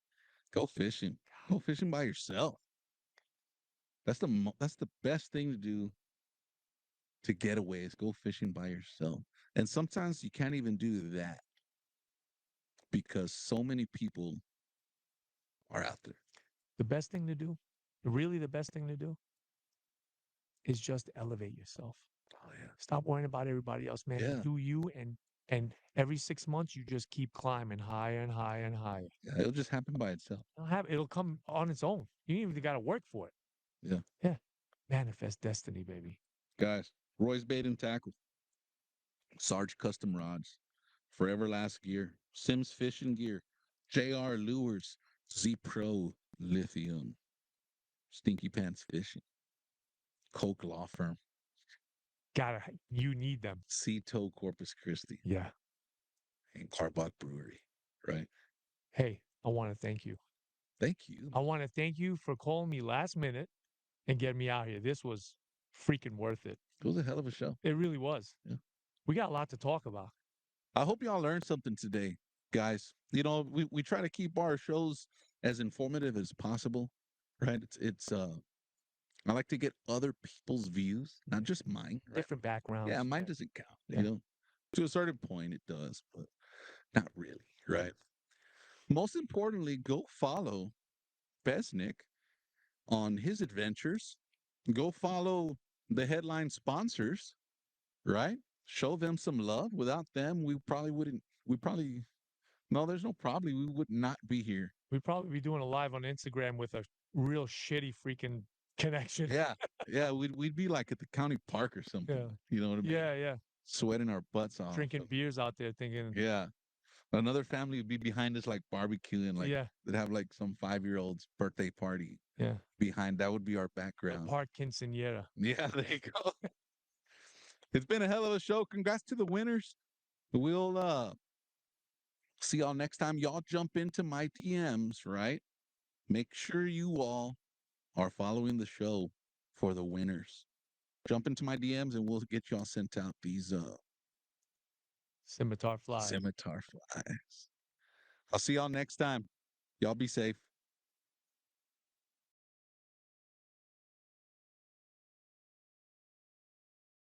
Go fishing. Go fishing by yourself. That's the best thing to do to get away is go fishing by yourself. And sometimes you can't even do that because so many people are out there. the best thing to do, really the best thing to do, is just elevate yourself. Oh yeah. Stop worrying about everybody else, man. Yeah. Do you and every 6 months you just keep climbing higher and higher and higher. Yeah, it'll just happen by itself. It'll come on its own. You ain't even got to work for it. Yeah. Yeah. Manifest destiny, baby. Guys, Roy's Bait and Tackle, Sarge Custom Rods, Forever Last Gear, Sims Fishing Gear, JR Lures, Z Pro Lithium, Stinky Pants Fishing, Coke Law Firm, You need them. Cito Corpus Christi, Yeah. and Karbachs Brewery, right? Hey, I want to thank you. Thank you. I want to thank you for calling me last minute and getting me out here. This was freaking worth it. It was a hell of a show. It really was. Yeah. We got a lot to talk about. I hope y'all learned something today, guys. You know, we try to keep our shows as informative as possible, right? It's I like to get other people's views, not just mine. Right? Different backgrounds. Yeah, mine doesn't count. Yeah. You know, to a certain point it does, but not really, right? Most importantly, go follow Besnick on his adventures. Go follow the headline sponsors, right? Show them some love. Without them, we probably no, there's no probably. We would not be here. We'd probably be doing a live on Instagram with a real shitty freaking connection. Yeah. Yeah. We'd be like at the county park or something. Yeah. You know what I mean? Yeah, yeah. Sweating our butts off. Drinking beers out there thinking, Yeah. Another family would be behind us like barbecuing, like yeah, they'd have like some 5-year-old's birthday party yeah. behind. That would be our The background. Park Quinceañera. Yeah, there you go. It's been a hell of a show. Congrats to the winners. See y'all next time. Y'all jump into my DMs, right? Make sure you all are following the show for the winners. Jump into my DMs and we'll get y'all sent out these Scimitar flies. scimitar flies. I'll see y'all next time. Y'all be safe.